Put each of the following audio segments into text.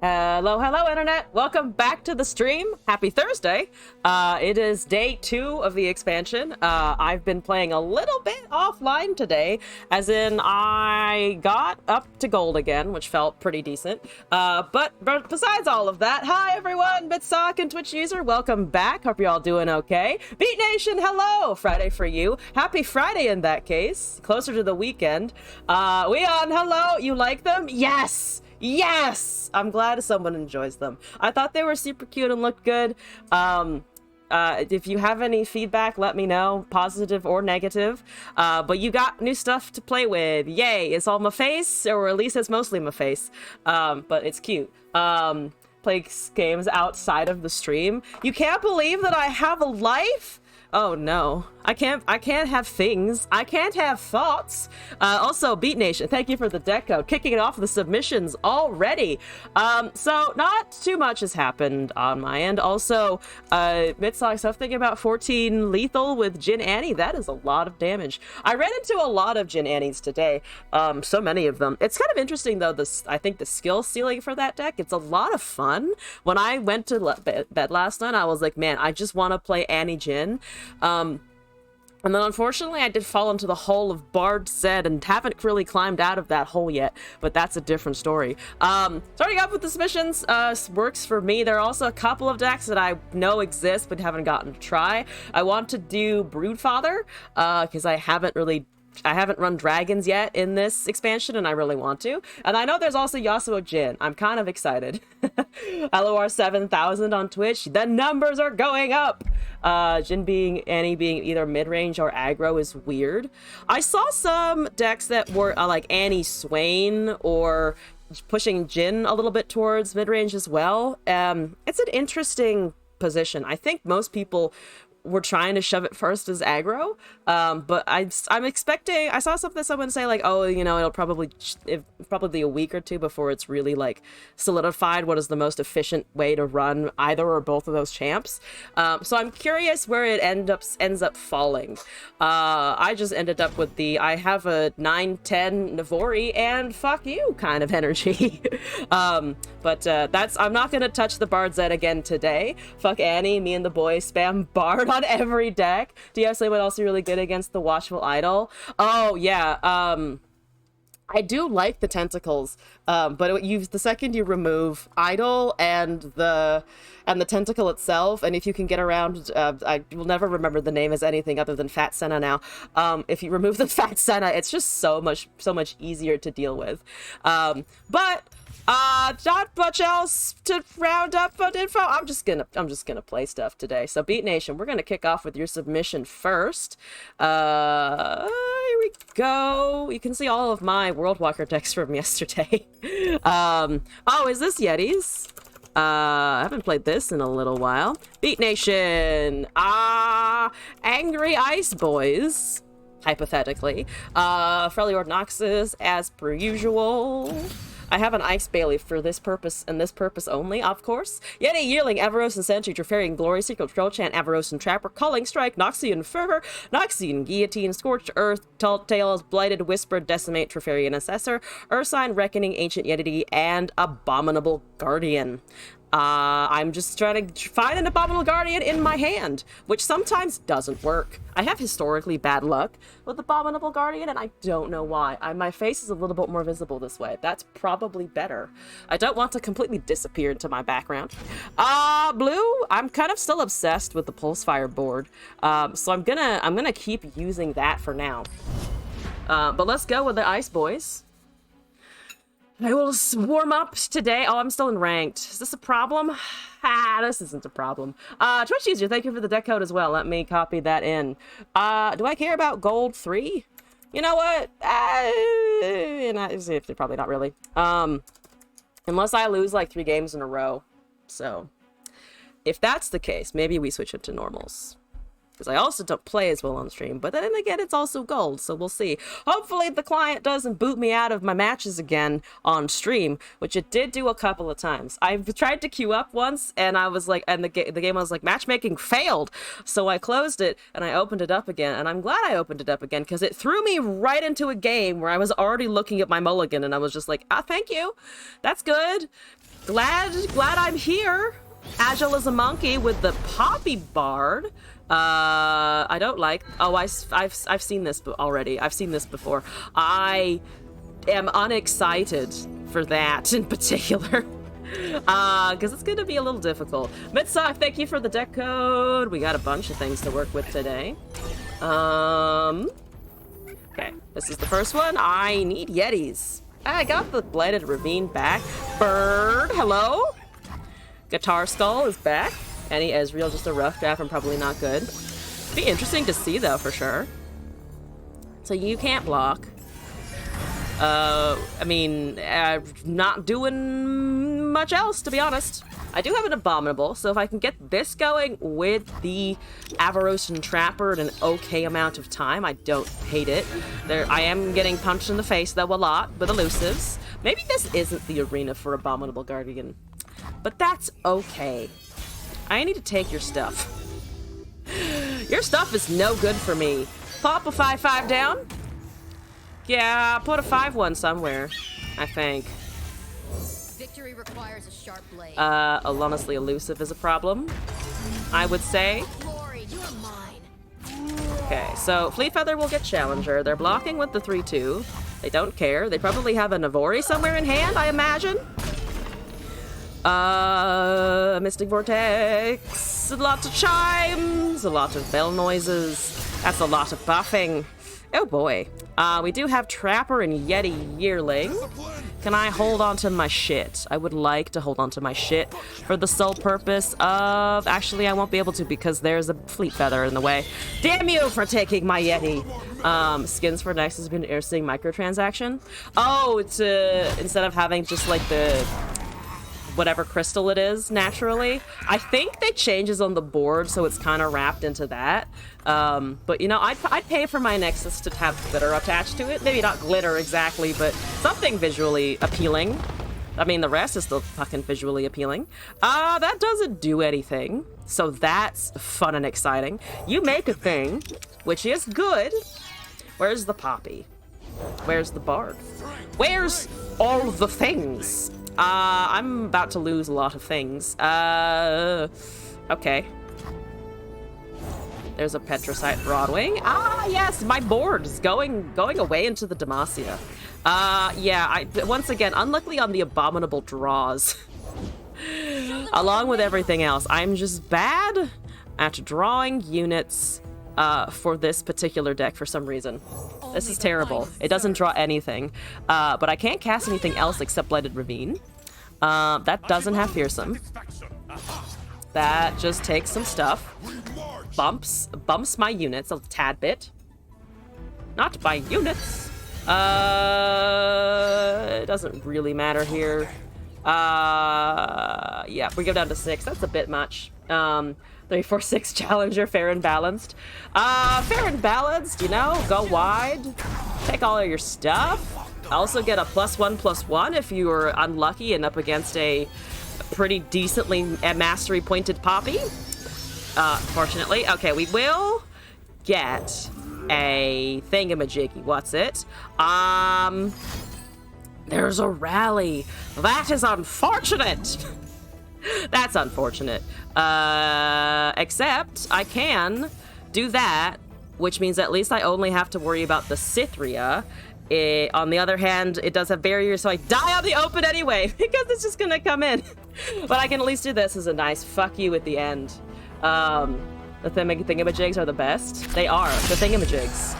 Hello, hello, Internet! Welcome back to the stream. Happy Thursday. It is day 2 of the expansion. I've been playing a little bit offline today, as in I got up to gold again, which felt pretty decent. But besides all of that, hi everyone! Bitsock and Twitch user, welcome back. Hope you're all doing okay. Beat Nation, hello! Friday for you. Happy Friday in that case. Closer to the weekend. Leon, hello! You like them? Yes! Yes! I'm glad someone enjoys them. I thought they were super cute and looked good. If you have any feedback, let me know, positive or negative. But you got new stuff to play with. Yay! It's all my face, or at least it's mostly my face. But it's cute. Play games outside of the stream. You can't believe that I have a life? Oh no, I can't have things. I can't have thoughts. Also, Beat Nation, thank you for the deck code. Kicking it off with the submissions already. So not too much has happened on my end. Also, Mitsock stuff thinking about 14 lethal with Jin Annie. That is a lot of damage. I ran into a lot of Jin Annies today. So many of them. It's kind of interesting though, I think the skill ceiling for that deck, it's a lot of fun. When I went to bed last night, I was like, man, I just want to play Annie Jin. And then unfortunately I did fall into the hole of Bard Zed and haven't really climbed out of that hole yet, but that's a different story. Starting up with the submissions works for me. There are also a couple of decks that I know exist but haven't gotten to try. I want to do Broodfather because I haven't run dragons yet in this expansion, and I really want to. And I know there's also Yasuo Jin. I'm kind of excited. LOR 7000 on Twitch. The numbers are going up! Annie being either mid-range or aggro is weird. I saw some decks that were like Annie Swain or pushing Jin a little bit towards mid-range as well. It's an interesting position. I think most people were trying to shove it first as aggro, but I'm expecting. I saw someone say like, oh, you know, it'll probably a week or two before it's really like solidified what is the most efficient way to run either or both of those champs. So I'm curious where it ends up falling. I just ended up with I have a 9-10 Navori and fuck you kind of energy. But I'm not gonna touch the Bard Zed again today. Fuck Annie, me and the boys spam Bard on every deck. Do you have someone else really good against the Watchful Idol? Oh yeah, I do like the tentacles, but the second you remove Idol and the tentacle itself, and if you can get around, I will never remember the name as anything other than Fat Senna now. If you remove the Fat Senna, it's just so much easier to deal with. But not much else to round up on info. I'm just gonna play stuff today. So Beat Nation, we're gonna kick off with your submission first. Here we go. You can see all of my World Walker decks from yesterday. Oh, is this Yetis? I haven't played this in a little while. Beat Nation. Angry Ice Boys. Hypothetically. Freljord Noxus as per usual. I have an Ice Bailey for this purpose and this purpose only, of course. Yeti, Yearling, Avarosan Sentry, Treferian Glory, Secret Troll Chant, Avarosan Trapper, Calling Strike, Noxian Fervor, Noxian Guillotine, Scorched Earth, Tall Tales, Blighted Whisper, Decimate, Treferian Assessor, Ursine, Reckoning, Ancient Yeti, and Abominable Guardian. I'm just trying to find an Abominable Guardian in my hand, which sometimes doesn't work. I have historically bad luck with Abominable Guardian, and I don't know why. My face is a little bit more visible this way. That's probably better. I don't want to completely disappear into my background. Blue, I'm kind of still obsessed with the Pulsefire board, so I'm gonna keep using that for now. But let's go with the Ice Boys. I will warm up today. Oh, I'm still in ranked. Is this a problem? This isn't a problem. Twitch user, thank you for the deck code as well. Let me copy that in. Do I care about gold 3? You know what? Probably not really. Unless I lose like 3 games in a row. So, if that's the case, maybe we switch it to normals. Because I also don't play as well on stream, but then again, it's also gold, so we'll see. Hopefully the client doesn't boot me out of my matches again on stream, which it did do a couple of times. I've tried to queue up once, and I was like, and the game was like, matchmaking failed, so I closed it, and I opened it up again, and I'm glad I opened it up again, because it threw me right into a game where I was already looking at my mulligan, and I was just like, thank you, that's good. Glad I'm here. Agile as a monkey with the Poppy Bard. I don't like... Oh, I've seen this already. I've seen this before. I am unexcited for that in particular. Because it's going to be a little difficult. Mitsock, thank you for the deck code. We got a bunch of things to work with today. Okay, this is the first one. I need Yetis. I got the Blighted Ravine back. Bird, hello? Guitar Skull is back. Any Ezreal, just a rough draft and probably not good. Be interesting to see, though, for sure. So you can't block. I mean, not doing much else, to be honest. I do have an Abominable, so if I can get this going with the Avarosian Trapper in an okay amount of time, I don't hate it. I am getting punched in the face, though, a lot with elusives. Maybe this isn't the arena for Abominable Guardian, but that's okay. I need to take your stuff. Your stuff is no good for me. Pop a 5/5 down. Yeah, put a 5/1 somewhere, I think. Victory requires a sharp blade. Honestly, elusive is a problem, I would say. Glory, you are mine. Okay, so Fleet Feather will get Challenger. They're blocking with the 3/2. They don't care. They probably have a Navori somewhere in hand, I imagine. Mystic Vortex, a lot of chimes, a lot of bell noises. That's a lot of buffing. Oh boy. We do have Trapper and Yeti Yearling. Can I hold on to my shit? I would like to hold on to my shit for the sole purpose of... Actually, I won't be able to because there's a Fleet Feather in the way. Damn you for taking my Yeti! Skins for Nice has been interesting microtransaction. Oh, it's instead of having just like the... whatever crystal it is naturally. I think they changes on the board, so it's kind of wrapped into that. But you know, I'd pay for my Nexus to have glitter attached to it. Maybe not glitter exactly, but something visually appealing. I mean, the rest is still fucking visually appealing. That doesn't do anything, so that's fun and exciting. You make a thing, which is good. Where's the Poppy? Where's the Bard? Where's all the things? I'm about to lose a lot of things. Okay. There's a Petrosite Broadwing. Ah, yes, my board is going away into the Demacia. Yeah, once again, unluckily on the Abominable draws. Along with everything else, I'm just bad at drawing units for this particular deck for some reason. This is terrible. It doesn't draw anything. But I can't cast anything else except Blighted Ravine. That doesn't have Fearsome. That just takes some stuff. Bumps my units a tad bit. Not my units. It doesn't really matter here. Yeah, we go down to 6. That's a bit much. 3, 4, 6 Challenger, fair and balanced. Fair and balanced, you know, go wide. Take all of your stuff. Also get a +1/+1 if you are unlucky and up against a pretty decently mastery pointed Poppy. Fortunately. Okay, we will get a thingamajiggy. What's it? There's a rally. That is unfortunate. That's unfortunate. Except I can do that, which means at least I only have to worry about the Cythria. On the other hand, it does have barriers, so I die on the open anyway, because it's just gonna come in. But I can at least do this as a nice fuck you at the end. The thingamajigs are the best. They are, the thingamajigs.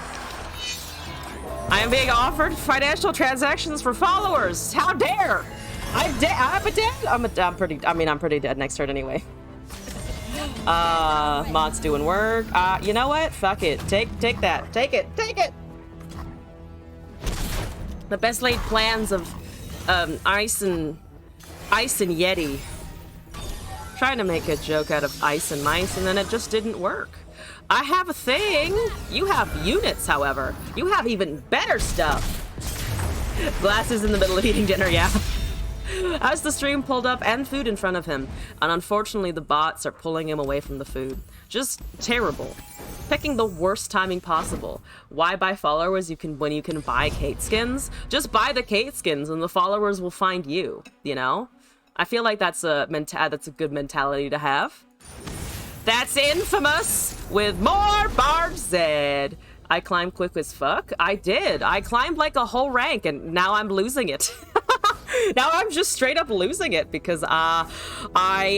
I am being offered financial transactions for followers. How dare! I'm dead. I'm pretty dead next turn anyway. Mod's doing work. You know what? Fuck it. Take that. Take it. The best laid plans of Ice and Yeti. Trying to make a joke out of Ice and Mice, and then it just didn't work. I have a thing. You have units, however. You have even better stuff. Glass is in the middle of eating dinner, yeah. As the stream pulled up and food in front of him, and unfortunately the bots are pulling him away from the food. Just terrible. Picking the worst timing possible. Why buy followers when you can buy Kate skins? Just buy the Kate skins and the followers will find you, you know? I feel like that's a good mentality to have. That's infamous with more Bard Zed. I climbed quick as fuck. I did. I climbed like a whole rank, and now I'm losing it. Now I'm just straight up losing it because I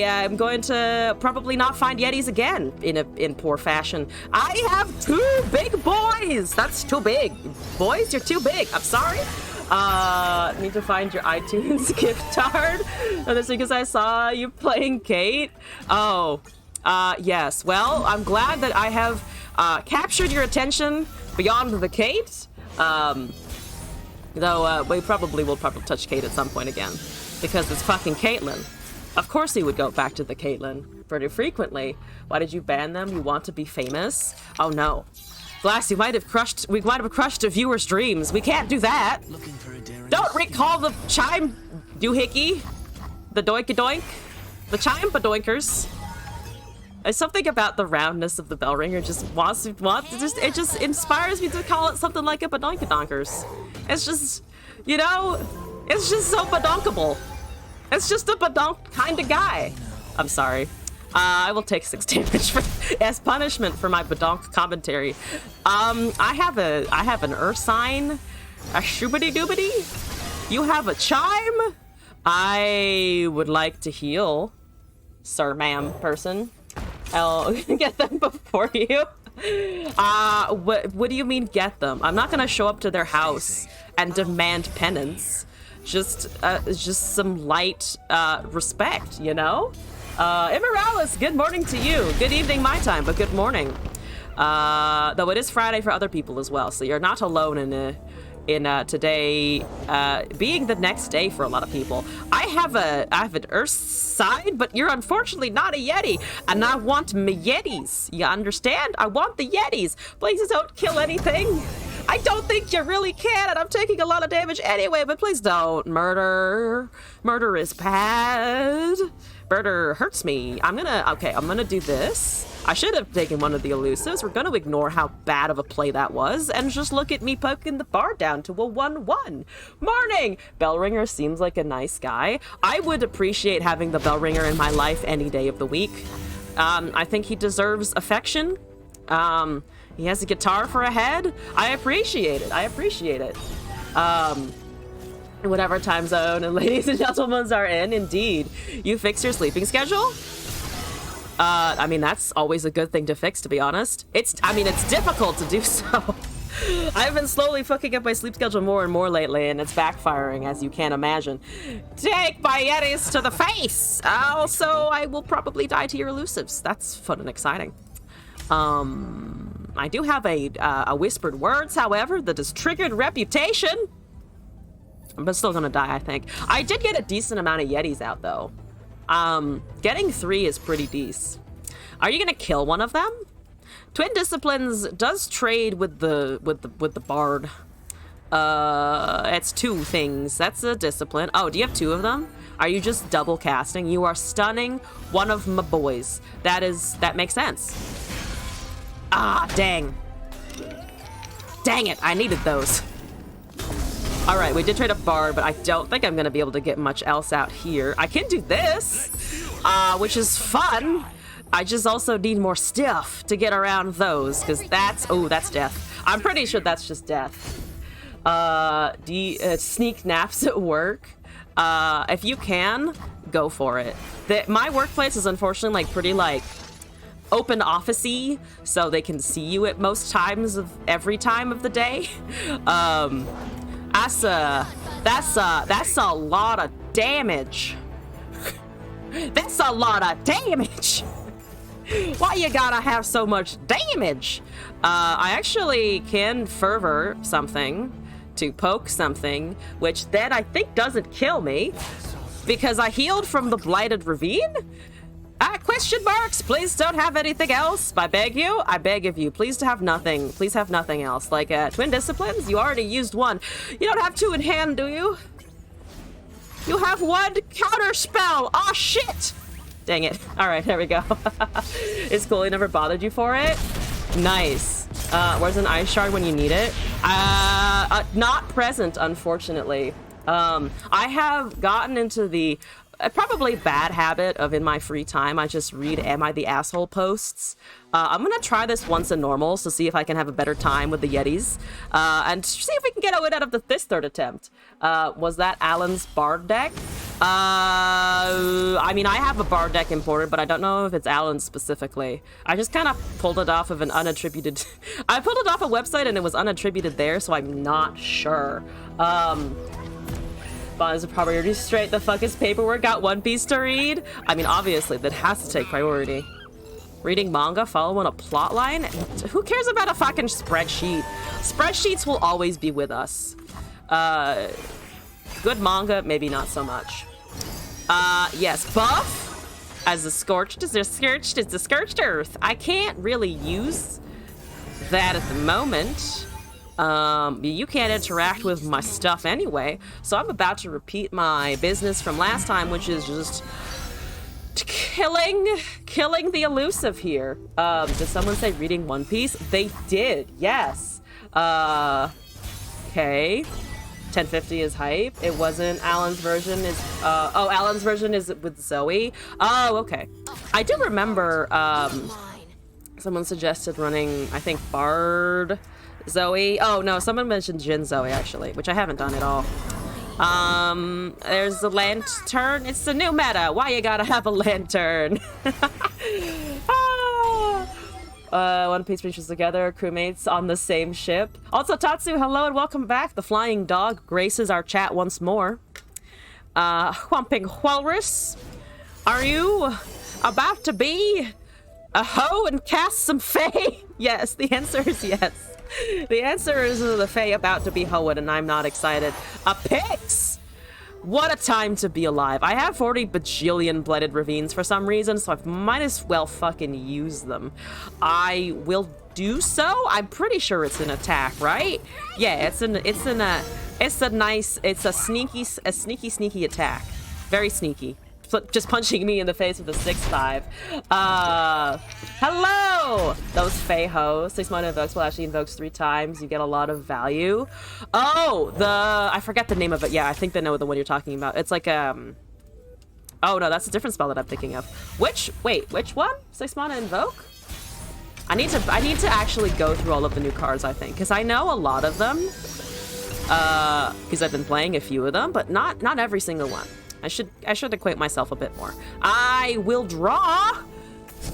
am going to probably not find Yetis again in poor fashion. I have 2 big boys. That's too big. Boys, you're too big. I'm sorry. Need to find your iTunes gift card. Oh, that's because I saw you playing Kate. Oh, yes. Well, I'm glad that I have captured your attention beyond the Kate. Though we probably will touch Kate at some point again, because it's fucking Caitlyn. Of course he would go back to the Caitlyn pretty frequently. Why did you ban them? You want to be famous? Oh no. Glass, we might have crushed a viewer's dreams. We can't do that. Don't recall the chime doohickey. The doink-a-doink. The chime badoinkers. There's something about the roundness of the bell ringer it just inspires me to call it something like a badoink-a-donkers. It's just, you know, it's just so badonkable. It's just a badonk kind of guy. I'm sorry. I will take 6 damage as punishment for my badonk commentary. I have an Ursine, a shoobity-doobity. You have a chime. I would like to heal, sir, ma'am, person. I'll get them before you. What do you mean get them? I'm not gonna show up to their house and demand penance. Just some light respect, you know? Immorales, good morning to you. Good evening my time, but good morning. Though it is Friday for other people as well, so you're not alone in today being the next day for a lot of people. I have an Earth side, but you're unfortunately not a Yeti, and I want my Yetis. You understand? I want the Yetis. Please don't kill anything. I don't think you really can, and I'm taking a lot of damage anyway, but please don't murder. Murder is bad. Murder hurts me. I'm gonna do this. I should have taken one of the elusives. We're gonna ignore how bad of a play that was and just look at me poking the bar down to a 1-1. Morning! Bellringer seems like a nice guy. I would appreciate having the Bellringer in my life any day of the week. I think he deserves affection. He has a guitar for a head. I appreciate it. Whatever time zone and ladies and gentlemen are in, indeed. You fix your sleeping schedule? I mean, that's always a good thing to fix, to be honest. It's difficult to do so. I've been slowly fucking up my sleep schedule more and more lately, and it's backfiring, as you can imagine. Take my Yetis to the face! Also, I will probably die to your elusives. That's fun and exciting. I do have a whispered words, however, that has triggered reputation. I'm still gonna die, I think. I did get a decent amount of Yetis out, though. Getting 3 is pretty decent. Are you gonna kill one of them? Twin Disciplines does trade with the bard. It's 2 things. That's a discipline. Oh, do you have 2 of them? Are you just double casting? You are stunning one of my boys. That makes sense. Ah, dang. Dang it, I needed those. All right, we did trade a bard, but I don't think I'm gonna be able to get much else out here. I can do this, which is fun. I just also need more stuff to get around those, because that's death. I'm pretty sure that's just death. Sneak naps at work. If you can, go for it. My workplace is unfortunately pretty open office-y, so they can see you at most times of every time of the day. That's a lot of damage. That's a lot of damage. Why you gotta have so much damage? I actually can fervor something to poke something, which then I think doesn't kill me because I healed from the Blighted Ravine? Question marks. Please don't have anything else. I beg of you. Please have nothing. Please have nothing else. Twin Disciplines, you already used 1. You don't have 2 in hand, do you? You have 1 counter spell. Aw, shit. Dang it. All right, there we go. It's cool. He never bothered you for it. Nice. Where's an ice shard when you need it? Not present, unfortunately. I have gotten into the a probably bad habit of in my free time, I just read Am I the Asshole posts. I'm gonna try this once in normals to see if I can have a better time with the Yetis, and see if we can get a win out of this third attempt. Was that Alan's Bard deck? I mean, I have a Bard deck imported, but I don't know if it's Alan's specifically. I just kind of pulled it off of an unattributed... I pulled it off a website and it was unattributed there, so I'm not sure. Bonds of priority straight. The fuck is paperwork? Got One Piece to read? I mean, obviously, that has to take priority. Reading manga, following a plot line? Who cares about a fucking spreadsheet? Spreadsheets will always be with us. Good manga, maybe not so much. Yes, buff as a scorched is a scorched earth. I can't really use that at the moment. You can't interact with my stuff anyway, so I'm about to repeat my business from last time, which is just killing the elusive here. Did someone say reading One Piece? They did, yes. Okay. 1050 is hype. It wasn't Alan's version is, oh, Alan's version is with Zoe. Oh, okay. I do remember, someone suggested running, I think, Bard Zoe. Oh, no, someone mentioned Jin Zoe, actually, which I haven't done at all. There's the lantern. It's the new meta. Why you gotta have a lantern? One Piece reaches together, crewmates on the same ship. Also, Tatsu, hello and welcome back. The flying dog graces our chat once more. Whumping Walrus, are you about to be a hoe and cast some fae? Yes, the answer is yes. The answer is the fae about to be hoed, and I'm not excited. A Pix! What a time to be alive. I have 40 bajillion Blooded Ravines for some reason, so I might as well fucking use them. I will do so. I'm pretty sure it's an attack, right? Yeah, it's a sneaky attack. Very sneaky. Just punching me in the face with a 6-5. Hello! Those Fey hoes. 6 mana invokes will actually invokes 3 times. You get a lot of value. Oh, I forget the name of it. Yeah, I think I know the one you're talking about. It's like, oh no, that's a different spell that I'm thinking of. Wait, which one? 6 mana invoke? I need to actually go through all of the new cards, I think, because I know a lot of them. Because I've been playing a few of them, but not every single one. I should acquaint myself a bit more. I will draw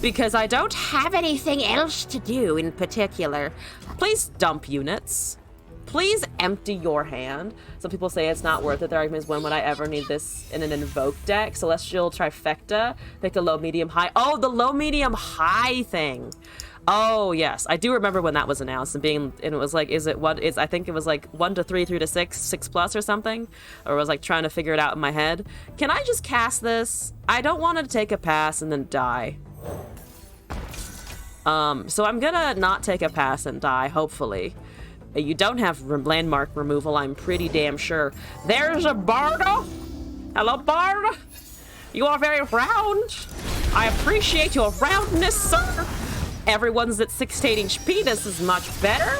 because I don't have anything else to do in particular. Please dump units. Please empty your hand. Some people say it's not worth it. Their argument is, when would I ever need this in an invoke deck? Celestial trifecta. Pick a low, medium, high. Oh, the low, medium, high thing. Oh yes, I do remember when that was announced and it was like, I think it was like 1 to 3, 3 to 6, 6+ or something, or I was like trying to figure it out in my head. Can I just cast this? I don't want to take a pass and then die. So I'm gonna not take a pass and die, hopefully. You don't have landmark removal, I'm pretty damn sure. There's a Barda. Hello, Barda. You are very round. I appreciate your roundness, sir. Everyone's at 16 HP. This is much better.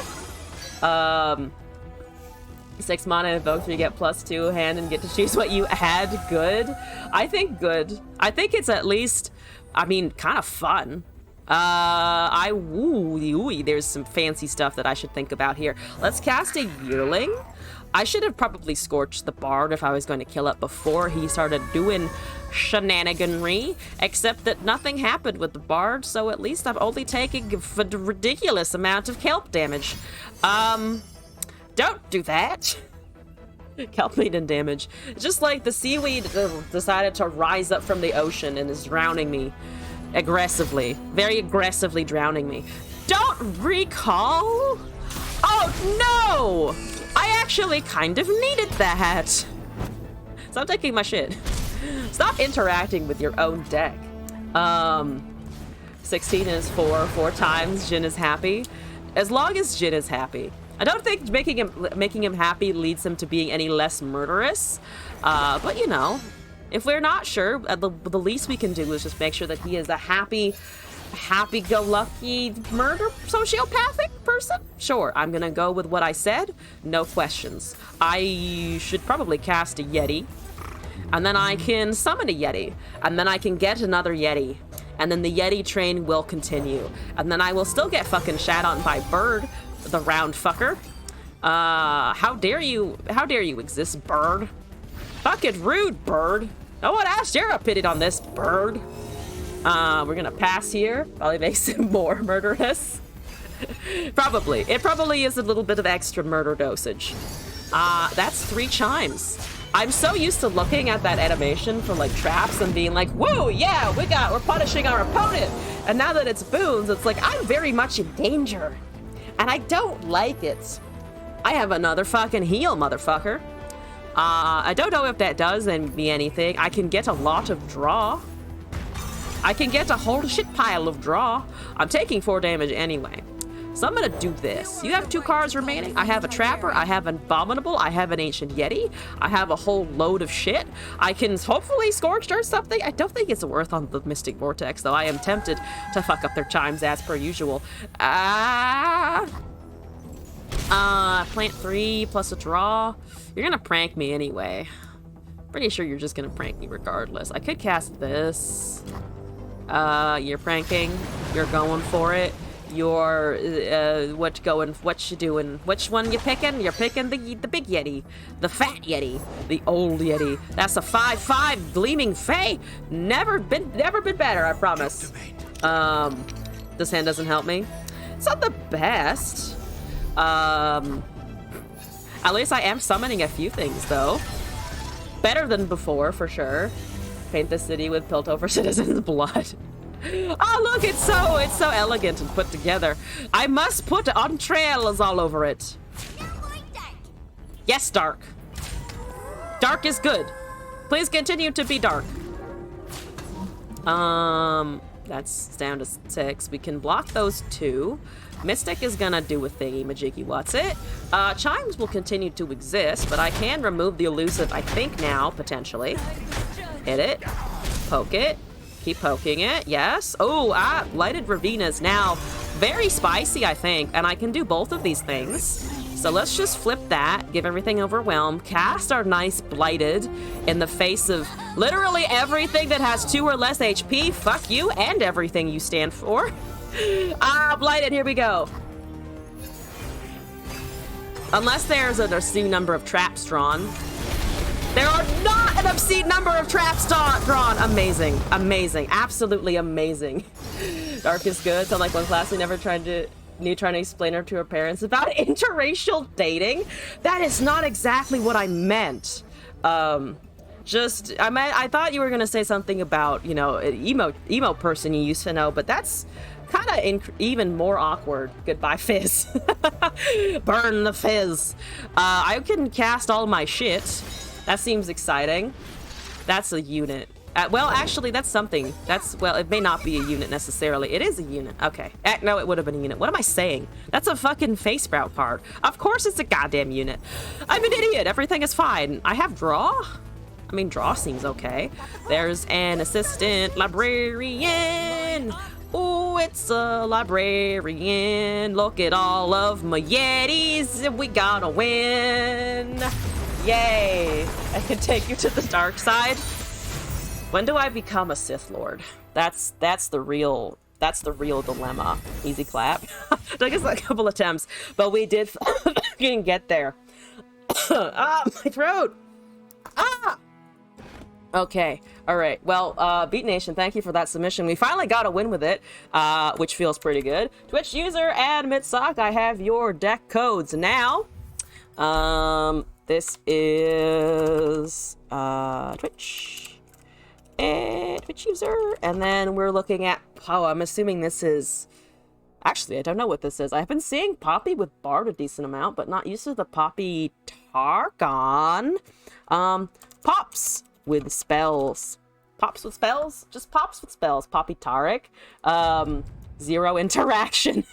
6 mana invoke, you get +2 hand and get to choose what you add. Good. I think good. I think it's at least, I mean, kind of fun. There's some fancy stuff that I should think about here. Let's cast a Yearling. I should have probably scorched the Bard if I was going to kill it before he started doing shenaniganry, except that nothing happened with the Bard, so at least I'm only taking a ridiculous amount of kelp damage. Don't do that. Kelp maiden damage. Just like the seaweed decided to rise up from the ocean and is drowning me aggressively. Very aggressively drowning me. Don't recall? Oh no! I actually kind of needed that. Stop taking my shit. Stop interacting with your own deck. 16 is 4 times. Jin is happy. As long as Jin is happy. I don't think making him happy leads him to being any less murderous. But you know, if we're not sure, the least we can do is just make sure that he is a happy-go-lucky murder sociopathic person. Sure, I'm gonna go with what I said. No questions. I should probably cast a Yeti. And then I can summon a Yeti. And then I can get another Yeti. And then the Yeti train will continue. And then I will still get fucking shat on by Bird, the round fucker. How dare you exist, Bird? Fucking rude, Bird. No one asked your opinion on this, Bird. We're gonna pass here. Probably makes it more murderous. Probably. It probably is a little bit of extra murder dosage. That's 3 chimes. I'm so used to looking at that animation for like traps and being like, whoa, yeah, we're punishing our opponent. And now that it's boons, it's like, I'm very much in danger. And I don't like it. I have another fucking heal, motherfucker. I don't know if that does me anything. I can get a lot of draw. I can get a whole shit pile of draw. I'm taking 4 damage anyway. So I'm gonna do this. You have 2 cards remaining. I have a Trapper, I have an Abominable, I have an Ancient Yeti, I have a whole load of shit. I can hopefully Scorched or something. I don't think it's worth on the Mystic Vortex, though. I am tempted to fuck up their chimes as per usual. Plant 3 plus a draw. You're gonna prank me anyway. Pretty sure you're just gonna prank me regardless. I could cast this. You're pranking. You're going for it. You're, what you doing? Which one you picking? You're picking the big Yeti. The fat Yeti. The old Yeti. That's a 5/5 Gleaming Fae. Never been better, I promise. This hand doesn't help me. It's not the best. At least I am summoning a few things, though. Better than before, for sure. Paint the city with Piltover citizens' blood. Oh, look, it's so elegant and put together. I must put entrails all over it. Yes, dark. Dark is good. Please continue to be dark. That's down to 6. We can block those 2. Mystic is gonna do a thingy majiggy what's it. Chimes will continue to exist, but I can remove the elusive, I think now, potentially. Hit it. Poke it. Keep poking it. Yes. Oh, Blighted Ravina is now very spicy, I think, and I can do both of these things. So let's just flip that, give everything Overwhelm, cast our nice Blighted in the face of literally everything that has 2 or less HP. Fuck you and everything you stand for. Blighted, here we go. Unless there's an obscene number of traps drawn. There are not an obscene number of traps drawn. Amazing. Amazing. Absolutely amazing. Dark is good. Sound like one class we never trying to explain her to her parents about interracial dating. That is not exactly what I meant. I thought you were gonna say something about, you know, an emo person you used to know, but that's kind of even more awkward. Goodbye, Fizz. Burn the Fizz. I can cast all my shit. That seems exciting. That's a unit. Well, actually, that's something. Well, it may not be a unit necessarily. It is a unit. Okay. No, it would have been a unit. What am I saying? That's a fucking face sprout card. Of course it's a goddamn unit. I'm an idiot. Everything is fine. I have draw? I mean, draw seems okay. There's an assistant librarian. Oh, it's a librarian. Look at all of my Yetis. We gotta win. Yay. I can take you to the dark side. When do I become a Sith Lord? That's the real dilemma. Easy clap. Took us a couple attempts, but we did fucking get there. My throat. Okay. All right. Well, Beat Nation, thank you for that submission. We finally got a win with it, which feels pretty good. Twitch user and Mitsock, I have your deck codes now. This is Twitch and Twitch user, and then we're looking at, oh, I'm assuming this is, actually, I don't know what this is. I've been seeing Poppy with Bard a decent amount, but not used to the Poppy Targon. Pops with spells. Pops with spells? Just pops with spells. Poppy Tarek. 0 interaction.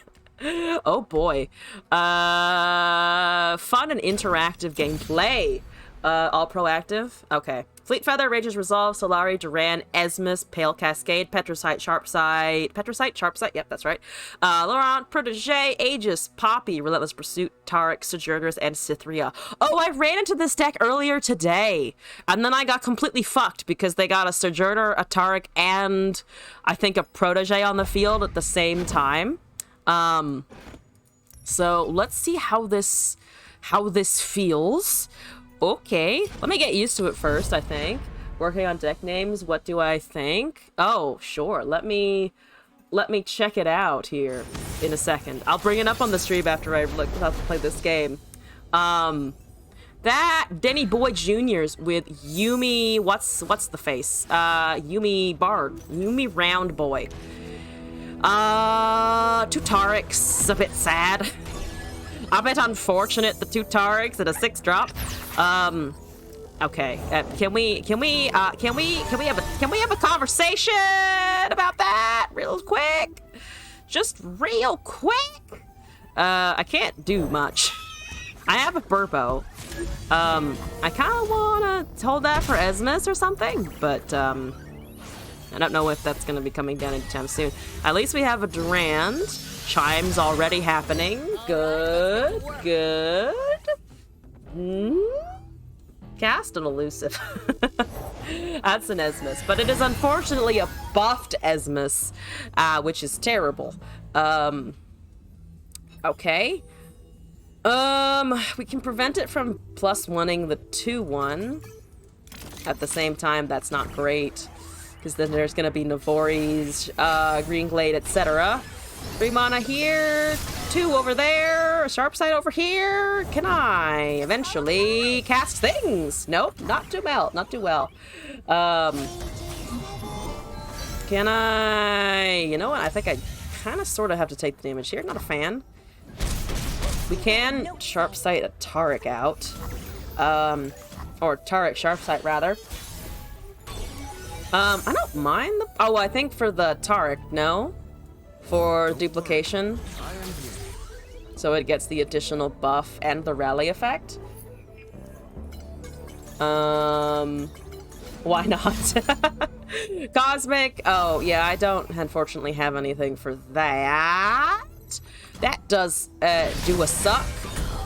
Oh boy. Fun and interactive gameplay. All proactive? Okay. Fleet Feather, Rage's Resolve, Solari, Duran, Esmus, Pale Cascade, Petrosite, Sharpsight, yep, that's right. Laurent, Protege, Aegis, Poppy, Relentless Pursuit, Tarek, Sojourners, and Cythria. Oh, I ran into this deck earlier today, and then I got completely fucked because they got a Sojourner, a Tarek, and I think a Protege on the field at the same time. So let's see how this feels. Okay, let me get used to it first, I think. Working on deck names, what do I think? Oh, sure. Let me check it out here in a second. I'll bring it up on the stream after I play this game. That Denny Boy Jr.'s with Yumi, what's the face? Yumi Bard. Yumi Round Boy. Two Tariks, a bit sad. A bit unfortunate, the two Tariks at a 6-drop. Okay. Can we have a conversation about that real quick? Just real quick. I can't do much. I have a Burbo. I kind of want to hold that for Esmus or something, but I don't know if that's going to be coming down anytime soon. At least we have a Durand. Chimes already happening. Good. Good. Cast an Elusive. That's an Esmus. But it is unfortunately a buffed Esmus, which is terrible. Okay. We can prevent it from +1ing the 2/1. At the same time, that's not great. Because then there's going to be Navori's, Green Glade, etc. 3 mana here, 2 over there, a Sharpsight over here. Can I eventually cast things? Nope, not too well, not too well. Can I... You know what? I think I kind of sort of have to take the damage here. Not a fan. We can Sharpsight a Tarek out. Or Tarek Sharpsight, rather. I don't mind the... Oh, I think for the Tarek, no. For duplication. So it gets the additional buff and the rally effect. Why not? Cosmic. Oh, yeah, I don't unfortunately have anything for that. That does do a suck.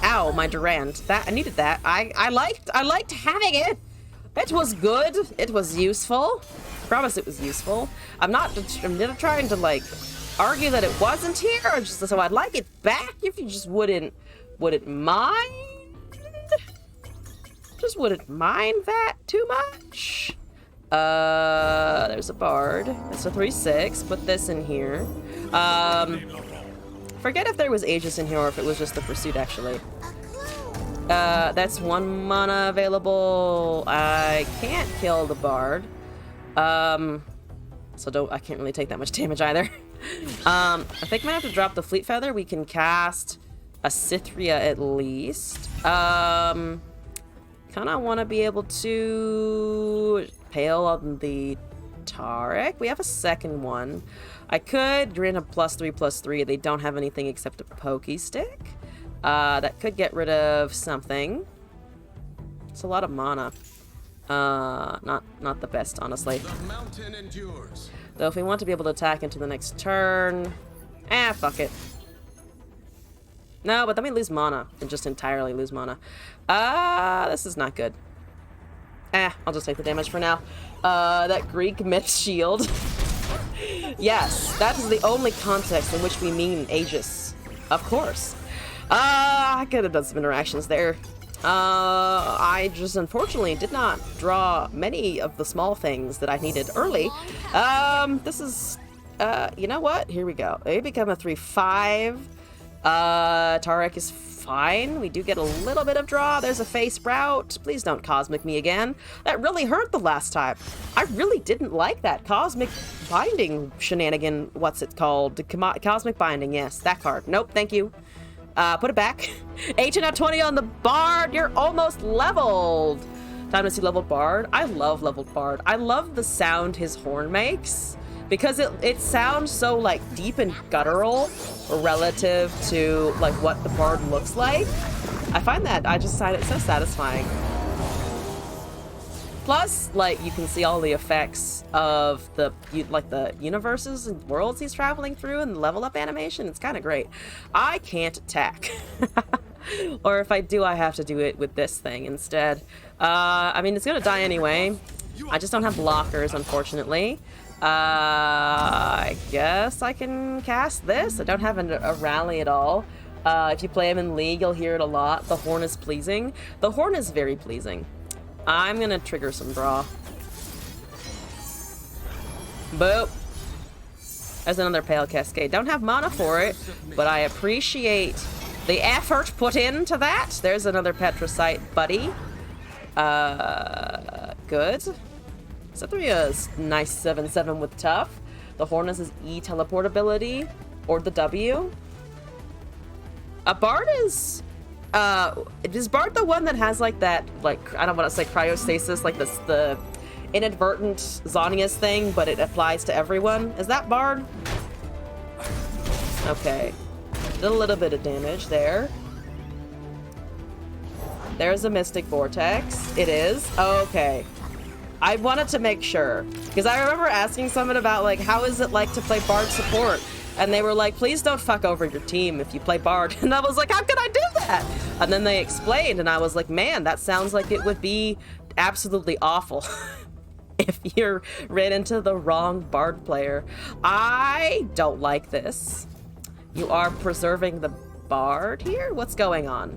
Ow, my Durand. That I needed that. I liked having it. It was good. It was useful. Promise it was useful. I'm not trying to like argue that it wasn't here, or just so I'd like it back if you just wouldn't mind. Just wouldn't mind that too much. There's a Bard. It's a 3/6. Put this in here. Forget if there was Aegis in here or if it was just the Pursuit, actually. That's 1 mana available. I can't kill the Bard. So I can't really take that much damage either. I think I'm gonna have to drop the Fleet Feather. We can cast a Cythria at least. Kinda wanna be able to Pale on the Tarek. We have a second one. I could drain a +3/+3. They don't have anything except a Pokey Stick. That could get rid of something. It's a lot of mana. Not the best, honestly. The mountain endures. Though if we want to be able to attack into the next turn, fuck it. No, but then we lose mana and just entirely lose mana. This is not good. I'll just take the damage for now. That Greek myth shield. Yes, that is the only context in which we mean Aegis. Of course. I could have done some interactions there. I just unfortunately did not draw many of the small things that I needed early. This is, you know what? Here we go. They become a 3/5. Tarek is fine. We do get a little bit of draw. There's a Face Sprout. Please don't Cosmic me again. That really hurt the last time. I really didn't like that Cosmic Binding shenanigan. What's it called? Cosmic Binding, yes. That card. Nope, thank you. Put it back. 18 out of 20 on the Bard. You're almost leveled. Time to see leveled Bard. I love leveled Bard. I love the sound his horn makes because it sounds so like deep and guttural relative to like what the Bard looks like. I find that I just find it so satisfying. Plus, like, you can see all the effects of the universes and worlds he's traveling through and the level up animation. It's kind of great. I can't attack. Or if I do, I have to do it with this thing instead. I mean, it's gonna die anyway. I just don't have blockers, unfortunately. I guess I can cast this. I don't have a rally at all. If you play him in League, you'll hear it a lot. The horn is pleasing. The horn is very pleasing. I'm gonna trigger some draw. Boop. There's another Pale Cascade. Don't have mana for it, but I appreciate the effort put into that. There's another Petrosite buddy. Good. Cythria's nice 7/7 with tough. The Hornus is E teleportability or the W. A Bard is Bard the one that has like that, like, I don't want to say cryostasis, like this, the inadvertent Zonius thing, but it applies to everyone? Is that Bard? Okay. Did a little bit of damage there. There's a Mystic Vortex. It is. Okay. I wanted to make sure, because I remember asking someone about, like, how is it like to play Bard support? And they were like, please don't fuck over your team if you play Bard. And I was like, how can I do that? And then they explained, and I was like, man, that sounds like it would be absolutely awful if you're ran into the wrong Bard player. I don't like this. You are preserving the Bard here? What's going on?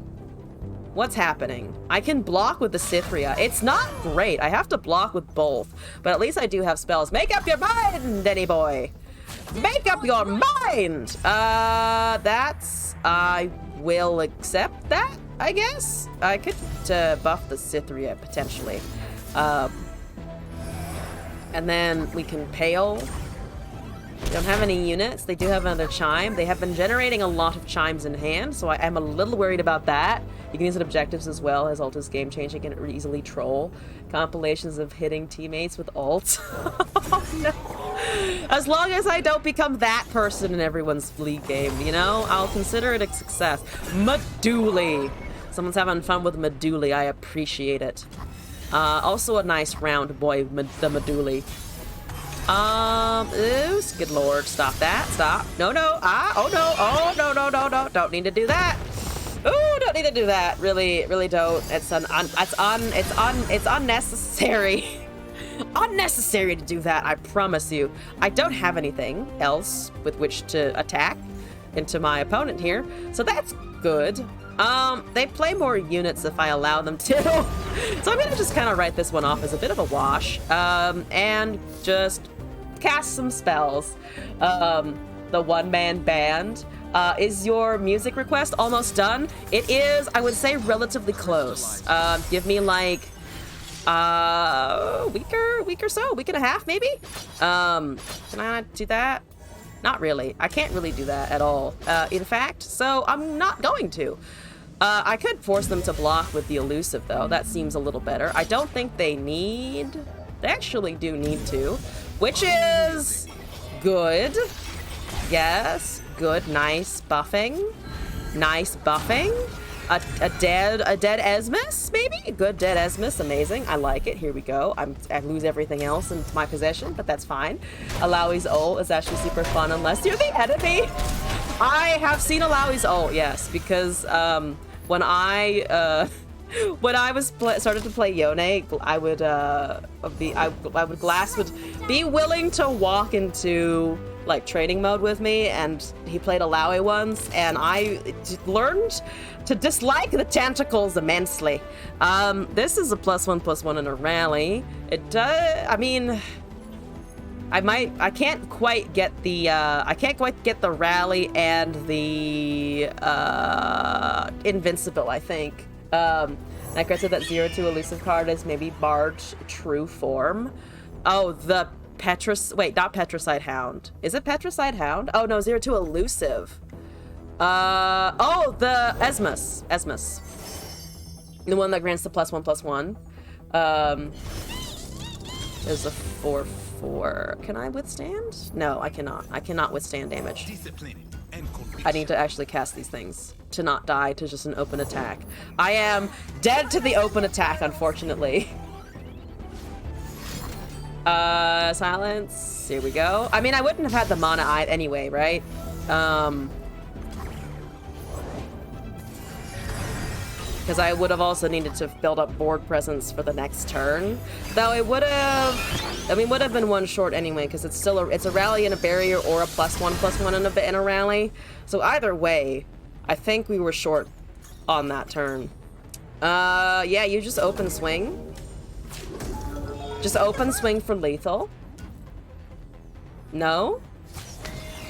What's happening? I can block with the Cythria. It's not great. I have to block with both, but at least I do have spells. Make up your mind, Denny boy. Make up your mind. I will accept that, I guess. I could buff the Cythria potentially. And then we can Pale. They don't have any units. They do have another Chime. They have been generating a lot of Chimes in hand, so I am a little worried about that. You can use it objectives as well, as ult is game-changing and easily troll. Compilations of hitting teammates with ult. Oh, no. As long as I don't become that person in everyone's League game, you know? I'll consider it a success. Meduli. Someone's having fun with Meduli. I appreciate it. Also a nice round boy, the Meduli. Ooh, good lord, stop that, stop. No, oh no, oh no, don't need to do that. Ooh, don't need to do that, really don't. It's unnecessary. Unnecessary to do that, I promise you. I don't have anything else with which to attack into my opponent here, so that's good. They play more units if I allow them to. So I'm gonna just kind of write this one off as a bit of a wash, and just cast some spells. The one-man band. Is your music request almost done? It is, I would say, relatively close. Give me like week or so, week and a half maybe. Can I do that? Not really. I can't really do that at all, in fact, so I'm not going to. I could force them to block with the elusive, though. That seems a little better. I don't think they need... They actually do need to, which is good. Yes, good, nice buffing. Nice buffing. A dead Esmus, maybe? A good dead Esmus, amazing. I like it. Here we go. I lose everything else into my possession, but that's fine. Alawi's ult is actually super fun unless you're the enemy. I have seen Alawi's ult, yes, because when I started to play Yone, I would Glass would be willing to walk into like training mode with me, and he played Alawi once, and I learned to dislike the tentacles immensely. This is a +1/+1 in a rally. It does, I mean, I can't quite get the rally and the invincible, I think. Necro said that 0-2 elusive card is maybe Bard's true form. Oh, the not Petrosite Hound. Is it Petrosite Hound? Oh no, 0-2 elusive. Oh, the Esmus. The one that grants the +1/+1. There's a 4/4. Can I withstand? No, I cannot. I cannot withstand damage. I need to actually cast these things to not die to just an open attack. I am dead to the open attack, unfortunately. Silence. Here we go. I mean, I wouldn't have had the mana anyway, right? Because I would have also needed to build up board presence for the next turn. Though it would have, I mean, would have been one short anyway, because it's still it's a rally and a barrier or a +1/+1 in a rally. So either way, I think we were short on that turn. Yeah, you just open swing. Just open swing for lethal. No?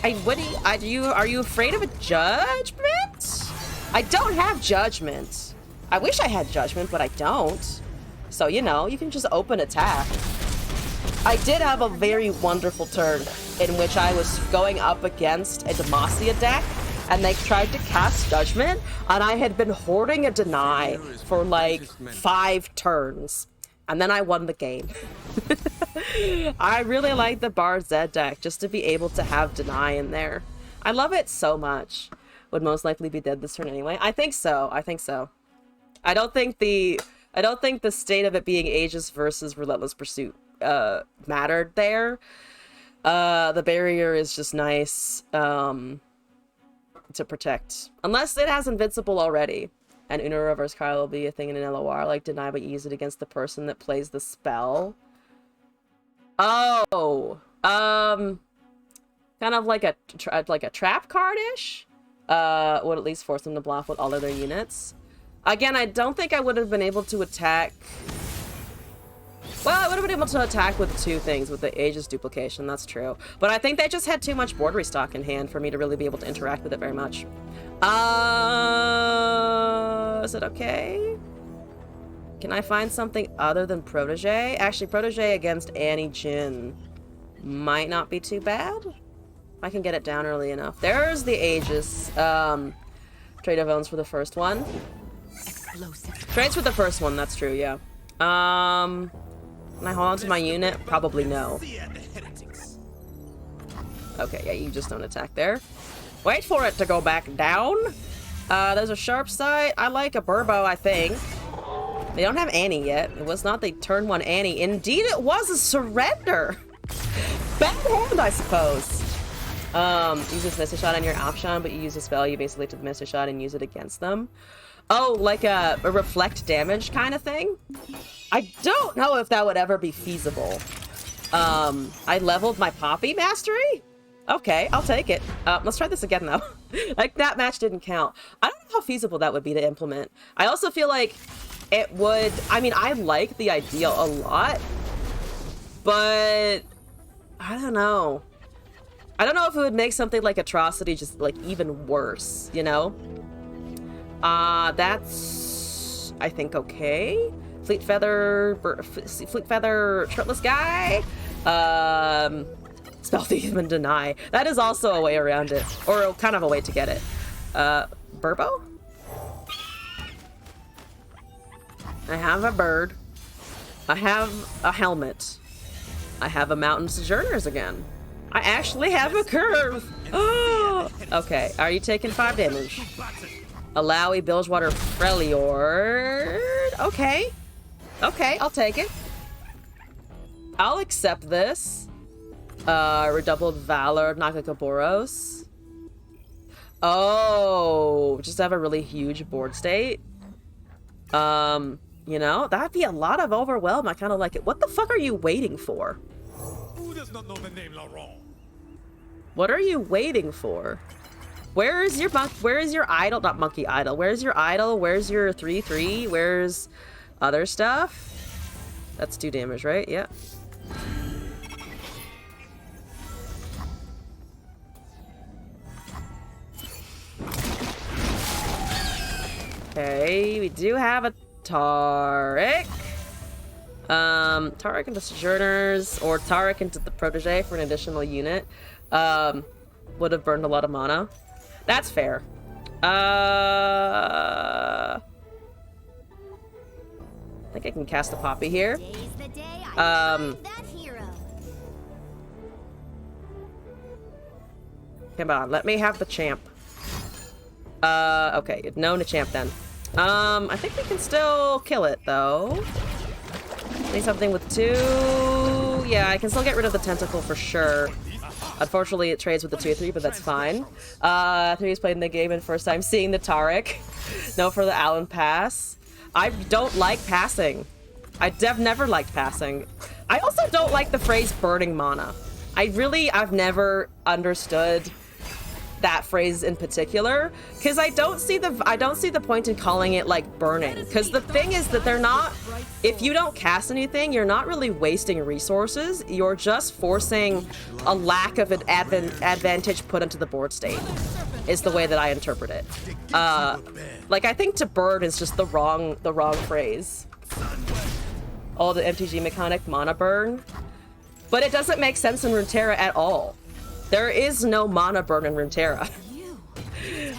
Are you afraid of a judgment? I don't have judgment. I wish I had judgment, but I don't. So, you know, you can just open attack. I did have a very wonderful turn in which I was going up against a Demacia deck, and they tried to cast Judgment, and I had been hoarding a deny for like 5 turns. And then I won the game. I really like the Bar Z deck, just to be able to have deny in there. I love it so much. Would most likely be dead this turn anyway. I think so. I think so. I don't think the state of it being Aegis versus Relentless Pursuit mattered there. The barrier is just nice to protect. Unless it has Invincible already. And Uno Reverse Card will be a thing in an LOR, like deny but use it against the person that plays the spell. Oh, kind of like a trap card-ish. Would at least force them to block with all of their units. Again, I don't think I would have been able to attack. Well, I would have been able to attack with 2 things, with the Aegis duplication, that's true. But I think they just had too much board restock in hand for me to really be able to interact with it very much. Is it okay? Can I find something other than Protege? Actually, Protege against Annie Jin might not be too bad. I can get it down early enough. There's the Aegis. Trade of Owns for the first one. Trades for the first one, that's true, yeah. Can I hold on to my unit? Probably no. Okay, yeah, you just don't attack there. Wait for it to go back down. There's a sharp sight. I like a Burbo, I think. They don't have Annie yet. It was not the turn 1 Annie. Indeed, it was a surrender. Bad hand, I suppose. Use this Mystic Shot on your option, but you use a spell, you basically take the Mystic Shot and use it against them. Oh, like a reflect damage kind of thing? I don't know if that would ever be feasible. I leveled my Poppy Mastery? Okay, I'll take it. Let's try this again, though. Like, that match didn't count. I don't know how feasible that would be to implement. I also feel like it would... I mean, I like the idea a lot, but... I don't know. I don't know if it would make something like Atrocity just, like, even worse, you know? That's... I think okay. Fleet Feather, Shirtless Guy. Spell Thief and Deny. That is also a way around it. Or kind of a way to get it. Burbo? I have a bird. I have a helmet. I have a Mountain Sojourners again. I actually have a curve. Oh! Okay, are you taking 5 damage? Alawi, Bilgewater, Freljord. Okay. Okay, I'll take it. I'll accept this. Redoubled Valor, Nakakaboros. Oh, just have a really huge board state. You know, that'd be a lot of overwhelm. I kind of like it. What the fuck are you waiting for? Who does not know the name Laurent? What are you waiting for? Where is your idol? Not monkey idol. Where's your idol? Where's your 3/3? Where's other stuff? That's 2 damage, right? Yeah. Okay, we do have a Taric. Taric into Sojourners, or Taric into the Protege for an additional unit. Would have burned a lot of mana. That's fair. I think I can cast a Poppy here. Come on, let me have the champ. Okay, no Champ then. I think we can still kill it though. Need something with 2. yeah, I can still get rid of the tentacle for sure. Unfortunately, it trades with the 2-3, but that's fine. 3's playing the game and first time seeing the Taric. No for the Allen pass. I don't like passing. I've never liked passing. I also don't like the phrase burning mana. I've never understood that phrase in particular, because I don't see the point in calling it like burning, because the thing is that they're not, if you don't cast anything, you're not really wasting resources, you're just forcing a lack of an advantage put into the board state, is the way that I interpret it. Like, I think to burn is just the wrong phrase. Oh, the MTG mechanic mana burn, but it doesn't make sense in Runeterra at all. There is no mana burn in Runeterra.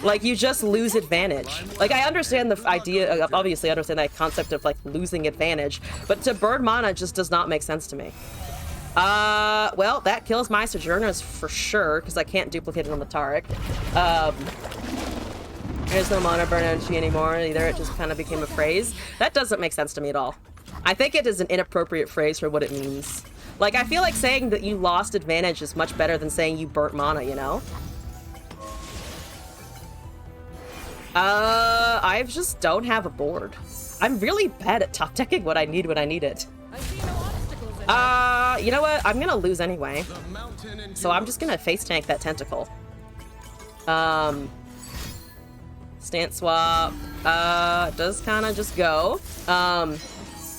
Like, you just lose advantage. Like, I understand the idea, obviously I understand that concept of, like, losing advantage, but to burn mana just does not make sense to me. Well, that kills my Sojourners for sure, because I can't duplicate it on the Taric. There's no mana burn energy anymore either, it just kind of became a phrase. That doesn't make sense to me at all. I think it is an inappropriate phrase for what it means. Like, I feel like saying that you lost advantage is much better than saying you burnt mana, you know? I just don't have a board. I'm really bad at top decking what I need when I need it. You know what? I'm gonna lose anyway. So I'm just gonna face tank that tentacle. Stance swap. Does kind of just go.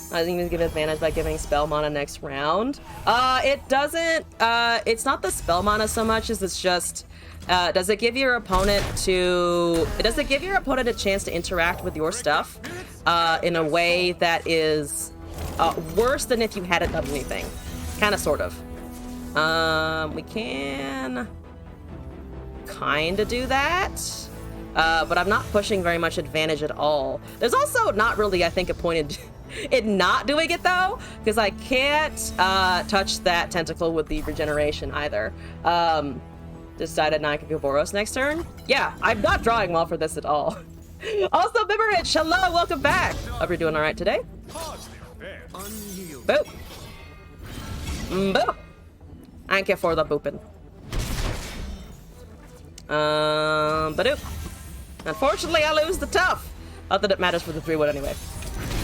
I think you give advantage by giving spell mana next round. It doesn't, it's not the spell mana so much as it's just, does it give your opponent a chance to interact with your stuff, in a way that is, worse than if you hadn't done anything. Kinda, sort of. We can kinda do that. But I'm not pushing very much advantage at all. There's also not really, I think, a point in not doing it though, because I can't touch that tentacle with the regeneration either. Decided now I could go Boros next turn. Yeah, I'm not drawing well for this at all. Also, Bimmerich, hello, welcome back. Hope you're doing all right today. Boop. Boop. Thank you for the booping. Badoop. Unfortunately, I lose the tough. Not that it matters for the 3-1 anyway.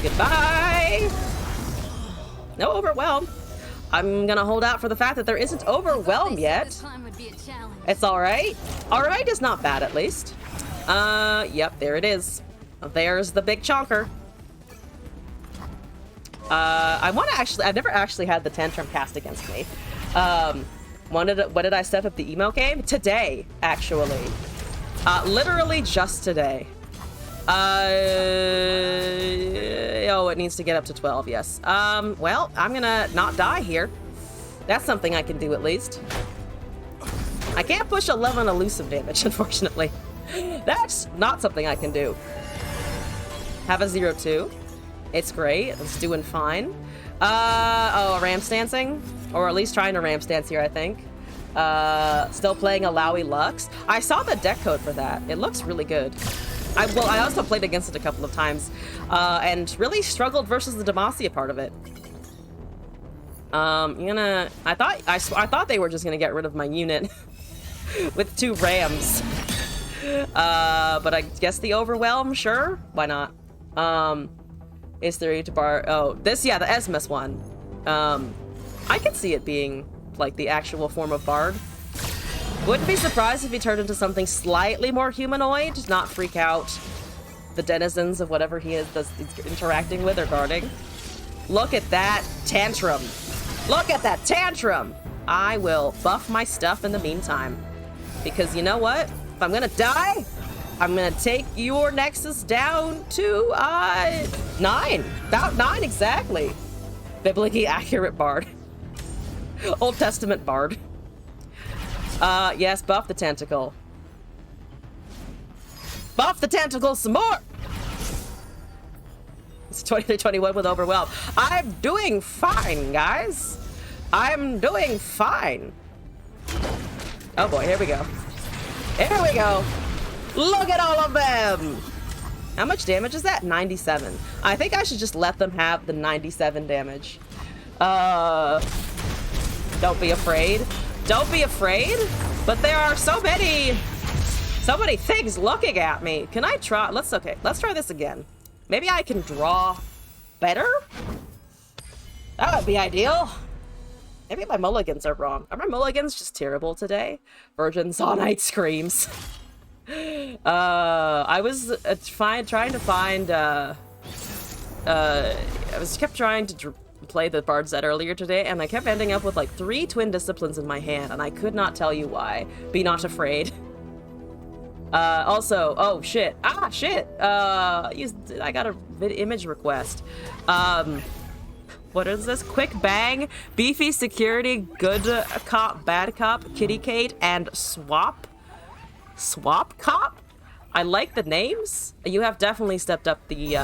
Goodbye! No Overwhelm. I'm gonna hold out for the fact that there isn't Overwhelm yet. It's alright. Alright is not bad, at least. Yep, there it is. There's the big chonker. I've never actually had the Tantrum cast against me. When did I step up the emo game? Today, actually. Literally just today. Oh, it needs to get up to 12, yes. Well, I'm gonna not die here. That's something I can do, at least. I can't push 11 elusive damage, unfortunately. That's not something I can do. Have a 0-2. It's great. It's doing fine. Oh, ram stancing? Or at least trying to ram stance here, I think. Still playing Alawi Lux. I saw the deck code for that. It looks really good. I also played against it a couple of times, and really struggled versus the Demacia part of it. I thought they were just gonna get rid of my unit with 2 rams. But I guess the Overwhelm, sure, why not? Is there to bar? Oh, this, yeah, the Esmus one. I could see it being like the actual form of Bard. Wouldn't be surprised if he turned into something slightly more humanoid, not freak out the denizens of whatever he is that's interacting with or guarding. Look at that tantrum. Look at that tantrum. I will buff my stuff in the meantime. Because you know what? If I'm gonna die, I'm gonna take your Nexus down to, 9. About 9 exactly. Biblically accurate Bard. Old Testament Bard. Yes, buff the tentacle. Buff the tentacle some more! It's 23-21 with Overwhelm. I'm doing fine, guys. I'm doing fine. Oh boy, here we go. Here we go. Look at all of them! How much damage is that? 97. I think I should just let them have the 97 damage. Don't be afraid. Don't be afraid. But there are so many things looking at me. Can I try? Let's try this again. Maybe I can draw better? That would be ideal. Maybe my mulligans are wrong. Are my mulligans just terrible today? Virgin Zonite screams. I was trying to find, I kept trying to play the Bard set earlier today, and I kept ending up with like 3 twin disciplines in my hand, and I could not tell you why. Be not afraid. Also, oh shit. Ah, shit. I got a image request. What is this? Quick Bang, Beefy Security, Good Cop, Bad Cop, Kitty Kate, and Swap Cop? I like the names. You have definitely stepped up the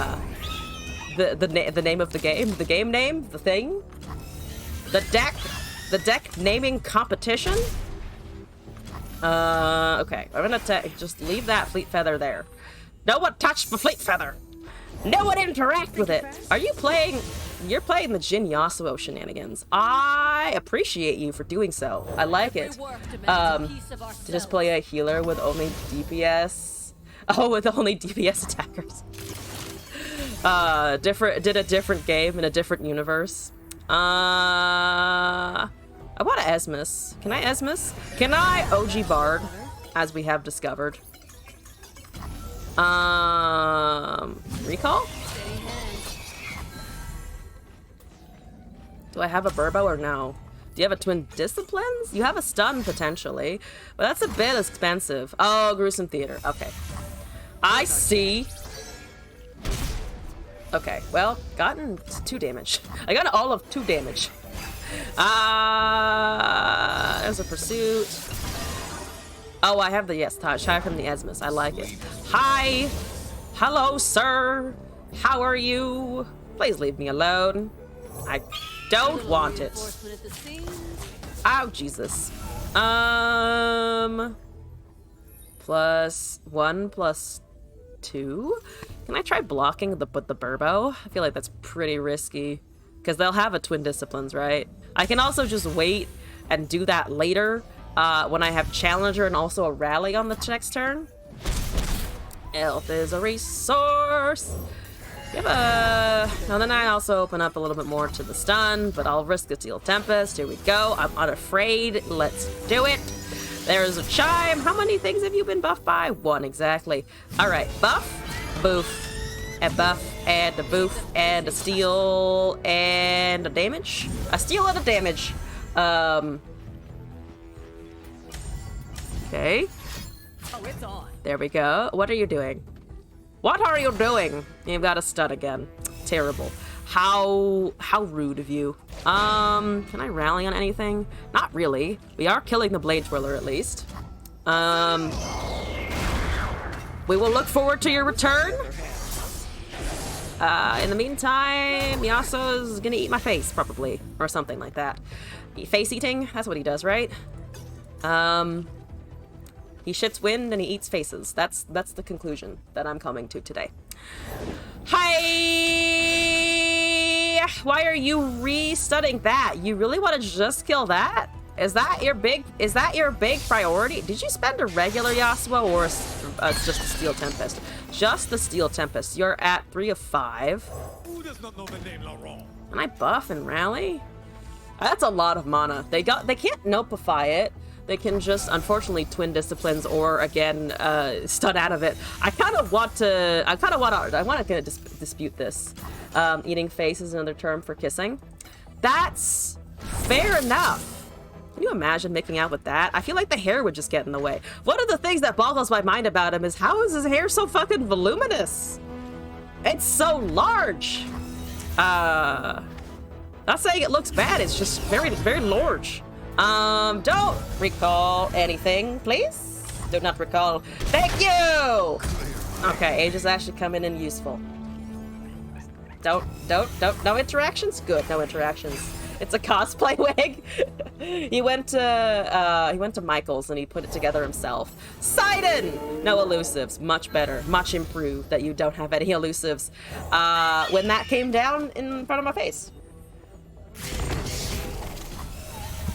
name of the game name, the thing. The deck naming competition? Okay. I'm gonna just leave that Fleet Feather there. No one touch the Fleet Feather! No one interact with it! Are you playing... You're playing the Jin Yasuo shenanigans. I appreciate you for doing so. I like it. To just play a healer with only DPS. Oh, with only DPS attackers. Did a different game in a different universe. I want to Esmus. Can I Esmus? Can I OG Bard, as we have discovered? Recall? Do I have a Burbo or no? Do you have a Twin Disciplines? You have a stun, potentially. But that's a bit expensive. Oh, Gruesome Theater. Okay. I see. Okay, well, gotten 2 damage. I got all of 2 damage. There's a Pursuit. Oh, I have the, yes, Shy from the Esmus. I like it. Hi! Hello, sir! How are you? Please leave me alone. I don't want it. Oh, Jesus. +1 +2? Can I try blocking the Burbo? I feel like that's pretty risky. Because they'll have a Twin Disciplines, right? I can also just wait and do that later when I have Challenger and also a Rally on the next turn. Health is a resource. And then I also open up a little bit more to the stun, but I'll risk a Steel Tempest. Here we go. I'm unafraid. Let's do it. There's a Chime. How many things have you been buffed by? 1, exactly. All right, buff, boof, a buff, and a boof, and a steal, and a damage. A steal and a damage. Okay. Oh, it's on. There we go. What are you doing? What are you doing? You've got a stun again. Terrible. How rude of you. Can I rally on anything? Not really. We are killing the Blade Twirler at least. We will look forward to your return. In the meantime, Yasuo's gonna eat my face, probably. Or something like that. Face eating? That's what he does, right? He shits wind and he eats faces. That's the conclusion that I'm coming to today. Hi! Why are you re-studying that? You really want to just kill that? Is that your big priority? Did you spend a regular Yasuo or just the Steel Tempest? Just the Steel Tempest. You're at 3 of 5. Who does not know the name Laurent? Can I buff and rally? That's a lot of mana. They can't Nopify it. They can just, unfortunately, Twin Disciplines or, again, stun out of it. I want to dispute this. Eating face is another term for kissing. That's fair enough. Can you imagine making out with that? I feel like the hair would just get in the way. One of the things that boggles my mind about him is how is his hair so fucking voluminous? It's so large. Not saying it looks bad, it's just very, very large. Don't recall anything, please. Do not recall. Thank you! Okay, Age is actually coming in useful. No interactions? Good, no interactions. It's a cosplay wig. He went to Michael's and he put it together himself. Sidon! No elusives. Much better. Much improved that you don't have any elusives. When that came down in front of my face.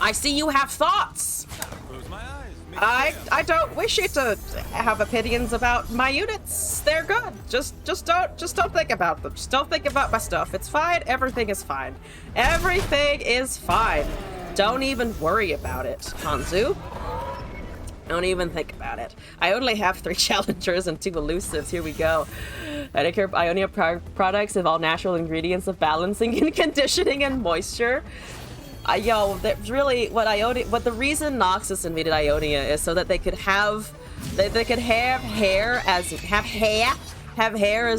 I see you have thoughts. Close my eyes. Make I don't wish you to have opinions about my units. They're good. Just don't think about them. Just don't think about my stuff. It's fine. Everything is fine. Everything is fine. Don't even worry about it, Hanzu. Don't even think about it. I only have 3 challengers and 2 elusives. Here we go. Ionia products have all natural ingredients of balancing and conditioning and moisture. Yo, that's really what the reason Noxus invaded Ionia is so that they could have hair as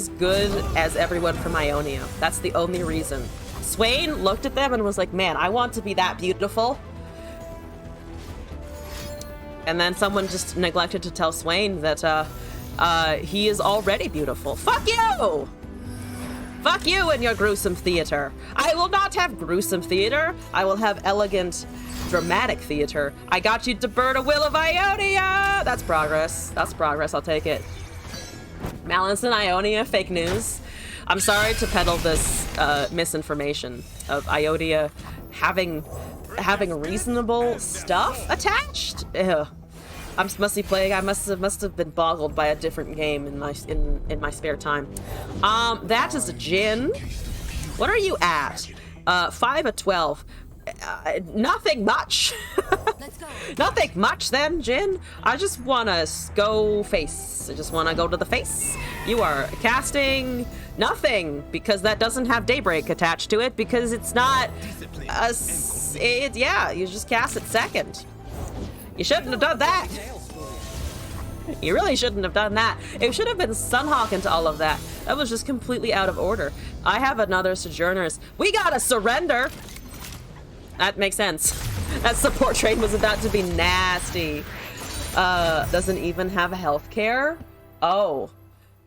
good as everyone from Ionia. That's the only reason. Swain looked at them and was like, man, I want to be that beautiful. And then someone just neglected to tell Swain that he is already beautiful. Fuck you! Fuck you and your gruesome theater. I will not have gruesome theater. I will have elegant, dramatic theater. I got you to burn a will of Ionia! That's progress. That's progress. I'll take it. Malice in Ionia, fake news. I'm sorry to peddle this misinformation of Ionia having reasonable stuff attached. Ew. I must be playing. I must have been boggled by a different game in my spare time. That is a Jin. What are you at? 5 of 12. Nothing much. Let's go. Nothing much then, Jin. I just wanna go face. I just wanna go to the face. You are casting nothing because that doesn't have daybreak attached to it because it's not. Yeah, you just cast it second. You shouldn't have done that. You really shouldn't have done that. It should have been Sunhawk into all of that. That was just completely out of order. I have another Sojourners. We gotta surrender. That makes sense. That support train was about to be nasty. Doesn't even have healthcare. Oh,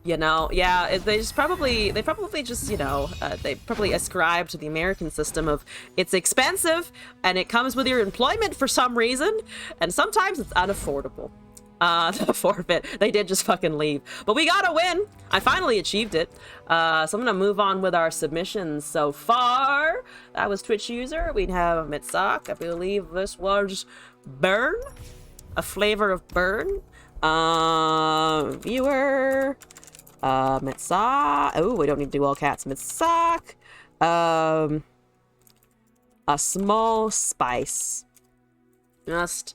you know, yeah. They probably just, you know, they probably ascribe to the American system of it's expensive and it comes with your employment for some reason, and sometimes it's unaffordable. The forfeit. They did just fucking leave. But we gotta win! I finally achieved it. So I'm gonna move on with our submissions so far. That was Twitch user. We have Mitsak. I believe this was Burn. A flavor of Burn. Viewer. Mitsak. Oh, we don't need to do all cats. Mitsak. A small spice. Just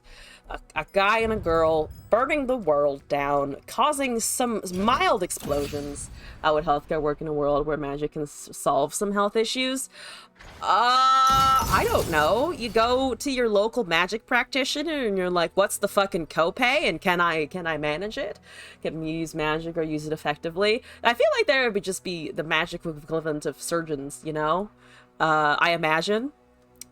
a guy and a girl burning the world down, causing some mild explosions. How would healthcare work in a world where magic can solve some health issues? I don't know. You go to your local magic practitioner and you're like, what's the fucking copay and can I manage it? Can we use magic or use it effectively? I feel like there would just be the magic equivalent of surgeons, you know? I imagine.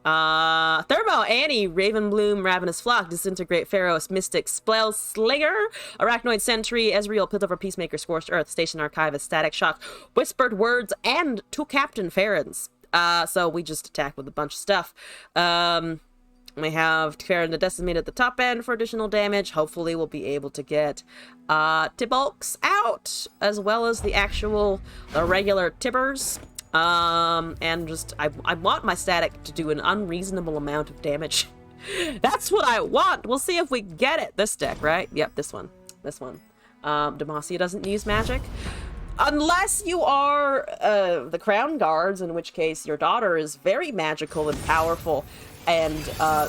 Thermo, Annie, Ravenbloom, Ravenous Flock, Disintegrate, Pharaoh's Mystic, Spell Slinger, Arachnoid Sentry, Ezreal, Piltover, Peacemaker, Scorched Earth, Station Archivist, Static Shock, Whispered Words, and 2 Captain Farrons. So we just attack with a bunch of stuff. We have Farron the Decimate at the top end for additional damage. Hopefully we'll be able to get Tibulks out, as well as the regular Tibbers. And just, I want my static to do an unreasonable amount of damage. That's what I want! We'll see if we get it. This deck, right? Yep, this one. Demacia doesn't use magic. Unless you are, the Crown Guards, in which case your daughter is very magical and powerful, and,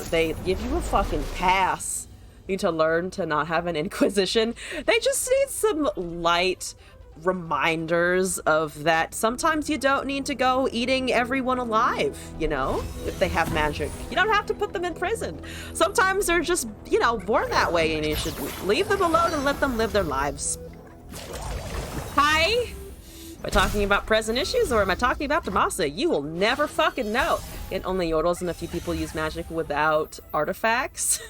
they give you a fucking pass. You need to learn to not have an Inquisition. They just need some light reminders of that sometimes you don't need to go eating everyone alive, you know, if they have magic. You don't have to put them in prison. Sometimes they're just, you know, born that way and you should leave them alone and let them live their lives. Hi? Am I talking about present issues or am I talking about Demacia? You will never fucking know. And only Yordles and a few people use magic without artifacts.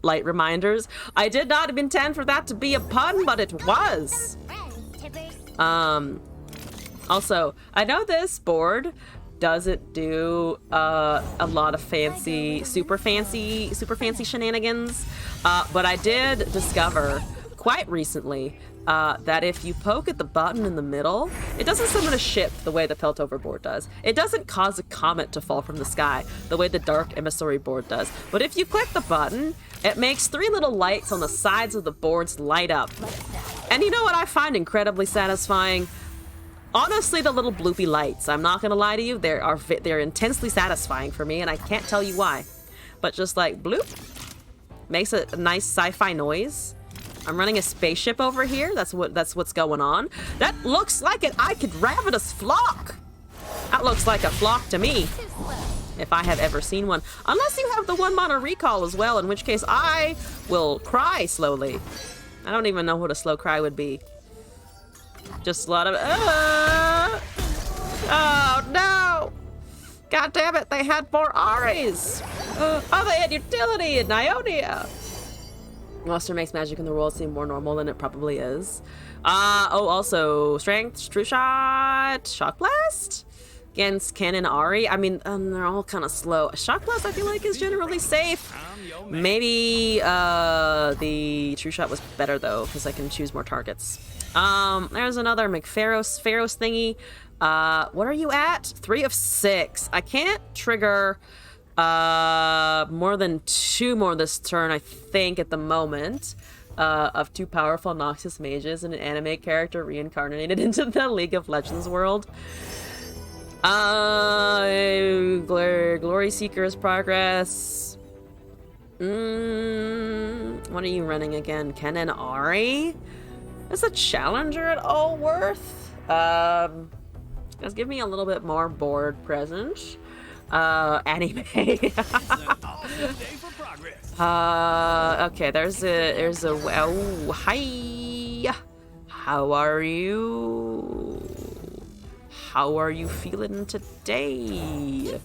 Light reminders. I did not intend for that to be a pun, but it was. Also, I know this board doesn't do a lot of super fancy shenanigans, but I did discover quite recently that if you poke at the button in the middle, it doesn't summon a ship the way the Piltover board does. It doesn't cause a comet to fall from the sky the way the Dark Emissary board does. But if you click the button, it makes 3 little lights on the sides of the boards light up. And you know what I find incredibly satisfying? Honestly, the little bloopy lights. I'm not gonna lie to you, they're intensely satisfying for me, and I can't tell you why. But just like bloop, makes a nice sci-fi noise. I'm running a spaceship over here. That's what's going on. That looks like an Ichthyosaurus flock. That looks like a flock to me, if I have ever seen one. Unless you have the 1 mana recall as well, in which case I will cry slowly. I don't even know what a slow cry would be. Just a lot of oh no! God damn it, they had more Ares! Oh, they had utility in Ionia! Monster makes magic in the world seem more normal than it probably is. Oh, also, strength, true shot, shock blast? Against Cannon Ari. I mean, they're all kind of slow. Shock blast, I feel like, is generally safe. Maybe the true shot was better, though, because I can choose more targets. There's another Pharaoh's thingy. What are you at? 3 of 6. I can't trigger more than 2 more this turn, I think, at the moment, of 2 powerful Noxus mages and an anime character reincarnated into the League of Legends world. Glory Seeker's progress. What are you running again? Ken and Ari? Is a challenger at all worth? Let's give me a little bit more board presence. Anime. Okay, there's a oh, hi. How are you? How are you feeling today?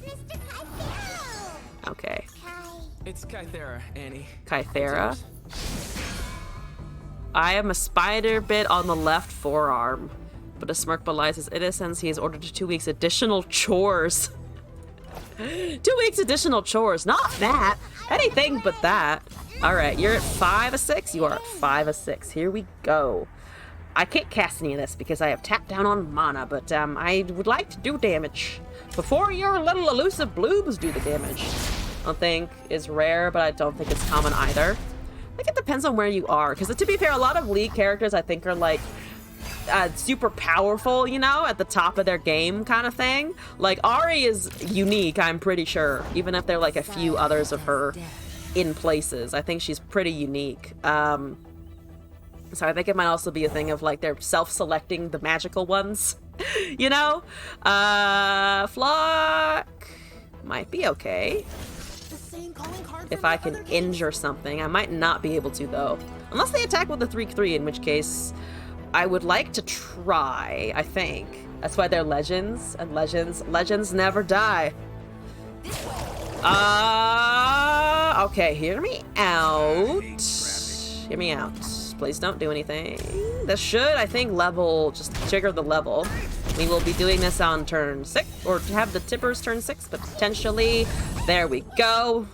Okay. It's Kythera, Annie. Kythera. I am a spider bit on the left forearm, but a smirk belies his innocence. He is ordered to 2 weeks additional chores. 2 weeks additional chores. Not that. Anything but that. All right, you're at 5 of 6. You are at 5 of 6. Here we go. I can't cast any of this because I have tapped down on mana, but I would like to do damage before your little elusive bloobs do the damage. I don't think is rare, but I don't think it's common either. I think it depends on where you are, because to be fair, a lot of League characters I think are like super powerful, you know, at the top of their game kind of thing. Like Ari is unique, I'm pretty sure, even if there are like a few others of her in places. I think she's pretty unique. So I think it might also be a thing of like they're self-selecting the magical ones, you know? Flock might be okay. If I can injure something. I might not be able to though. Unless they attack with a 3/3, in which case I would like to try, I think. That's why they're legends, and legends never die. Okay, hear me out. Hear me out. Please don't do anything. This should, I think, just trigger the level. We will be doing this on turn 6, or have the tippers turn 6, but potentially. There we go.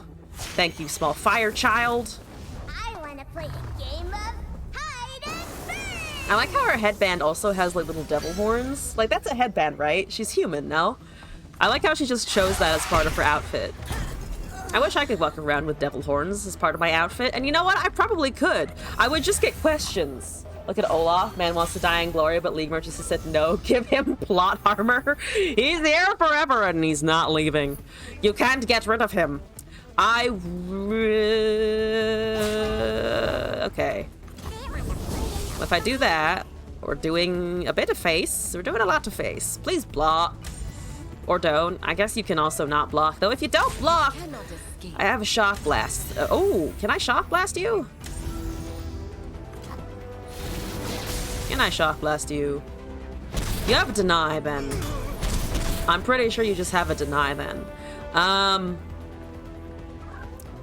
Thank you, small fire child. I want to play a game of hide and seek. I like how her headband also has like little devil horns. Like, that's a headband, right? She's human, no? I like how she just chose that as part of her outfit. I wish I could walk around with devil horns as part of my outfit. And you know what? I probably could. I would just get questions. Look at Olaf. Man wants to die in glory, but League Merchants has said no. Give him plot armor. He's here forever and he's not leaving. You can't get rid of him. Okay. If I do that, we're doing a bit of face. We're doing a lot of face. Please block. Or don't. I guess you can also not block, though. If you don't block, I have a shock blast. Oh, can I shock blast you? Can I shock blast you? You have a deny, then. I'm pretty sure you just have a deny, then.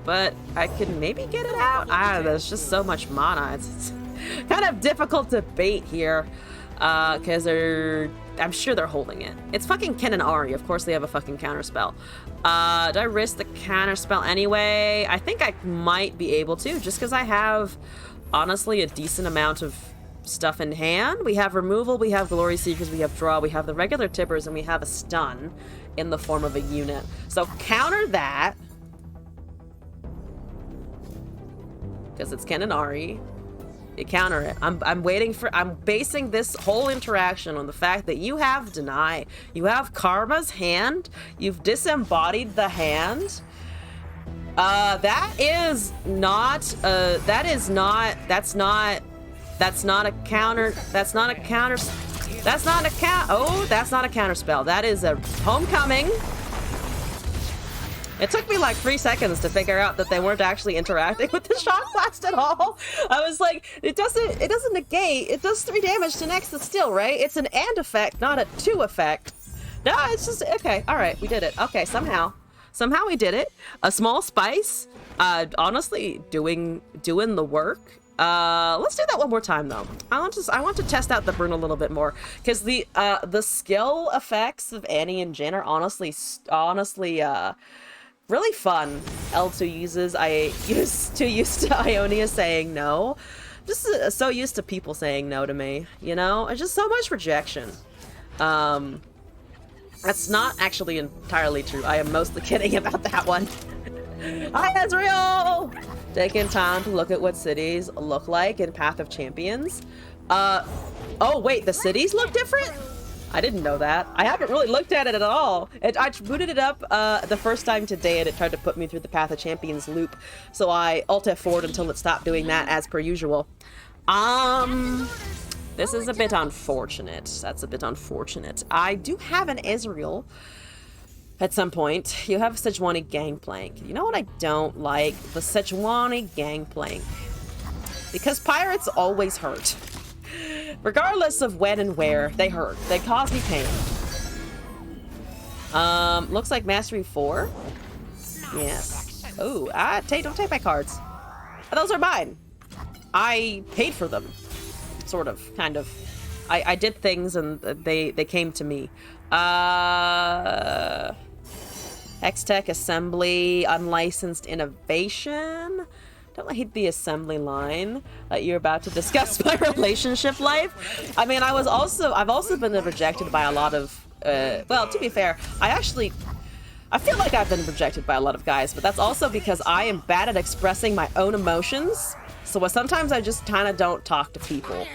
But I can maybe get it out? There's just so much mana. It's kind of difficult to bait here. Because I'm sure they're holding it. It's fucking Ken and Ari. Of course they have a fucking counterspell. Do I risk the counterspell anyway? I think I might be able to, just because I have honestly a decent amount of stuff in hand. We have removal, we have glory seekers, we have draw, we have the regular tippers, and we have a stun in the form of a unit. So counter that, because it's Ken and Ari. You counter it. I'm basing this whole interaction on the fact that you have deny. You have Karma's hand. You've disembodied the hand. That's not a counter spell. That is a homecoming. It took me like 3 seconds to figure out that they weren't actually interacting with the shock blast at all. I was like, it doesn't negate. It does 3 damage to next still, right? It's an and effect, not a to effect. No, it's just okay. All right, we did it. Okay, somehow we did it. A small spice, honestly, doing the work. Let's do that one more time though. I want to test out the burn a little bit more, because the skill effects of Annie and Jin are honestly really fun. L2 uses. I used to Ionia saying no. Just so used to people saying no to me, you know? It's just so much rejection. That's not actually entirely true. I am mostly kidding about that one. Hi, Ezreal! Taking time to look at what cities look like in Path of Champions. Oh wait, the cities look different? I didn't know that. I haven't really looked at it at all. I booted it up the first time today and it tried to put me through the Path of Champions loop. So I Alt F4'd until it stopped doing that as per usual. This is a bit unfortunate. That's a bit unfortunate. I do have an Ezreal at some point. You have Sejuani Gangplank. You know what I don't like? The Sejuani Gangplank. Because pirates always hurt. Regardless of when and where, they hurt. They cause me pain. Looks like Mastery 4. Yes. Oh, don't take my cards. Those are mine. I paid for them. Sort of, kind of. I did things and they came to me. Hextech Assembly, Unlicensed Innovation. Don't hate the assembly line that you're about to discuss my relationship life. I mean, I've also been rejected by a lot of, well, to be fair, I feel like I've been rejected by a lot of guys, but that's also because I am bad at expressing my own emotions. So sometimes I just kind of don't talk to people,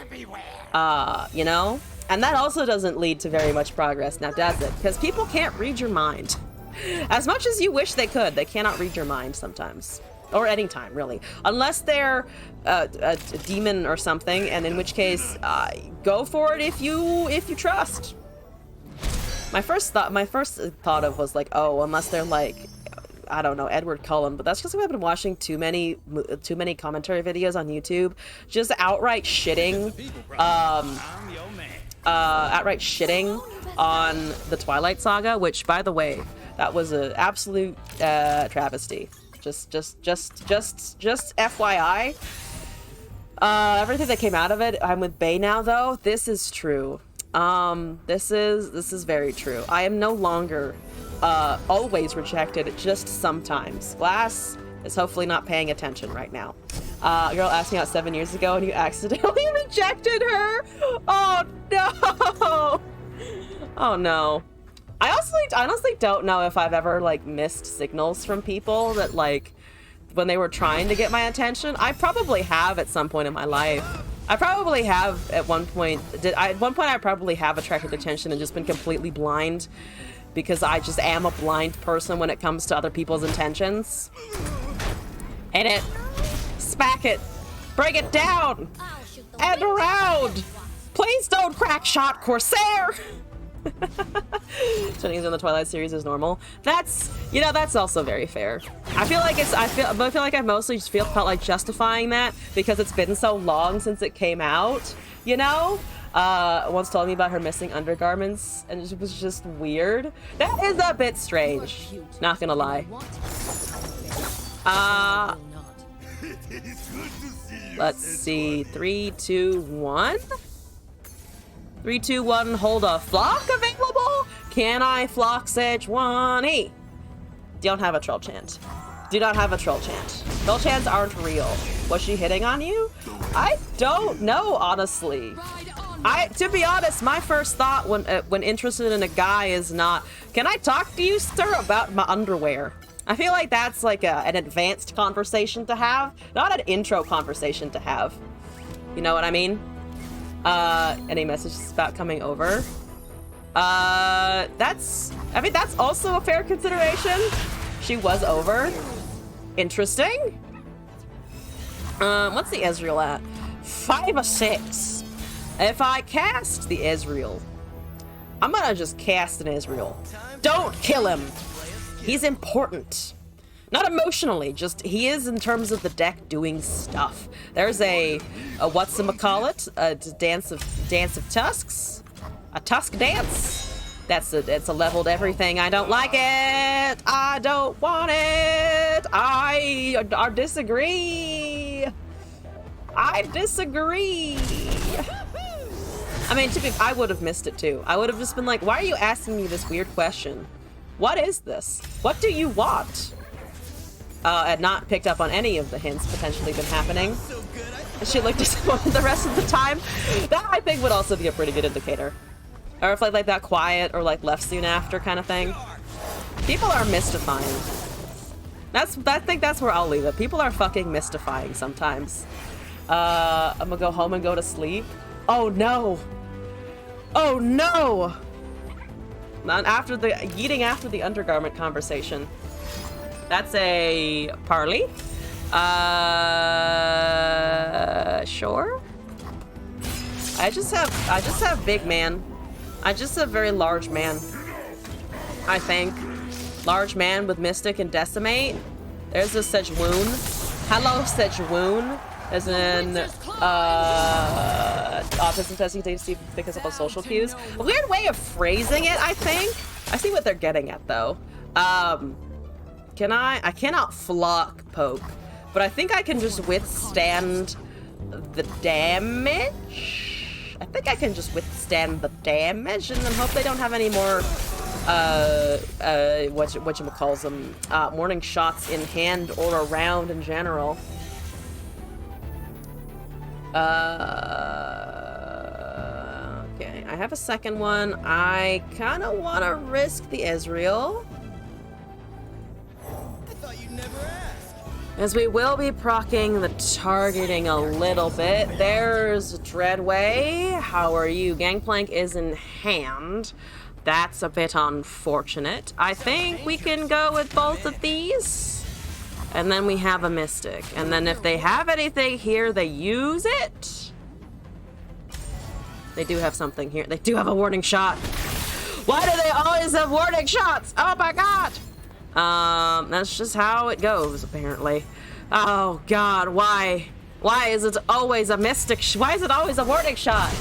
you know? And that also doesn't lead to very much progress, now does it? Because people can't read your mind. As much as you wish they could, they cannot read your mind sometimes. Or anytime, really. Unless they're a demon or something, and in which case, go for it if you trust. My first thought of was like, oh, unless they're like, I don't know, Edward Cullen, but that's because I've been watching too many commentary videos on YouTube, just outright shitting, on the Twilight Saga, which, by the way, that was an absolute travesty. Just FYI. Everything that came out of it, I'm with Bay now though. This is true. This is very true. I am no longer always rejected, just sometimes. Glass is hopefully not paying attention right now. A girl asked me out 7 years ago and you accidentally rejected her. Oh no. Oh no. I honestly don't know if I've ever like missed signals from people that like when they were trying to get my attention. I probably have at some point in my life. I probably have at one point. At one point I probably have attracted attention and just been completely blind because I just am a blind person when it comes to other people's intentions. Hit it. Smack it. Bring it down. And around. Please don't crack shot, Corsair. Turning in the Twilight series is normal. That's, you know, that's also very fair. I feel like I mostly just felt like justifying that because it's been so long since it came out, you know? Once told me about her missing undergarments and it was just weird. That is a bit strange, not gonna lie. Let's see, 3, 2, 1? 3, 2, 1, hold a flock available? Can I flock Sejuani? Don't have a troll chant. Do not have a troll chant. Those hands aren't real. Was she hitting on you? I don't know, honestly. To be honest, my first thought when interested in a guy is not, can I talk to you, sir, about my underwear? I feel like that's like an advanced conversation to have, not an intro conversation to have. You know what I mean? Any messages about coming over? That's also a fair consideration. She was over. Interesting. What's the Ezreal at? 5 or 6. If I cast the Ezreal, I'm gonna just cast an Ezreal. Don't kill him. He's important. Not emotionally, just he is in terms of the deck doing stuff. There's a whatchamacallit, a dance of tusks, a tusk dance. It's a leveled everything. I don't like it. I don't want it. I disagree. I disagree. I mean, I would have missed it too. I would have just been like, why are you asking me this weird question? What is this? What do you want? And not picked up on any of the hints potentially been happening. She looked disappointed the rest of the time. That, I think, would also be a pretty good indicator. Or if like that quiet or like left soon after kind of thing. People are mystifying. I think that's where I'll leave it. People are fucking mystifying sometimes. I'm gonna go home and go to sleep. Oh no! Oh no! After the undergarment conversation. That's a parley. Sure. I just have big man. I just have very large man. I think. Large man with Mystic and Decimate. There's a Sejuun. Hello, Sejuun. As in, autism testing to see if it picks up on social cues. A weird way of phrasing it, I think. I see what they're getting at, though. I cannot flock poke, but I think I can just withstand the damage. I think I can just withstand the damage and then hope they don't have any more, whatchamacalls them, morning shots in hand or around in general. Okay, I have a second one. I kind of want to risk the Ezreal. I thought you'd never ask. As we will be proccing the targeting a little bit. There's Dreadway. How are you? Gangplank is in hand. That's a bit unfortunate. I think we can go with both of these. And then we have a Mystic. And then if they have anything here, they use it. They do have something here. They do have a warning shot. Why do they always have warning shots? Oh my god! That's just how it goes, apparently. Oh god, why? Why is it always a Mystic? Why is it always a warning shot?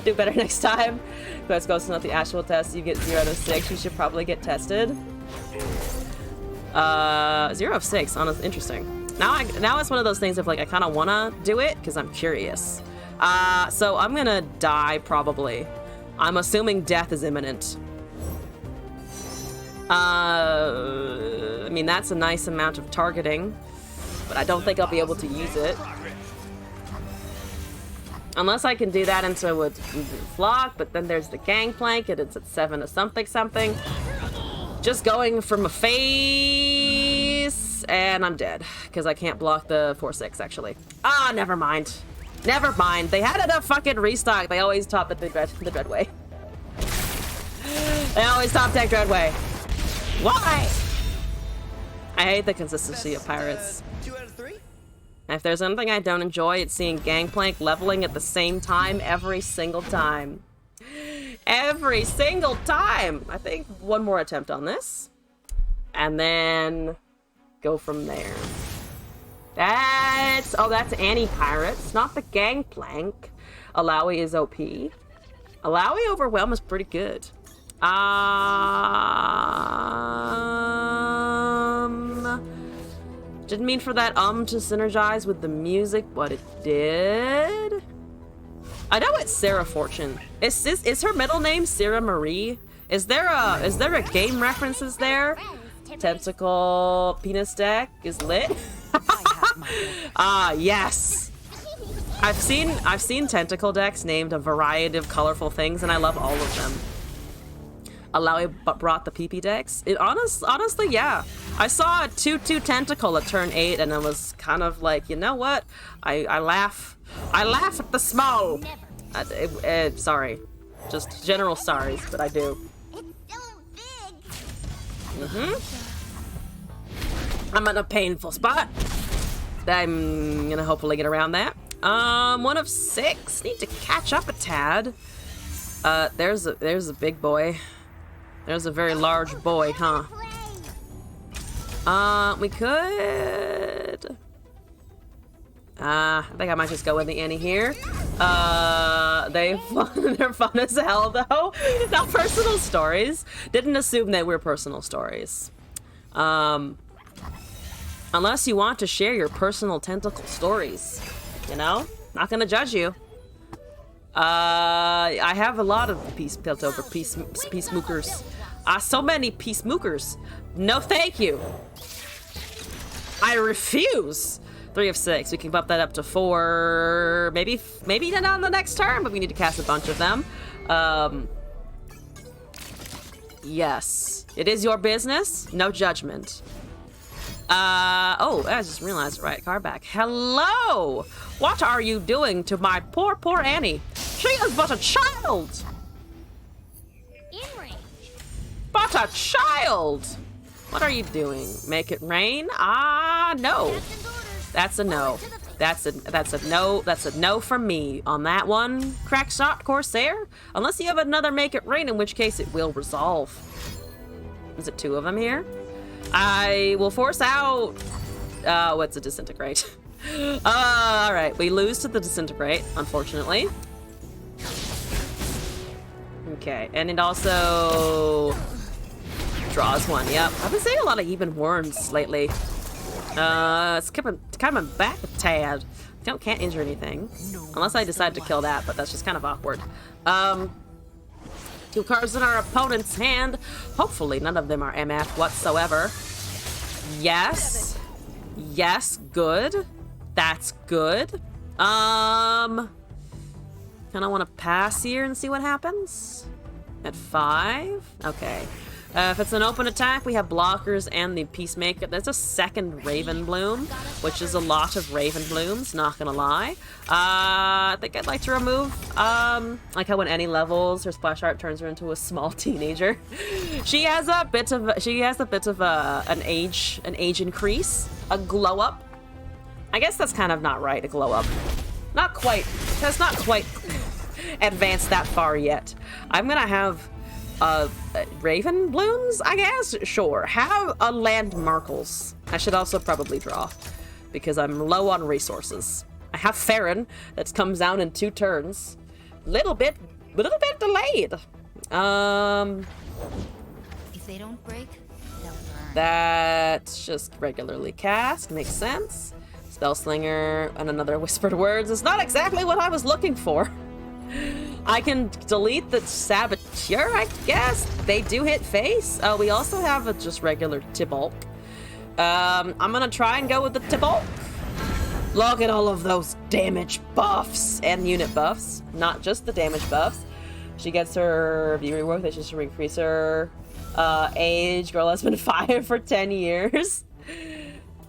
Do better next time. Quest goes not the actual test. You get 0 out of 6. You should probably get tested. 0 of 6. Honestly, interesting. Now it's one of those things of like I kind of wanna do it because I'm curious. So I'm gonna die probably. I'm assuming death is imminent. I mean that's a nice amount of targeting, but I don't think I'll be able to use it. Unless I can do that into a flock, but then there's the Gangplank and it's at 7 of something. Just going from a face, and I'm dead because I can't block the 4/6 actually. Ah, never mind. Never mind. They had enough fucking restock. They always top the Dreadway. They always top deck Dreadway. Why? I hate the consistency of pirates. 2 out of 3? If there's anything I don't enjoy, it's seeing Gangplank leveling at the same time every single time. Every single time! I think one more attempt on this. And then go from there. That's anti-pirates, not the Gangplank. Alawi is OP. Alawi Overwhelm is pretty good. Didn't mean for that to synergize with the music, but it did. I know it's Sarah Fortune. Is her middle name Sarah Marie? Is there a game references there? Tentacle penis deck is lit. Ah, yes. I've seen tentacle decks named a variety of colorful things, and I love all of them. Alawi brought the PP decks. Honestly, yeah. I saw a 2/2 tentacle at turn 8, and I was kind of like, you know what? I laugh at the small. Sorry, just general sorries, but I do. It's so big. I'm in a painful spot. I'm gonna hopefully get around that. 1 of 6. Need to catch up a tad. There's a big boy. There's a very large boy, huh? We could. I think I might just go with the Annie here. They're fun as hell though. Not personal stories. Didn't assume they were personal stories. Unless you want to share your personal tentacle stories, you know? Not gonna judge you. I have a lot of peacemookers. So many peacemookers. No, thank you. I refuse. 3 of 6. We can bump that up to 4. Maybe not on the next turn, but we need to cast a bunch of them. Yes. It is your business. No judgment. Oh, I just realized, right, card back. Hello! What are you doing to my poor Annie? She is but a child! In range. But a child! What are you doing? Make it rain? No. Captain's orders. That's a no. That's a no. That's a no from me on that one, Crackshot Corsair. Unless you have another make it rain, in which case it will resolve. Is it 2 of them here? I will force out. What's a disintegrate? All right, we lose to the disintegrate, unfortunately. Okay, and it also draws 1. Yep, I've been seeing a lot of even worms lately. It's coming back a tad. Can't injure anything unless I decide to kill that, but that's just kind of awkward. 2 cards in our opponent's hand. Hopefully none of them are MF whatsoever. Yes. Yes, good. That's good. Kinda wanna pass here and see what happens. At 5. Okay. If it's an open attack, we have blockers and the Peacemaker. There's a second Raven Bloom, which is a lot of Raven Blooms, not gonna lie. I think I'd like to remove, like how when Annie levels, her splash art turns her into a small teenager. She has a bit of an age increase, a glow up. I guess that's kind of not right, a glow up. Not quite, that's not quite advanced that far yet. I'm gonna have Raven Blooms, I guess? Sure. Have a Land Markles. I should also probably draw, because I'm low on resources. I have Farron that comes down in 2 turns. Little bit delayed. If they don't break, they'll learn. That's just regularly cast. Makes sense. Spellslinger and another Whispered Words is not exactly what I was looking for. I can delete the Saboteur, I guess. They do hit face. We also have a just regular Tibulk. I'm gonna try and go with the Tibulk. Look at all of those damage buffs and unit buffs, not just the damage buffs. She gets her view reward, that just to increase her age. Girl has been 5 for 10 years.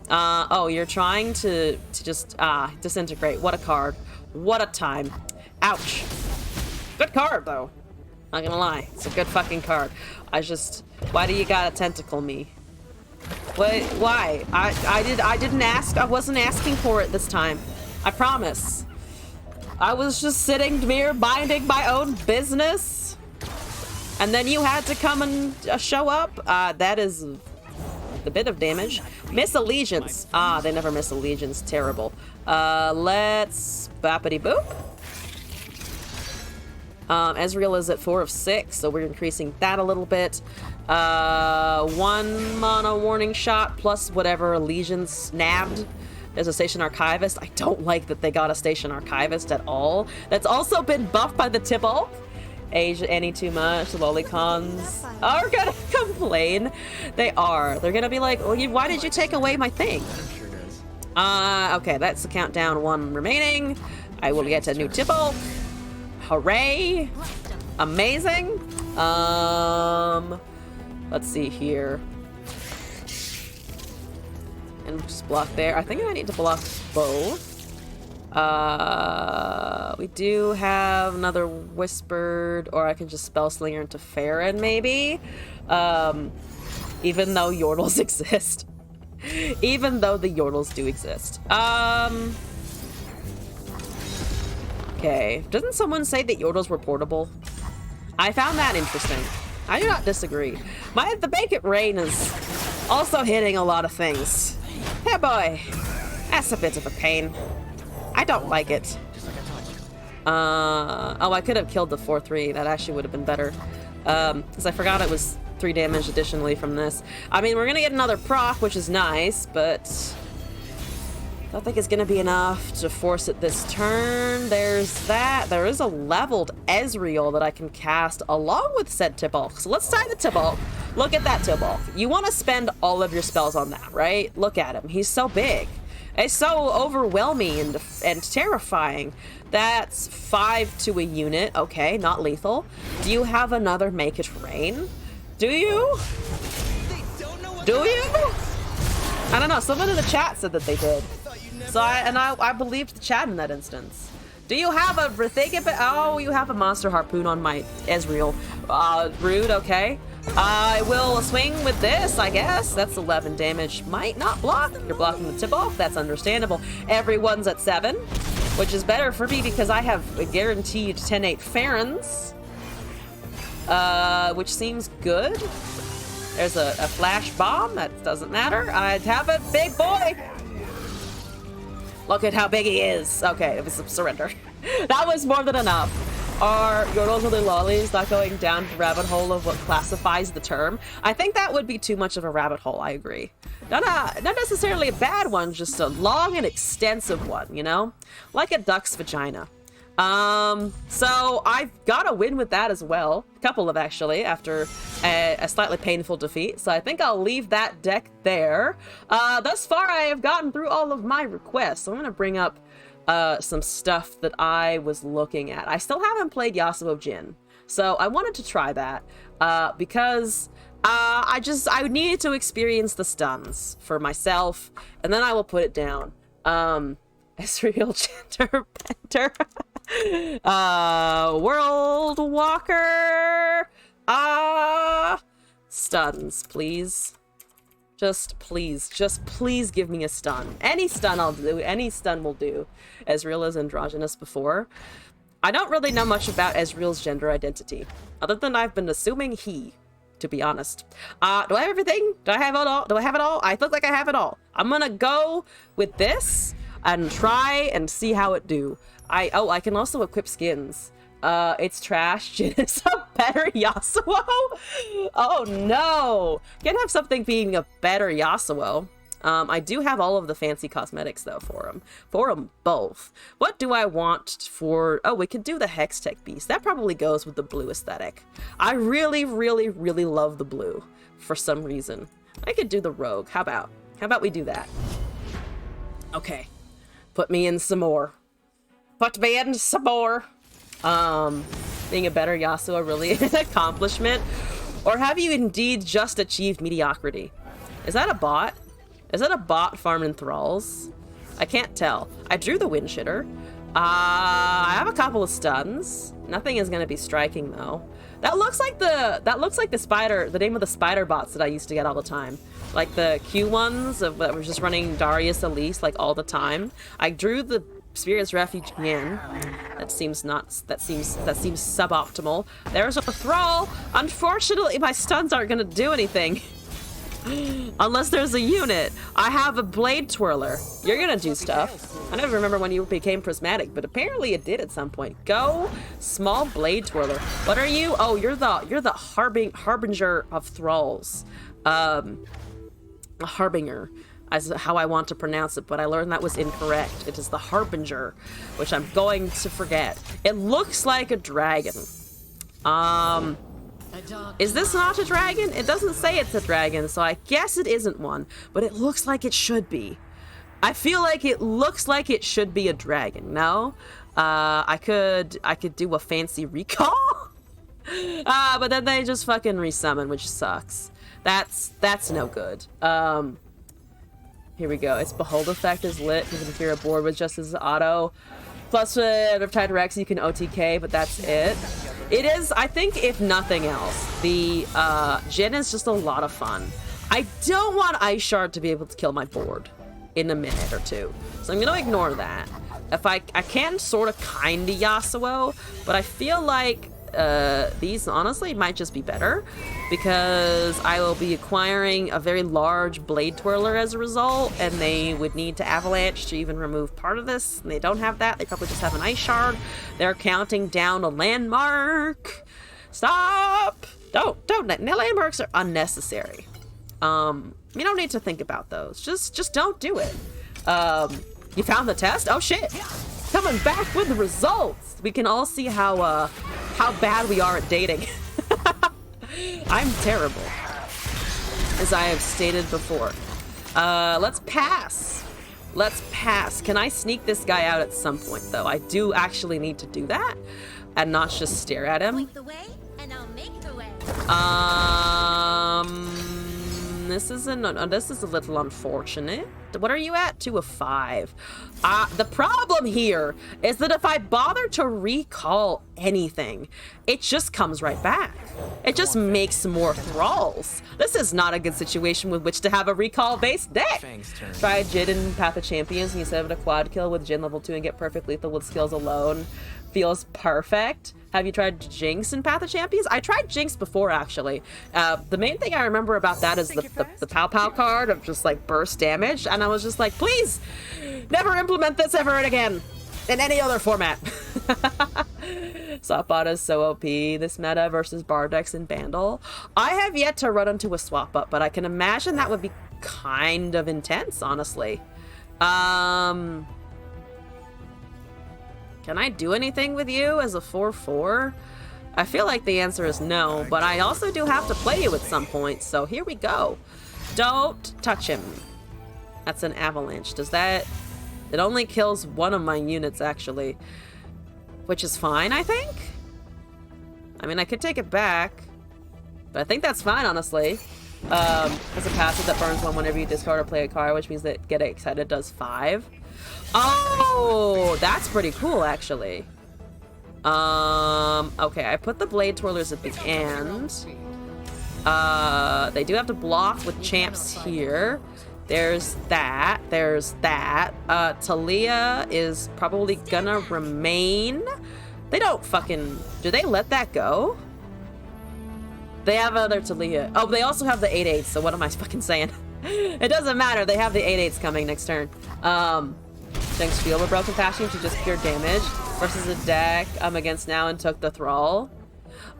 Oh, you're trying to just disintegrate. What a card. What a time. Ouch. Good card, though. Not gonna lie. It's a good fucking card. Why do you gotta tentacle me? Wait, why? I didn't ask. I wasn't asking for it this time. I promise. I was just sitting here minding my own business. And then you had to come and show up. That is a bit of damage. Miss Allegiance. They never miss Allegiance. Terrible. Let's bappity boop. Ezreal is at 4 of 6, so we're increasing that a little bit. 1 mana warning shot plus whatever Allegiance nabbed. There's a Station Archivist. I don't like that they got a Station Archivist at all. That's also been buffed by the Tibalt. Age any too much. The Lolicons are gonna complain. They are. They're gonna be like, well, why did you take away my thing? Okay, that's the countdown. 1 remaining. I will get a new tipple. Hooray! Amazing. Let's see here. And just block there. I think I need to block both. We do have another whispered, or I can just spell slinger into Farron maybe. Even though yordles exist. Even though the yordles do exist. Okay. Doesn't someone say that yordles were portable? I found that interesting. I do not disagree. The Bake Rain is also hitting a lot of things. Hey boy. That's a bit of a pain. I don't like it. Oh, I could have killed the 4-3. That actually would have been better. Because I forgot it was 3 damage additionally from this. I mean, we're gonna get another proc, which is nice, but I don't think it's gonna be enough to force it this turn. There's that. There is a leveled Ezreal that I can cast along with said Tibalt. So let's tie the Tibalt. Look at that Tibalt. You want to spend all of your spells on that, right? Look at him. He's so big. It's so overwhelming and terrifying. That's 5 to a unit. Okay, not lethal. Do you have another Make It Rain? Do you? Do you? I don't know. Someone in the chat said that they did. So I believed the chat in that instance. Do you have a oh, you have a monster harpoon on my Ezreal. Rude, okay. I will swing with this, I guess. That's 11 damage. Might not block. You're blocking the tip off. That's understandable. Everyone's at 7, which is better for me because I have a guaranteed 10-8 Farron's, which seems good. There's a flash bomb. That doesn't matter. I'd have it, big boy. Look at how big he is. Okay, it was a surrender. That was more than enough. Are yordles or their lollies not going down the rabbit hole of what classifies the term? I think that would be too much of a rabbit hole. I agree. Not necessarily a bad one, just a long and extensive one, you know? Like a duck's vagina. So I've got a win with that as well. A couple of, actually, after a slightly painful defeat. So I think I'll leave that deck there. Thus far, I have gotten through all of my requests. So I'm going to bring up some stuff that I was looking at. I still haven't played Yasuo Jin. So I wanted to try that because I needed to experience the stuns for myself. And then I will put it down. Ezreal Gender Bender. World Walker. Stuns, please. Just please give me a stun. Any stun I'll do. Any stun will do. Ezreal is androgynous before. I don't really know much about Ezreal's gender identity, other than I've been assuming he, to be honest. Do I have everything? Do I have it all? Do I have it all? I look like I have it all. I'm gonna go with this and try and see how it do. I can also equip skins. It's trash. It's a better Yasuo. Oh no! Can't have something being a better Yasuo. I do have all of the fancy cosmetics though for him. For them both. What do I want for? Oh, we could do the Hextech Beast. That probably goes with the blue aesthetic. I really, really, really love the blue for some reason. I could do the Rogue. How about we do that? Okay. Put me in some more. Put me in some more. Being a better Yasuo really an accomplishment? Or have you indeed just achieved mediocrity? Is that a bot? Is that a bot farming thralls? I can't tell. I drew the wind shitter. I have a couple of stuns. Nothing is gonna be striking though. That looks like the spider, the name of the spider bots that I used to get all the time. Like the Q ones that were just running Darius Elise like all the time. I drew the Spirit's Refuge again. That seems suboptimal. There's a thrall. Unfortunately, my stuns aren't gonna do anything. Unless there's a unit. I have a Blade Twirler. You're gonna do stuff. I never remember when you became prismatic, but apparently it did at some point. Go, small Blade Twirler. What are you? Oh, you're the harbinger of thralls. A harbinger. As how I want to pronounce it, but I learned that was incorrect. It is the Harbinger, which I'm going to forget. It looks like a dragon. Is this not a dragon? It doesn't say it's a dragon, so I guess it isn't one, but it looks like it should be. I feel like it looks like it should be a dragon. No, I could do a fancy recall. But then they just fucking resummon, which sucks. That's no good. Here we go. Its behold effect is lit. Even if you're aboard with just as auto. Plus with Riptide Rex, you can OTK, but that's it. It is, I think, if nothing else, the Jin is just a lot of fun. I don't want Ice Shard to be able to kill my board in a minute or two, so I'm gonna ignore that. If I can sort of kinda Yasuo, but I feel like these honestly might just be better because I will be acquiring a very large blade twirler as a result, and they would need to avalanche to even remove part of this, and they don't have that. They probably just have an ice shard. They're counting down a landmark. Stop! Don't. Landmarks are unnecessary. You don't need to think about those. Just don't do it. You found the test? Oh shit! Coming back with the results. We can all see how bad we are at dating. I'm terrible, as I have stated before. Let's pass. Let's pass. Can I sneak this guy out at some point, though? I do actually need to do that, and not just stare at him. Point the way, and I'll make the way. This is a little unfortunate. What are you at? 2 of 5. The problem here is that if I bother to recall anything, it just comes right back. It just makes more thralls. This is not a good situation with which to have a recall-based deck. Try Jin in Path of Champions and you set up a quad kill with Jin level 2 and get perfect lethal with skills alone. Feels perfect. Have you tried Jinx in Path of Champions? I tried Jinx before, actually. The main thing I remember about that is the Pow Pow card of just like burst damage, and I was just like, please, never implement this ever again in any other format. Swap bot is so OP this meta versus Bardex and Bandle. I have yet to run into a swap up, but I can imagine that would be kind of intense, honestly. Can I do anything with you as a 4/4? I feel like the answer is no, but I also do have to play you at some point, so here we go. Don't touch him. That's an avalanche. Does that... It only kills one of my units, actually. Which is fine, I think? I mean, I could take it back, but I think that's fine, honestly. As a passive that burns one whenever you discard or play a card, which means that Get Excited does 5. Oh, that's pretty cool, actually. Okay, I put the blade twirlers at the end. They do have to block with champs here. There's that. There's that. Talia is probably gonna remain. They don't fucking... Do they let that go? They have other Talia. Oh, they also have the 8/8, so what am I fucking saying? It doesn't matter. They have the 8/8s coming next turn. Thanks Shield with Broken Passion to just pure damage versus a deck I'm against now and took the Thrall.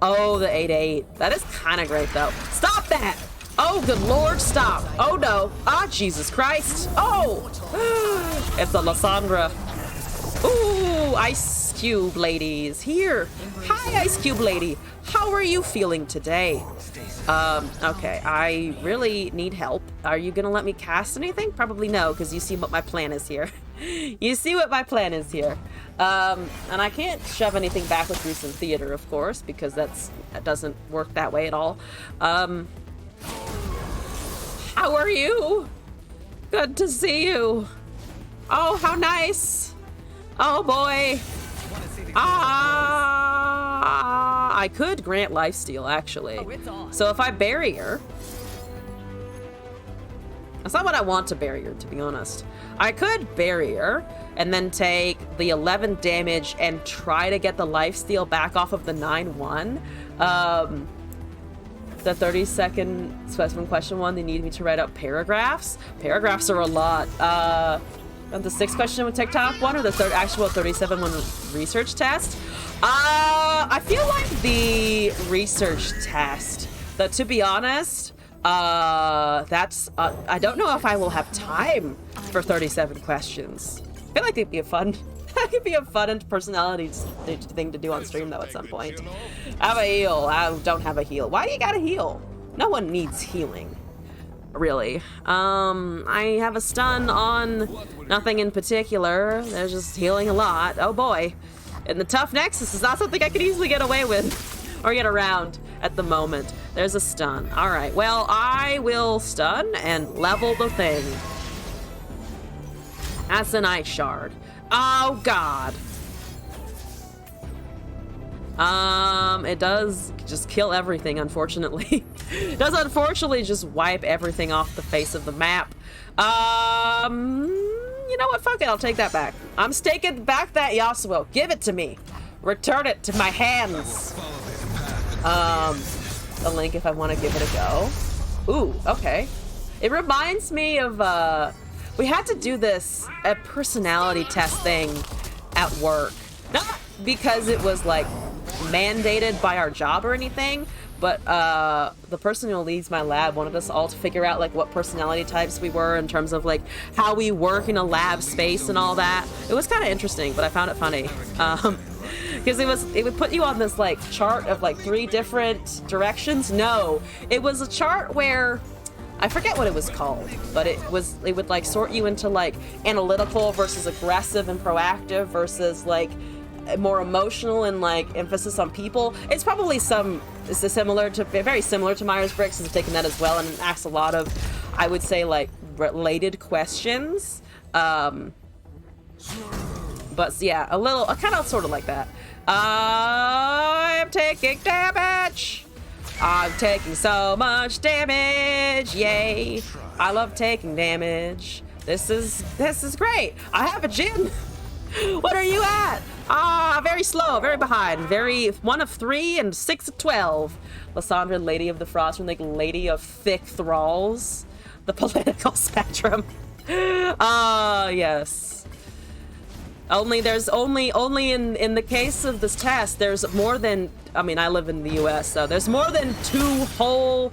Oh, the 8/8. That is kind of great, though. Stop that! Oh, good lord, stop. Oh, no. Ah, Jesus Christ. Oh! It's a Lysandra. Ooh, Ice Cube ladies. Here. Hi, Ice Cube lady. How are you feeling today? Okay, I really need help. Are you gonna let me cast anything? Probably no, because you see what my plan is here. You see what my plan is here. And I can't shove anything back with Gruesome Theater, of course, because that doesn't work that way at all. How are you? Good to see you. Oh, how nice. Oh, boy. I could grant lifesteal, actually. So if I bury her... That's not what I want to bury her, to be honest. I could bury her and then take the 11 damage and try to get the lifesteal back off of the 9/1. The 30-second specimen question one, they need me to write out paragraphs. Paragraphs are a lot. The 6th question with TikTok one or the third actual 37-1 research test? I feel like the research test. But to be honest, that's I don't know if I will have time for 37 questions. I feel like it'd be a fun. That could be a fun and personality thing to do on stream, though, at some point. I have a heal. I don't have a heal. Why do you gotta heal? No one needs healing. really. I have a stun on nothing in particular. They're just healing a lot. Oh boy. And the tough nexus is not something I could easily get away with or get around at the moment. There's a stun. All right, well, I will stun and level the thing. That's an ice shard. Oh God. It does just kill everything, unfortunately. It does unfortunately just wipe everything off the face of the map. You know what? Fuck it, I'll take that back. I'm taking back that Yasuo. Give it to me. Return it to my hands. The link if I want to give it a go. Ooh, okay. It reminds me of, we had to do this, a personality test thing at work. Not because it was, like, mandated by our job or anything, but the person who leads my lab wanted us all to figure out like what personality types we were in terms of like how we work in a lab space and all that. It was kind of interesting, but I found it funny because it would put you on this like chart of like 3 different directions. No, it was a chart where I forget what it was called, but it would like sort you into like analytical versus aggressive and proactive versus like more emotional and like emphasis on people. It's probably very similar to Myers-Briggs. Has taken that as well and asks a lot of, I would say, like related questions. But yeah, kind of sort of like that. I'm taking damage. I'm taking so much damage. Yay! I love taking damage. This is great. I have a Jin. What are you at? Very slow, very behind, very 1 of 3 and 6 of 12. Lysandra, Lady of the Frost, and like Lady of Thick Thralls. The political spectrum. Yes. There's only in the case of this test, there's more than, I mean, I live in the US, so there's more than two whole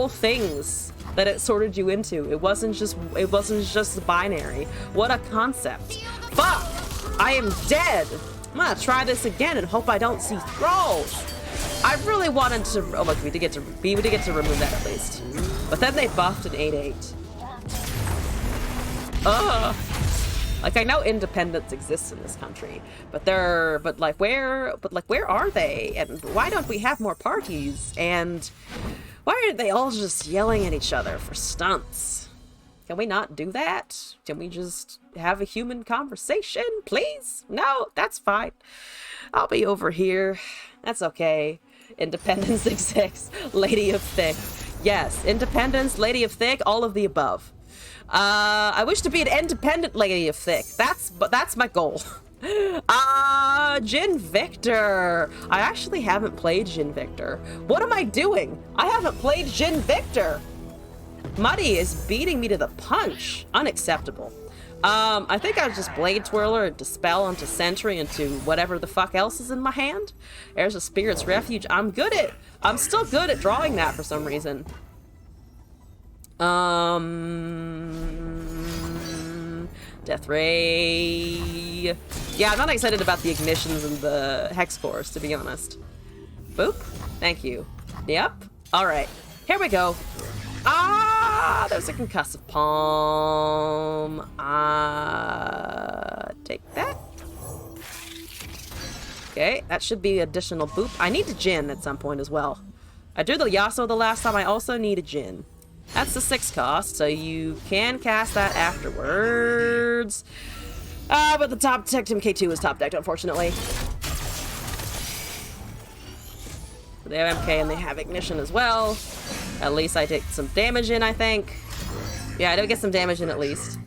things that it sorted you into. It wasn't just binary. What a concept. Fuck! I am dead. I'm gonna try this again and hope I don't see thralls. I really wanted to. Oh look, we did get to remove that at least. But then they buffed an 8/8. Ugh. Like I know independence exists in this country, but where are they? And why don't we have more parties? And why aren't they all just yelling at each other for stunts? Can we not do that? Can we just have a human conversation, please? No, that's fine. I'll be over here. That's okay. Independence exists. Lady of Thick. Yes, independence, Lady of Thick, all of the above. I wish to be an independent Lady of Thick. That's my goal. Jin Victor. I actually haven't played Jin Victor. What am I doing? I haven't played Jin Victor. Muddy is beating me to the punch. Unacceptable. I think I'll just Blade Twirler and Dispel into Sentry into whatever the fuck else is in my hand. There's a Spirit's Refuge. I'm still good at drawing that for some reason. Death Ray. Yeah, I'm not excited about the Ignitions and the Hex Cores, to be honest. Boop. Thank you. Yep. Alright. Here we go. There's a concussive palm. Take that. Okay, that should be additional boop. I need a Jin at some point as well. I drew the Yasuo the last time. I also need a Jin. That's the 6 cost, so you can cast that afterwards. But the top decked MK2 is top decked, unfortunately. They have MK and they have Ignition as well. At least I take some damage in, I think. Yeah, I do get some damage in at least.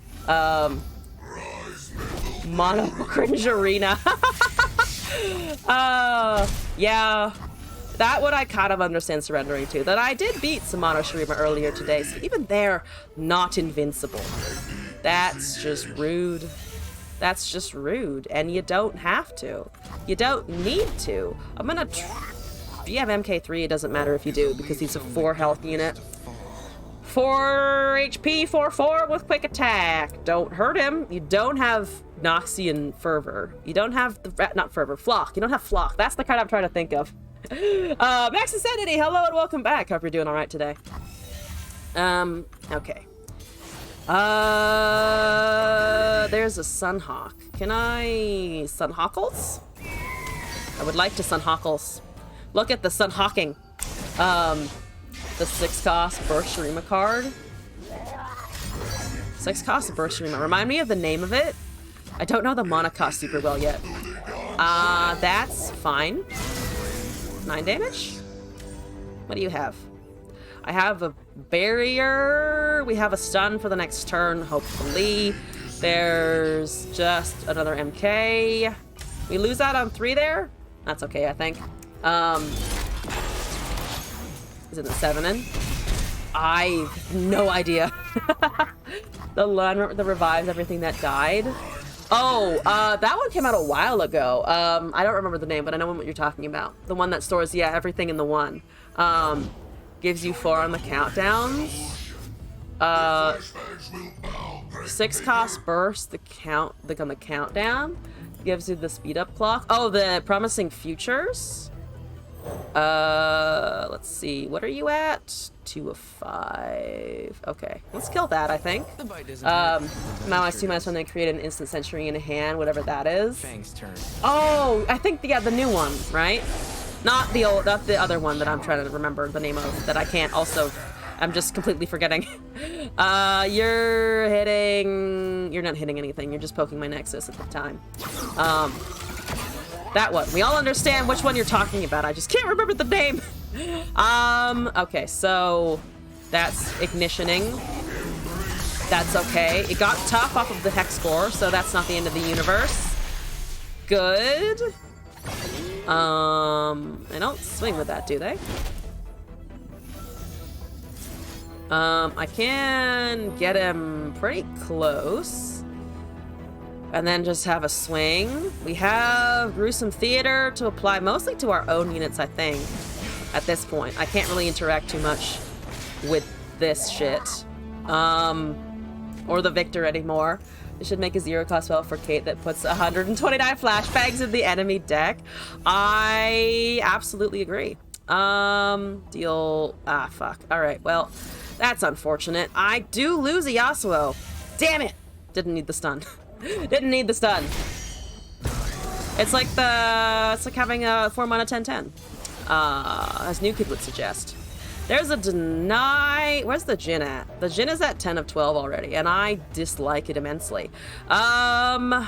Mono Cringe Arena. Yeah. That would I kind of understand surrendering to. That I did beat some Mono Shurima earlier today, so even they're not invincible. That's just rude. That's just rude, and you don't have to. You don't need to. I'm gonna if you have MK3, it doesn't matter if you do, because he's a 4 health unit. 4 HP, 4/4 with quick attack. Don't hurt him. You don't have Noxian Fervor. You don't have not Fervor, Flock. You don't have Flock. That's the card I'm trying to think of. Max Insanity, hello and welcome back. Hope you're doing all right today. Okay. There's a Sunhawk. Can I Sunhawkles? I would like to Sunhawkles. Look at the Sunhawking. The 6 cost Burst-Shurima card. 6 cost Burst-Shurima. Remind me of the name of it. I don't know the mana cost super well yet. That's fine. 9 damage? What do you have? I have a barrier. We have a stun for the next turn, hopefully. There's just another MK. We lose out on 3 there? That's okay, I think. Is it the 7 in? I have no idea. The one that revives everything that died. Oh, that one came out a while ago. I don't remember the name, but I know what you're talking about. The one that stores, yeah, everything in the one. Gives you 4 on the countdowns. 6 cost burst on the countdown. Gives you the speed up clock. Oh, the promising futures. Let's see. What are you at? 2 of 5. Okay, let's kill that, I think. -2/-1, then create an instant century in a hand, whatever that is. Fang's turn. Oh, I think, yeah, the new one, right? Not the other one that I'm trying to remember the name of, that I can't also, I'm just completely forgetting. You're not hitting anything, you're just poking my nexus at the time. That one. We all understand which one you're talking about. I just can't remember the name. Okay, so that's ignitioning. That's okay. It got tough off of the hex score, so that's not the end of the universe. Good. They don't swing with that, do they? I can get him pretty close. And then just have a swing. We have Gruesome Theater to apply mostly to our own units, I think, at this point. I can't really interact too much with this shit. Or the Victor anymore. It should make a 0-cost spell for Kate that puts 129 flashbangs in the enemy deck. I absolutely agree. Fuck. Alright, well, that's unfortunate. I do lose a Yasuo. Damn it! Didn't need the stun. Didn't need the stun. It's like having a 4 mana 10/10. As New Kid would suggest. There's a deny. Where's the Jhin at? The Jhin is at 10 of 12 already, and I dislike it immensely. Can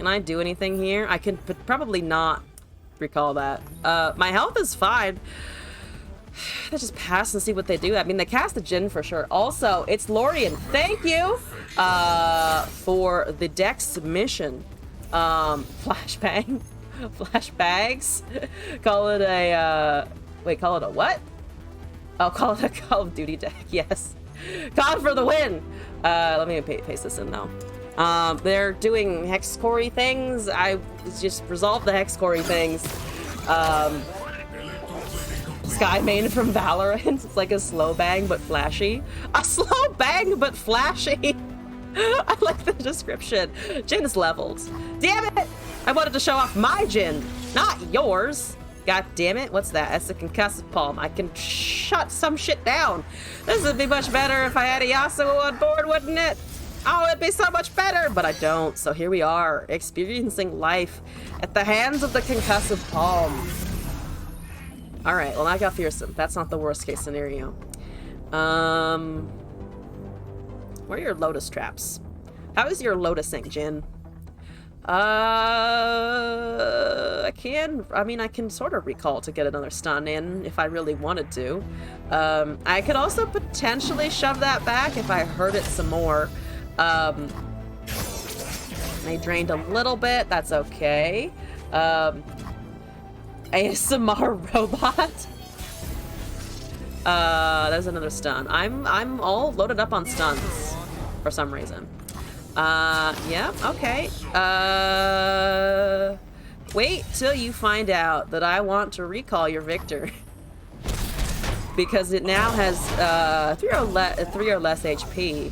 I do anything here? I can probably not recall that. My health is fine. Let's just pass and see what they do. I mean, they cast the Jhin for sure. Also, it's Lorien. Thank you for the deck submission. Flashbang. Flashbags. Call it a, wait, call it a what? Oh, call it a Call of Duty deck. Yes. God for the win. Let me paste this in though. They're doing hex-core-y things. I just resolved the hex-core-y things. Sky main from Valorant. It's like a slow bang but flashy. A slow bang but flashy. I like the description. Jhin is leveled. Damn it! I wanted to show off my Jhin, not yours. God damn it, what's that? That's a concussive palm. I can shut some shit down. This would be much better if I had a Yasuo on board, wouldn't it? Oh, it'd be so much better, but I don't. So here we are, experiencing life at the hands of the concussive palm. All right, well, I got fearsome. That's not the worst case scenario. Where are your lotus traps? How is your lotusing, Jhin? I can sort of recall to get another stun in if I really wanted to. I could also potentially shove that back if I heard it some more. They drained a little bit, that's okay. ASMR robot. There's another stun. I'm all loaded up on stuns for some reason. Yeah, okay. Wait till you find out that I want to recall your Victor. Because it now has 3 or less HP.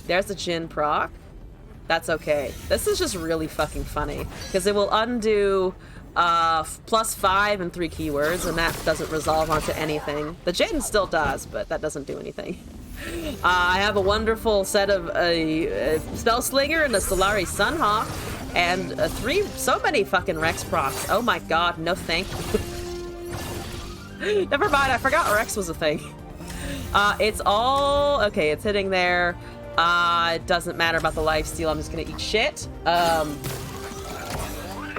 There's a Jhin proc. That's okay. This is just really fucking funny. Because it will undo +5 and 3 keywords, and that doesn't resolve onto anything. The Jin still does, but that doesn't do anything. I have a wonderful set of a Spell Slinger and a Solari Sunhawk, and so many fucking Rex procs. Oh my god, no thank you. Never mind, I forgot Rex was a thing. It's all... Okay, it's hitting there. It doesn't matter about the lifesteal, I'm just gonna eat shit.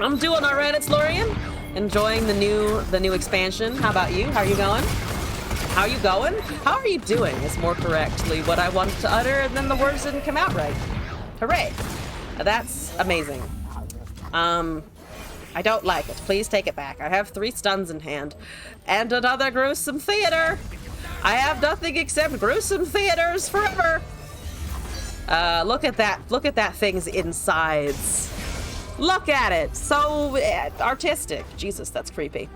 I'm doing alright, it's Lorian. Enjoying the new expansion. How about you? How are you going? How are you going? How are you doing is more correctly what I wanted to utter, and then the words didn't come out right. Hooray. That's amazing. I don't like it. Please take it back. I have 3 stuns in hand. And another gruesome theater. I have nothing except gruesome theaters forever. Look at that. Look at that thing's insides. Look at it. So artistic. Jesus, that's creepy.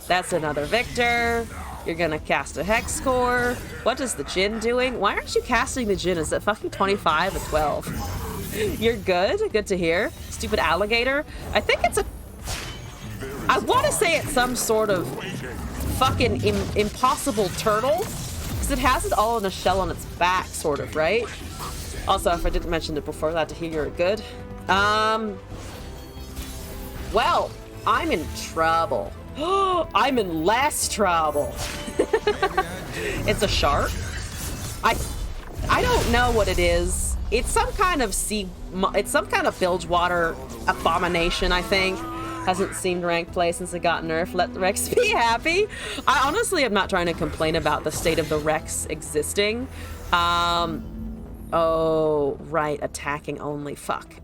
That's another Victor. You're gonna cast a Hex Core. What is the Jin doing? Why aren't you casting the Jin? Is it fucking 25 or 12? You're good. Good to hear. Stupid alligator. I think it's a... I want to say it's some sort of fucking impossible turtle. Because it has it all in a shell on its back, sort of, right? Also, if I didn't mention it before, glad to hear you're good. Well, I'm in trouble. I'm in less trouble. It's a shark. I don't know what it is. It's some kind of it's some kind of bilge water abomination, I think. Hasn't seemed ranked play since it got nerfed. Let the Rex be happy. I honestly am not trying to complain about the state of the Rex existing. Oh, right, attacking only. Fuck.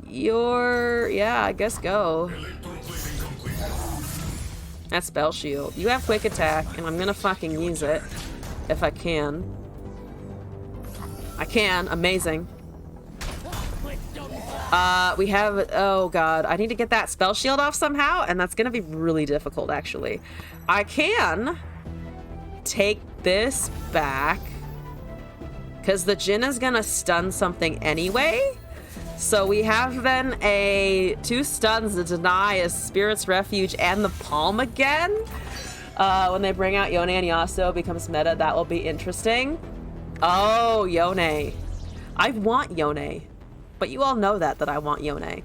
Yeah, I guess go. That's Spell Shield. You have Quick Attack, and I'm gonna fucking use it if I can. I can. Amazing. We have... Oh, God. I need to get that Spell Shield off somehow, and that's gonna be really difficult, actually. I can take this back, because the Jin is gonna stun something anyway. So we have then 2 stuns to deny a Spirit's Refuge and the Palm again. When they bring out Yone and Yasuo becomes meta, that will be interesting. Oh, Yone. I want Yone. But you all know that I want Yone.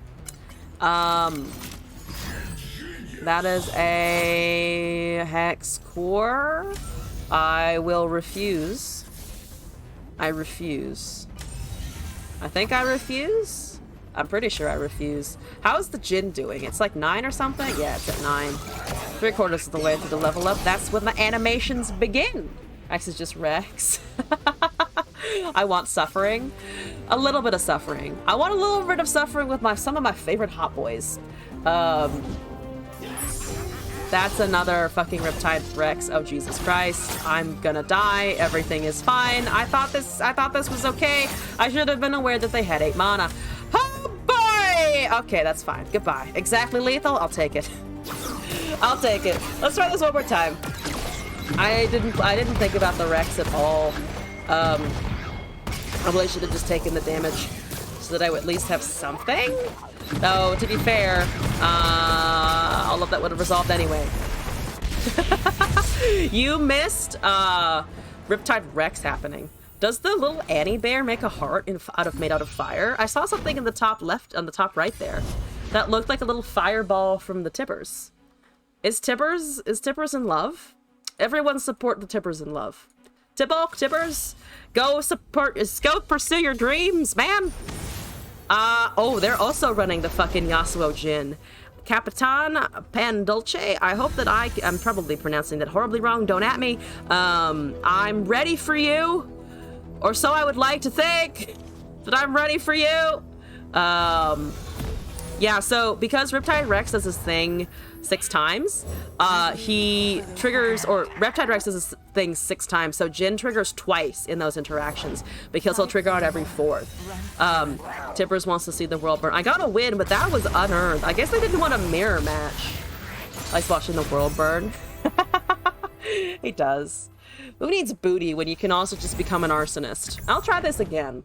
That is a Hex Core. I will refuse. I refuse. I think I refuse? I'm pretty sure I refuse. How's the Jin doing? It's like 9 or something? Yeah, it's at 9. 3/4 of the way through the level up. That's when the animations begin. X is just Rex. I want suffering. A little bit of suffering. I want a little bit of suffering with some of my favorite hot boys. That's another fucking Riptide Rex. Oh, Jesus Christ. I'm gonna die. Everything is fine. I thought this was okay. I should have been aware that they had 8 mana. Oh, boy! Okay, that's fine. Goodbye. Exactly lethal? I'll take it. I'll take it. Let's try this one more time. I didn't think about the Rex at all. I really should have just taken the damage so that I would at least have something. Though, to be fair, all of that would have resolved anyway. You missed Riptide Rex happening. Does the little Annie bear make a heart made out of fire? I saw something in the top left, on the top right there, that looked like a little fireball from the Tippers. Is Tippers in love? Everyone support the Tippers in love. Tippers, go pursue your dreams, man. Oh, they're also running the fucking Yasuo Jin. Capitan Pandolce, I hope that I'm probably pronouncing that horribly wrong, don't at me. I'm ready for you. Or so I would like to think that I'm ready for you. Yeah, so because Riptide Rex does this thing 6 times, he triggers, or Riptide Rex does this thing 6 times, so Jin triggers twice in those interactions because he'll trigger on every 4th. Tippers wants to see the world burn. I got a win, but that was unearned. I guess they didn't want a mirror match. Likes watching the world burn. He does. Who needs booty when you can also just become an arsonist? I'll try this again.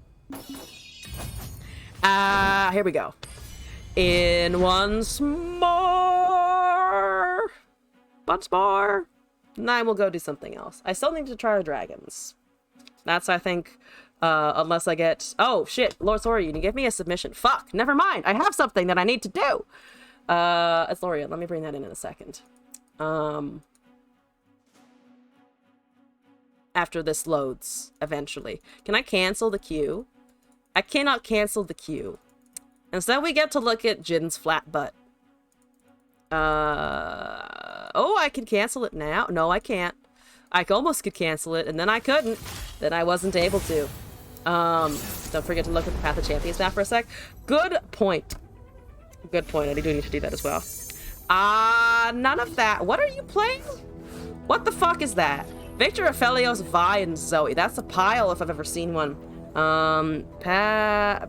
Here we go. In once more. Once more. And I will go do something else. I still need to try our dragons. That's, I think, unless I get... Oh, shit. Lord Lorian, you give me a submission. Fuck. Never mind. I have something that I need to do. It's Lorian. Let me bring that in a second. After this loads, eventually. Can I cancel the queue? I cannot cancel the queue. Instead, we get to look at Jin's flat butt. Oh, I can cancel it now. No, I can't. I almost could cancel it, and then I couldn't. Then I wasn't able to. Don't forget to look at the Path of Champions map for a sec. Good point. Good point. I do need to do that as well. None of that. What are you playing? What the fuck is that? Victor Aphelios, Vi, and Zoe. That's a pile if I've ever seen one. Path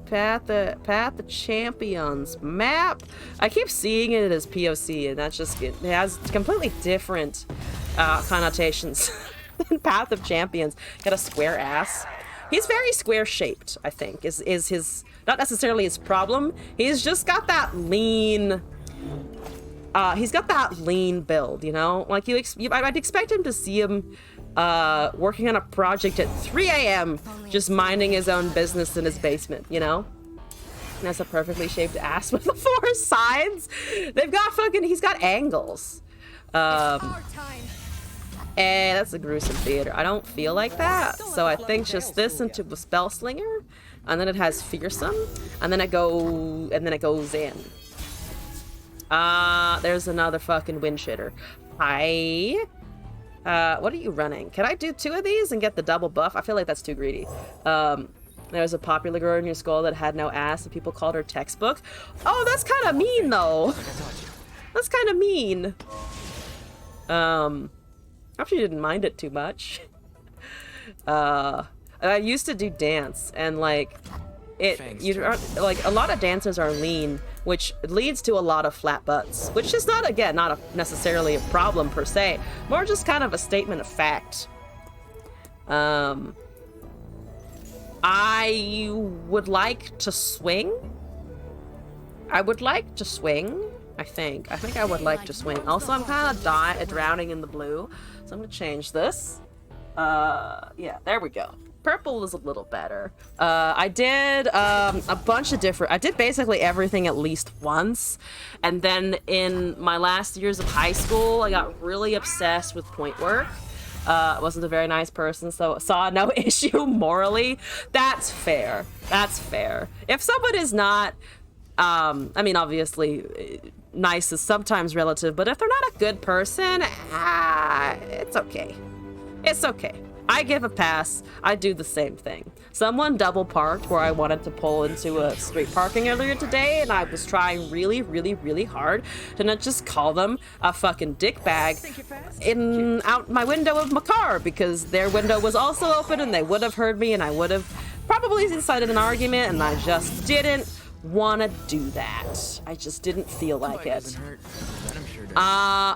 of Champions map. I keep seeing it as POC, and that's just, it has completely different connotations than Path of Champions. Got a square ass. He's very square shaped, I think, is his, not necessarily his problem. He's just got that lean, he's got that lean build, you know? Like, I'd expect him to see him working on a project at 3 a.m. just minding his own business in his basement, you know? And that's a perfectly shaped ass with the 4 sides. They've got fucking, he's got angles. And that's a gruesome theater. I don't feel like that. So I think just this into a spell slinger, and then it has fearsome, and then it goes in. There's another fucking wind shitter. Hi. What are you running? Can I do 2 of these and get the double buff? I feel like that's too greedy. There's a popular girl in your school that had no ass and people called her textbook. Oh, that's kind of mean though. That's kind of mean. Actually didn't mind it too much. I used to do dance, and like like a lot of dancers are lean, which leads to a lot of flat butts, which is not, again, not necessarily a problem per se, more just kind of a statement of fact. I would like to swing. I would like to swing. I think I would like to swing. Also, I'm kind of drowning in the blue, so I'm gonna change this. Yeah, there we go. Purple is a little better. I did a bunch of different, I did basically everything at least once. And then in my last years of high school, I got really obsessed with point work. I wasn't a very nice person, so saw no issue morally. That's fair. That's fair. If someone is not, I mean, obviously, nice is sometimes relative, but if they're not a good person, it's okay. It's okay. I give a pass. I do the same thing. Someone double parked where I wanted to pull into a street parking earlier today, and I was trying really, really, really hard to not just call them a fucking dickbag out my window of my car, because their window was also open and they would have heard me and I would have probably decided an argument, and I just didn't want to do that. I just didn't feel like it.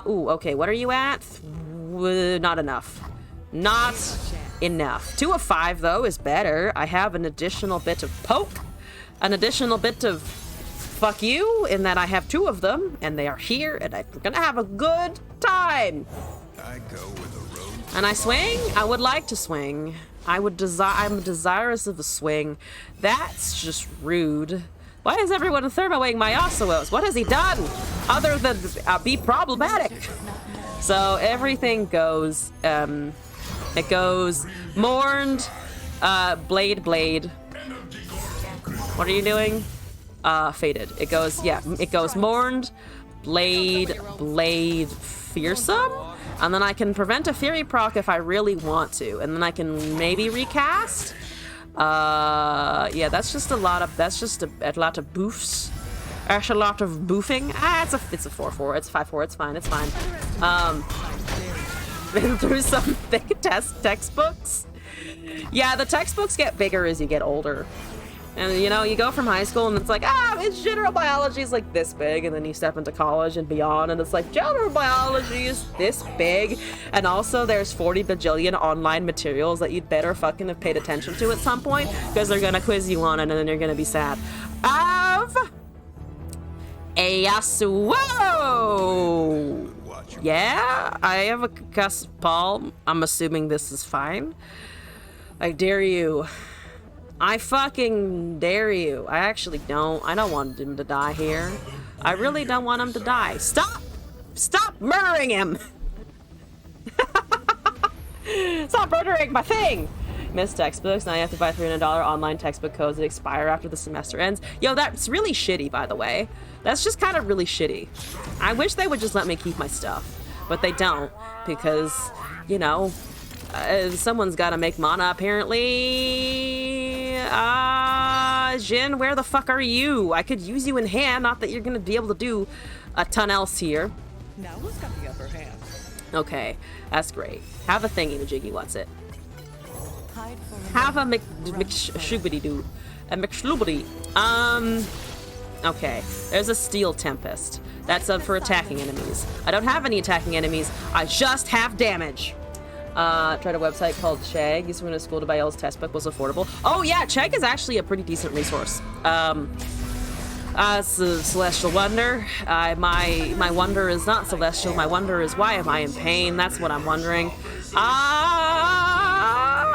Ooh, okay, what are you at? Not enough. Not enough. 2 of 5, though, is better. I have an additional bit of poke, an additional bit of fuck you, in that I have 2 of them, and they are here, and I'm gonna have a good time. I go with a road. And I swing? I would like to swing. I'm desirous of a swing. That's just rude. Why is everyone thermo-weighing my Osuos? What has he done other than be problematic? So everything goes, it goes mourned, blade. What are you doing? Faded. It goes, yeah, it goes mourned, blade, fearsome. And then I can prevent a Fury proc if I really want to. And then I can maybe recast. Yeah, that's just a lot of, that's just a lot of boofs. Actually, a lot of boofing. It's a 4-4. It's 5-4. It's fine. It's fine. Been through some thick textbooks. Yeah, the textbooks get bigger as you get older. And, you know, you go from high school and it's like, it's general biology is like this big. And then you step into college and beyond and it's like, general biology is this big. And also there's 40 bajillion online materials that you'd better fucking have paid attention to at some point, because they're gonna quiz you on it and then you're gonna be sad. of a Yasuo. Yeah, I have a concussive palm. I'm assuming this is fine. I dare you. I fucking dare you. I actually don't. I don't want him to die here. I really don't want him to die. Stop! Stop murdering him! Stop murdering my thing! Missed textbooks. Now you have to buy $300 online textbook codes that expire after the semester ends. Yo, that's really shitty, by the way. That's just kind of really shitty. I wish they would just let me keep my stuff. But they don't. Because, you know, someone's got to make mana, apparently. Jin, where the fuck are you? I could use you in hand. Not that you're going to be able to do a ton else here. Now who's got the upper hand? Okay, that's great. Have a thingy, majiggy, what's it? Hide for Have a McShoobity-doo. A McShloobity. Okay. There's a Steel Tempest. That's up for attacking enemies. I don't have any attacking enemies. I just have damage. Tried a website called Chegg. Used to go to school to buy L's test book, was affordable. Oh yeah, Chegg is actually a pretty decent resource. Celestial Wonder. My wonder is not celestial. My wonder is, why am I in pain? That's what I'm wondering.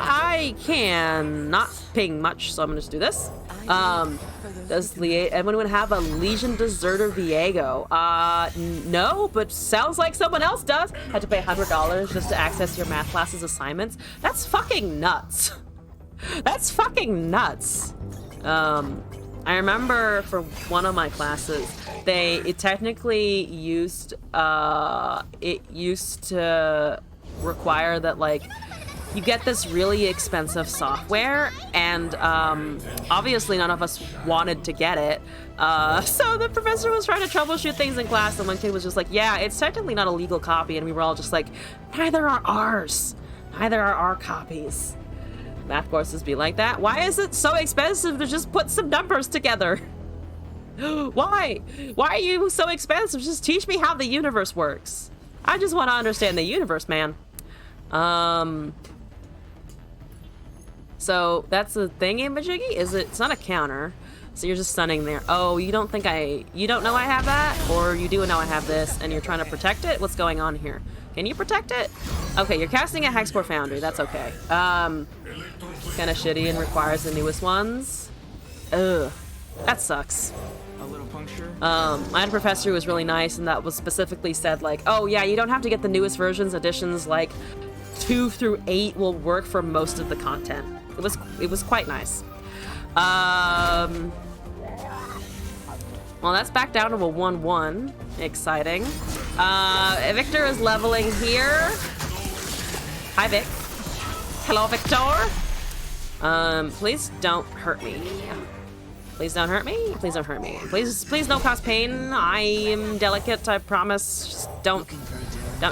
I can not ping much, so I'm gonna just do this. Does anyone have a Legion Deserter Viego? No, but sounds like someone else does. Had to pay $100 just to access your math class's assignments. That's fucking nuts. That's fucking nuts. I remember for one of my classes, it technically used to require that, like, you get this really expensive software, and obviously none of us wanted to get it. So the professor was trying to troubleshoot things in class, and one kid was just like, yeah, it's technically not a legal copy, and we were all just like, neither are ours. Neither are our copies. Math courses be like that. Why is it so expensive to just put some numbers together? Why? Why are you so expensive? Just teach me how the universe works. I just want to understand the universe, man. So that's the thing, Majiggy? It's not a counter. So you're just stunning there. Oh, you don't know I have that? Or you do know I have this and you're trying to protect it? What's going on here? Can you protect it? Okay, you're casting a Hexport Foundry. That's okay. Kind of shitty and requires the newest ones. Ugh. That sucks. A little puncture. I had a professor who was really nice, and that was specifically said, like, oh yeah, you don't have to get the newest versions. Editions like 2 through 8 will work for most of the content. It was quite nice. Well, that's back down to a 1-1. Exciting. Victor is leveling here. Hi, Vic. Hello, Victor. Please don't hurt me. Please don't hurt me. Please don't hurt me. Please don't cause pain. I am delicate, I promise. Just don't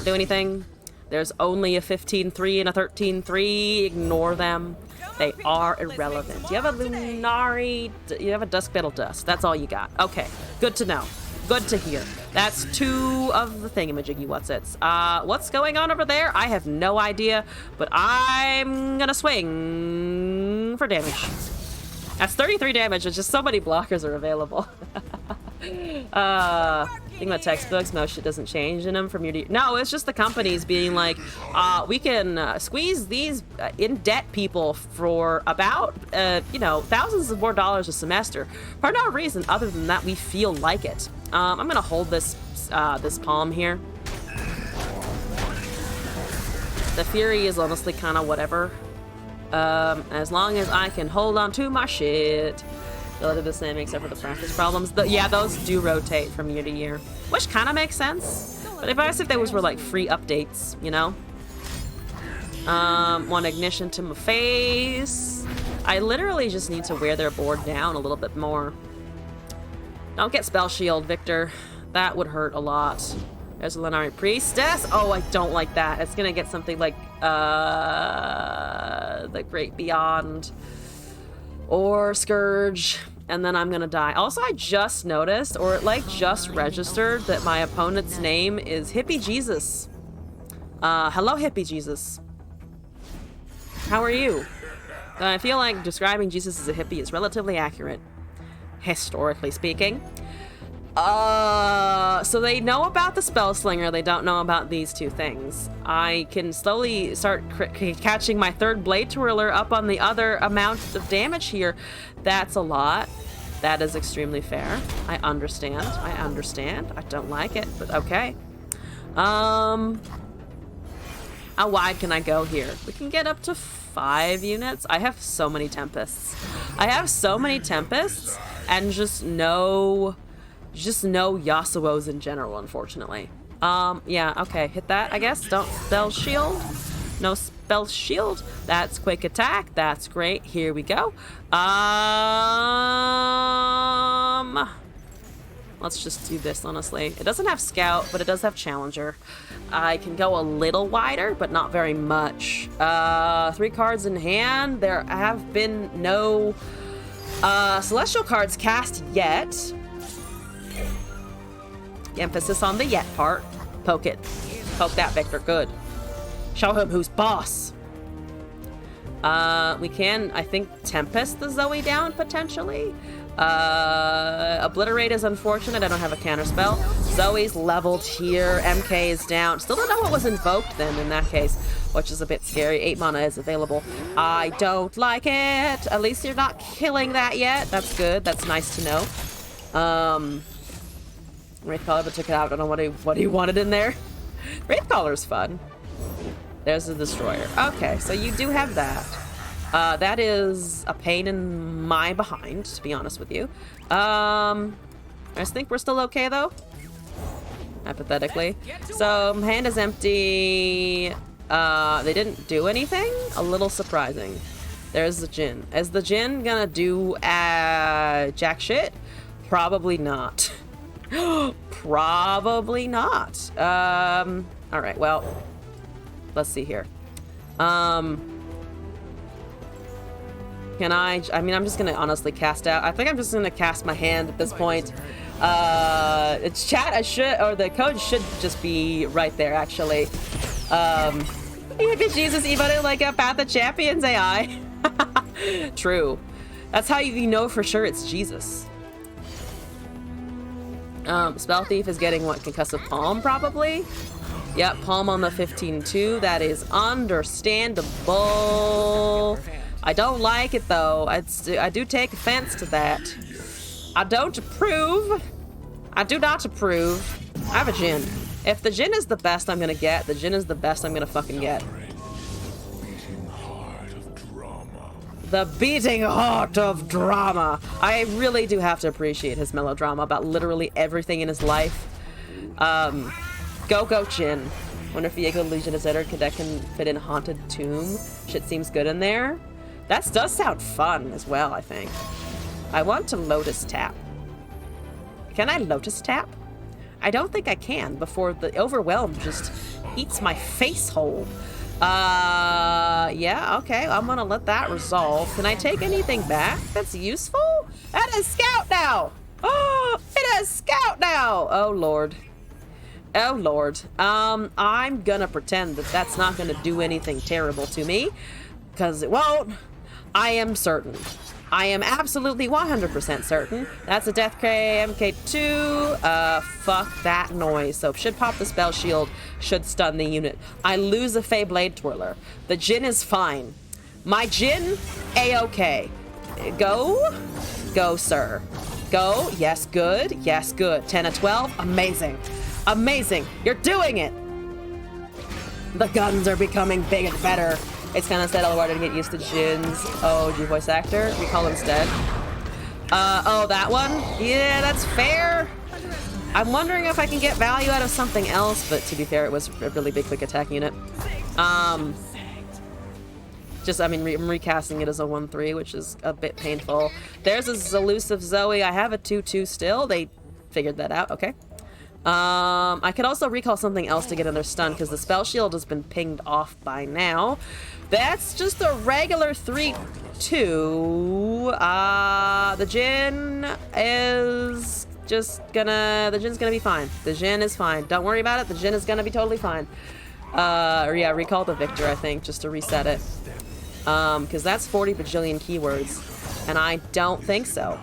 do anything. There's only a 15-3 and a 13-3. Ignore them. They are irrelevant. You have a Lunari, you have a Dusk Battle Dust. That's all you got. Okay, good to know. Good to hear. That's 2 of the thingamajiggy what's-its. What's going on over there? I have no idea, but I'm gonna swing for damage. That's 33 damage, it's just so many blockers are available. Think about textbooks, most shit doesn't change in them from year to year. No, it's just the companies being like, we can squeeze these in-debt people for about, thousands of more dollars a semester for no reason other than that we feel like it. I'm gonna hold this palm here. The Fury is honestly kind of whatever. As long as I can hold on to my shit. Relatively the same except for the practice problems. Yeah, those do rotate from year to year, which kind of makes sense. But if those were like free updates, you know? One ignition to my face. I literally just need to wear their board down a little bit more. Don't get spell shield, Victor. That would hurt a lot. There's a Lenari Priestess. Oh, I don't like that. It's gonna get something like the Great Beyond or Scourge, and then I'm gonna die. Also, I just noticed, or it like just registered, that my opponent's name is Hippie Jesus. Hello, Hippie Jesus. How are you? I feel like describing Jesus as a hippie is relatively accurate. historically speaking. So they know about the Spell Slinger, they don't know about these two things. I can slowly start catching my third Blade Twirler up on the other amount of damage here. That's a lot. That is extremely fair. I understand. I don't like it, but okay. How wide can I go here? We can get up to 5 units. I have so many Tempests. And just no Yasuos in general, unfortunately. Yeah, okay, hit that, I guess. Don't spell shield. No spell shield. That's quick attack. That's great. Here we go. Let's just do this, honestly. It doesn't have scout, but it does have challenger. I can go a little wider, but not very much. 3 cards in hand. There have been no celestial cards cast yet. Emphasis on the yet part. Poke it. Poke that Victor. Good. Show him who's boss. We can, I think, Tempest the Zoe down, potentially. Obliterate is unfortunate. I don't have a counter spell. Zoe's leveled here. MK is down. Still don't know what was invoked then in that case, which is a bit scary. 8 mana is available. I don't like it. At least you're not killing that yet. That's good. That's nice to know. Wraithcaller, but took it out. I don't know what he wanted in there. Wraithcaller's fun. There's the Destroyer. Okay, so you do have that. That is a pain in my behind, to be honest with you. I just think we're still okay, though. Hypothetically. So, hand is empty. They didn't do anything? A little surprising. There's the Jhin. Is the Jhin gonna do jack shit? Probably not. Probably not. Alright, well, let's see here. Can I mean, I'm just gonna honestly cast out. I think I'm just gonna cast my hand at this point. It's chat, or the code should just be right there, actually. Jesus emoted like a Path of Champions AI. True. That's how you know for sure it's Jesus. Spell Thief is getting what? Concussive Palm, probably? Yep, Palm on the 15-2. That is understandable. I don't like it, though. I do take offense to that. I don't approve. I do not approve. I have a Jhin. If the Jhin is the best I'm gonna get, the Jhin is the best I'm gonna fucking get. The beating heart of drama. I really do have to appreciate his melodrama about literally everything in his life. Go Jhin. Wonder if Viego Legion is entered, that can fit in Haunted Tomb. Shit seems good in there. That does sound fun as well, I think. I want to Lotus Tap. Can I Lotus Tap? I don't think I can before the Overwhelm just eats my face whole. Yeah, okay, I'm gonna let that resolve. Can I take anything back that's useful? That is Scout now! Oh, it is Scout now! Oh, Lord. Oh, Lord. I'm gonna pretend that that's not gonna do anything terrible to me, because it won't. I am certain. I am absolutely 100% certain. That's a Death K MK2. Fuck that noise. So should pop the spell shield, should stun the unit. I lose a Fey Blade Twirler. The Jhin is fine. My Jhin, A-okay. Go. Go, sir. Go. Yes, good. Yes, good. 10 of 12. Amazing. Amazing. You're doing it. The guns are becoming big and better. It's kind of said all to get used to Jin's OG voice actor. Recall instead. Oh, that one? Yeah, that's fair. I'm wondering if I can get value out of something else, but to be fair, it was a really big quick attack unit. I'm recasting it as a 1-3, which is a bit painful. There's a elusive Zoe. I have a 2-2 still. They figured that out. Okay. I could also recall something else to get another stun because the spell shield has been pinged off by now. That's just a regular 3-2. The Jhin is just gonna... The Jin's gonna be fine. The Jhin is fine. Don't worry about it. The Jhin is gonna be totally fine. Or yeah, recall the Victor, I think, just to reset it. Because that's 40 bajillion keywords. And I don't think so.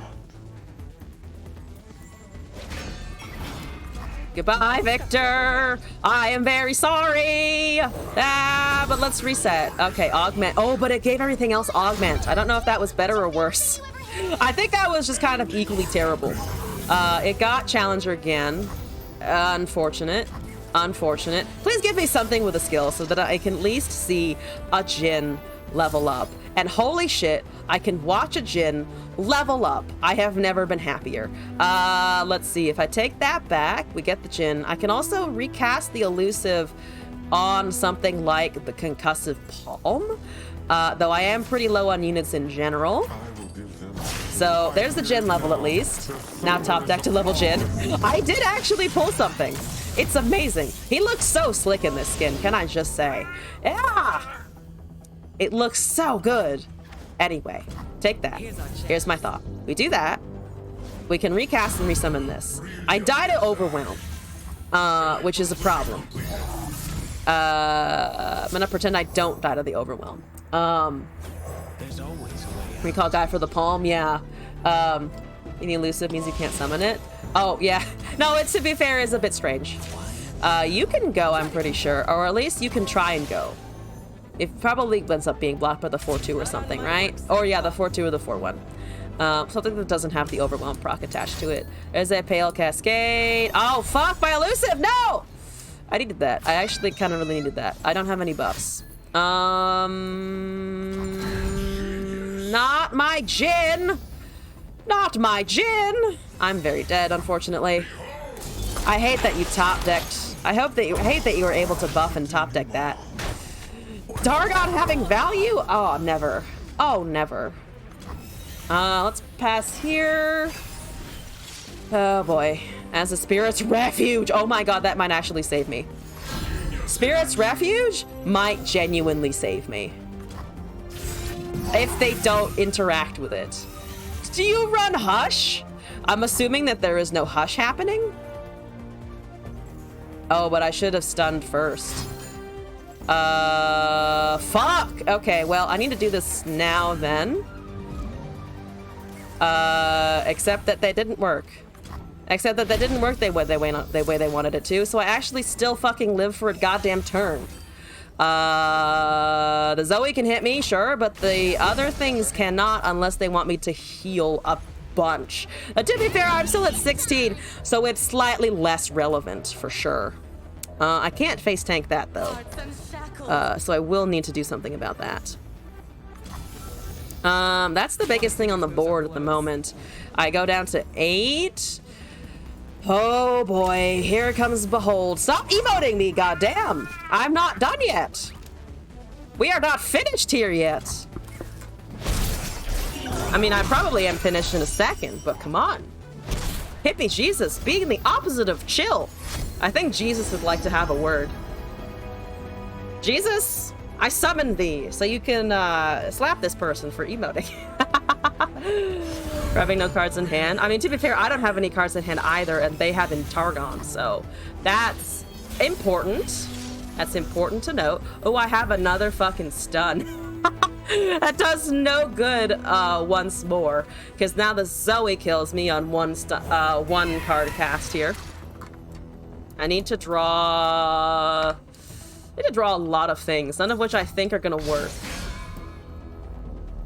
Goodbye, Victor. I am very sorry. But let's reset. Okay, augment. Oh, but it gave everything else augment. I don't know if that was better or worse. I think that was just kind of equally terrible. It got challenger again. Unfortunate. Unfortunate. Please give me something with a skill so that I can at least see a Jin level up. And holy shit, I can watch a Jin level up. I have never been happier. Let's see. If I take that back, we get the Jin. I can also recast the elusive on something like the concussive palm. Though I am pretty low on units in general. So there's the Jin level at least. Now top deck to level Jin. I did actually pull something. It's amazing. He looks so slick in this skin, can I just say? Yeah! It looks so good. Anyway, take that. Here's my thought. We do that. We can recast and resummon this. I die to Overwhelm, which is a problem. I'm gonna pretend I don't die to the Overwhelm. Recall guy for the palm, yeah. Any elusive means you can't summon it. Oh, yeah. No, it, to be fair, is a bit strange. You can go, I'm pretty sure. Or at least you can try and go. It probably ends up being blocked by the 4-2 or something, right? Or yeah, the 4-2 or the 4-1. Something that doesn't have the Overwhelm proc attached to it. There's a Pale Cascade. Oh, fuck, my elusive, no! I needed that. I actually kind of really needed that. I don't have any buffs. Not my Jin! Not my Jin! I'm very dead, unfortunately. I hate that you top decked. I hate that you were able to buff and top deck that. Dargon having value? Oh, never. Oh, never. Let's pass here. Oh boy. As a Spirit's Refuge. Oh my god, that might actually save me. Spirit's Refuge might genuinely save me. If they don't interact with it. Do you run Hush? I'm assuming that there is no Hush happening. Oh, but I should have stunned first. Fuck! Okay, well, I need to do this now then. Except that they didn't work. Except that they didn't work the way they wanted it to, so I actually still fucking live for a goddamn turn. The Zoe can hit me, sure, but the other things cannot unless they want me to heal a bunch. To be fair, I'm still at 16, so it's slightly less relevant, for sure. I can't face tank that, though. So I will need to do something about that. That's the biggest thing on the board at the moment. I go down to 8. Oh boy, here comes Behold. Stop emoting me, goddamn! I'm not done yet. We are not finished here yet. I mean, I probably am finished in a second, but come on. Hit me, Jesus, being the opposite of chill. I think Jesus would like to have a word. Jesus, I summoned thee so you can slap this person for emoting. For having no cards in hand. I mean, to be fair, I don't have any cards in hand either, and they have in Targon, so that's important. That's important to note. Oh, I have another fucking stun. That does no good once more, because now the Zoe kills me on one card cast here. I need to draw a lot of things, none of which I think are gonna work.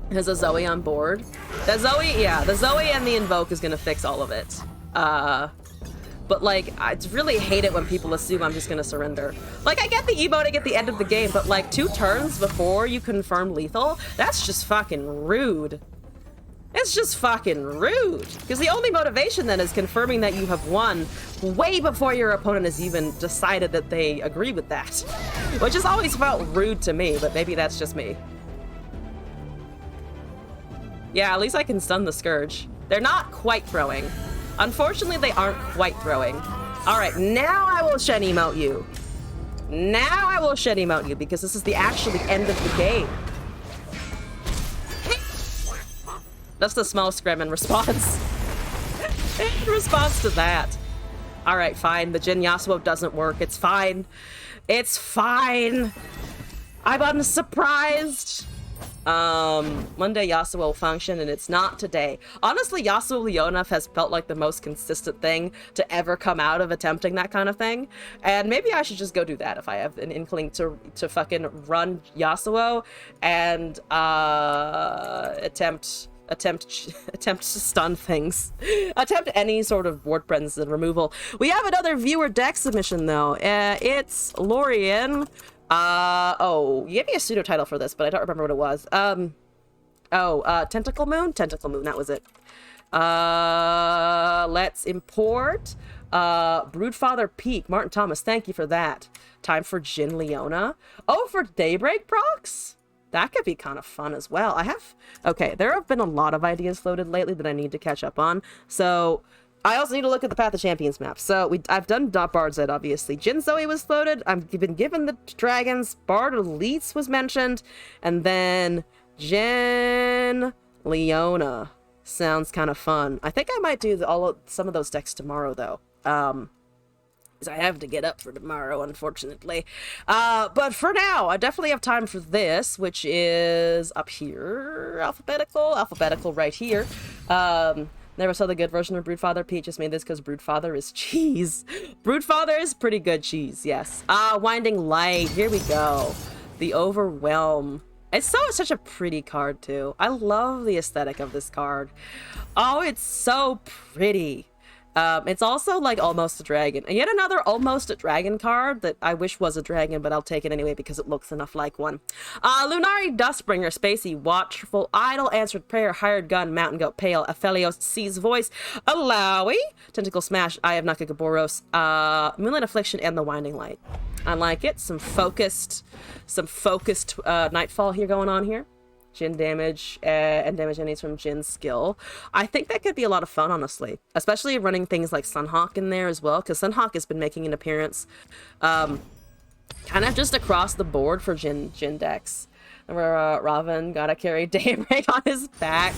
There's a Zoe on board. The Zoe, yeah, the Zoe and the Invoke is gonna fix all of it. But like, I really hate it when people assume I'm just gonna surrender. Like, I get the emoting at the end of the game, but like 2 turns before you confirm lethal, that's just fucking rude. It's just fucking rude. Because the only motivation then is confirming that you have won way before your opponent has even decided that they agree with that. Which has always felt rude to me, but maybe that's just me. Yeah, at least I can stun the Scourge. They're not quite throwing. Unfortunately, they aren't quite throwing. All right, now I will shed emote you. Now I will shed emote you because this is the actually end of the game. That's the small scrim in response. In response to that. All right, fine. The Jin Yasuo doesn't work. It's fine. It's fine. I'm unsurprised. Monday Yasuo will function, and it's not today. Honestly, Yasuo Leona has felt like the most consistent thing to ever come out of attempting that kind of thing. And maybe I should just go do that if I have an inkling to fucking run Yasuo and attempt to stun things. Attempt any sort of ward presence and removal. We have another viewer deck submission though. It's Lorian. Oh, you gave me a pseudo title for this, but I don't remember what it was. Tentacle Moon? Tentacle Moon, that was it. Let's import Broodfather Peak. Martin Thomas, thank you for that. Time for Jin Leona. Oh, for Daybreak procs? That could be kind of fun as well. Okay, there have been a lot of ideas floated lately that I need to catch up on. So I also need to look at the Path of Champions map. So I've done Bard's Ed, obviously. Jin Zoe was floated. I've been given the dragons. Bard Elites was mentioned. And then Jin Leona. Sounds kind of fun. I think I might do some of those decks tomorrow, though. Because I have to get up for tomorrow, unfortunately. But for now, I definitely have time for this, which is up here. Alphabetical right here. Never saw the good version of Broodfather. Pete just made this because Broodfather is cheese. Broodfather is pretty good cheese, yes. Winding Light. Here we go. The Overwhelm. It's such a pretty card, too. I love the aesthetic of this card. Oh, it's so pretty. It's also like almost a dragon. And yet another almost a dragon card that I wish was a dragon, but I'll take it anyway because it looks enough like one. Lunari Dustbringer, Spacey, Watchful Idol, Answered Prayer, Hired Gun, Mountain Goat, Pale, Aphelios, Sea's Voice, Alawi, Tentacle Smash, Eye of Nakagaboros, Moonlight Affliction, and the Winding Light. I like it. Some focused Nightfall here going on here. Jin damage and damage enemies from Jin's skill. I think that could be a lot of fun, honestly. Especially running things like Sunhawk in there as well, because Sunhawk has been making an appearance kind of just across the board for Jin decks. Where Raven gotta carry Daybreak on his back.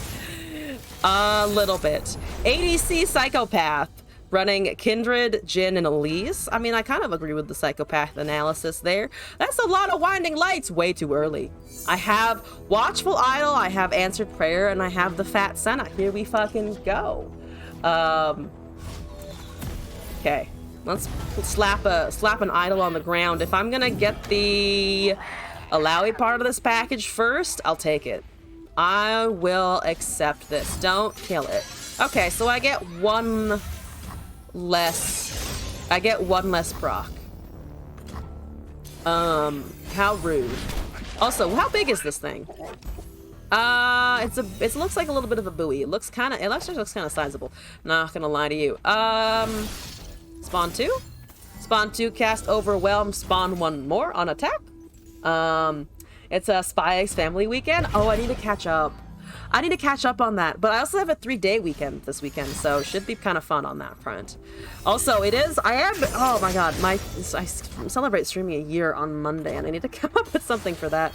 A little bit. ADC Psychopath. Running Kindred, Jin, and Elise. I mean, I kind of agree with the Psychopath analysis there. That's a lot of Winding Lights way too early. I have Watchful Idol, I have Answered Prayer, and I have the Fat Senna. Here we fucking go. Okay. Let's slap an idol on the ground. If I'm gonna get the Alawi part of this package first, I'll take it. I will accept this. Don't kill it. Okay, so I get one less proc. How rude. Also, how big is this thing? It looks like a little bit of a buoy. It looks kind of sizable. Not gonna lie to you. Spawn 2? Spawn 2, cast Overwhelm, spawn 1 more on attack. It's a Spy X Family weekend. Oh, I need to catch up. I need to catch up on that, but I also have a 3-day weekend this weekend, so it should be kind of fun on that front. Also, oh my god, I celebrate streaming a year on Monday, and I need to come up with something for that.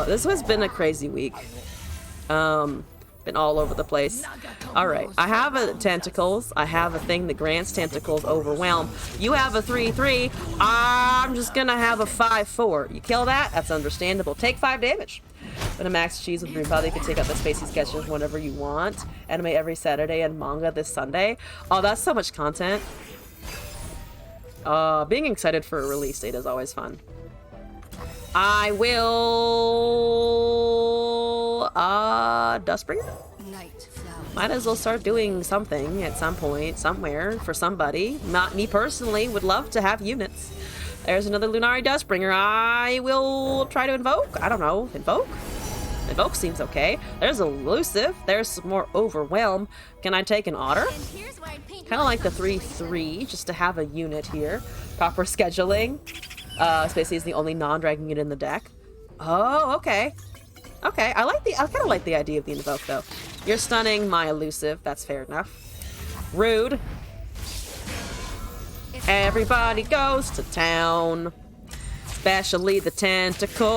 This has been a crazy week. Been all over the place. Alright, I have a Tentacles. I have a thing that grants Tentacles Overwhelm. You have a 3-3. I'm just gonna have a 5-4. You kill that? That's understandable. Take 5 damage. When a max cheese with Broodfather, you can take out the Spacey sketches whenever you want. Anime every Saturday and manga this Sunday. Oh, that's so much content. Being excited for a release date is always fun. I will... Dustbringer? Might as well start doing something at some point, somewhere, for somebody. Not me personally, would love to have units. There's another Lunari Dustbringer. I will try to invoke. I don't know. Invoke? Invoke seems okay. There's Elusive. There's some more Overwhelm. Can I take an Otter? Kind of like the 3-3, just to have a unit here. Proper scheduling. Spacey is the only non-dragon unit in the deck. Oh, okay. Okay, I kind of like the idea of the invoke, though. You're stunning my Elusive. That's fair enough. Rude. Everybody goes to town, especially the tentacles.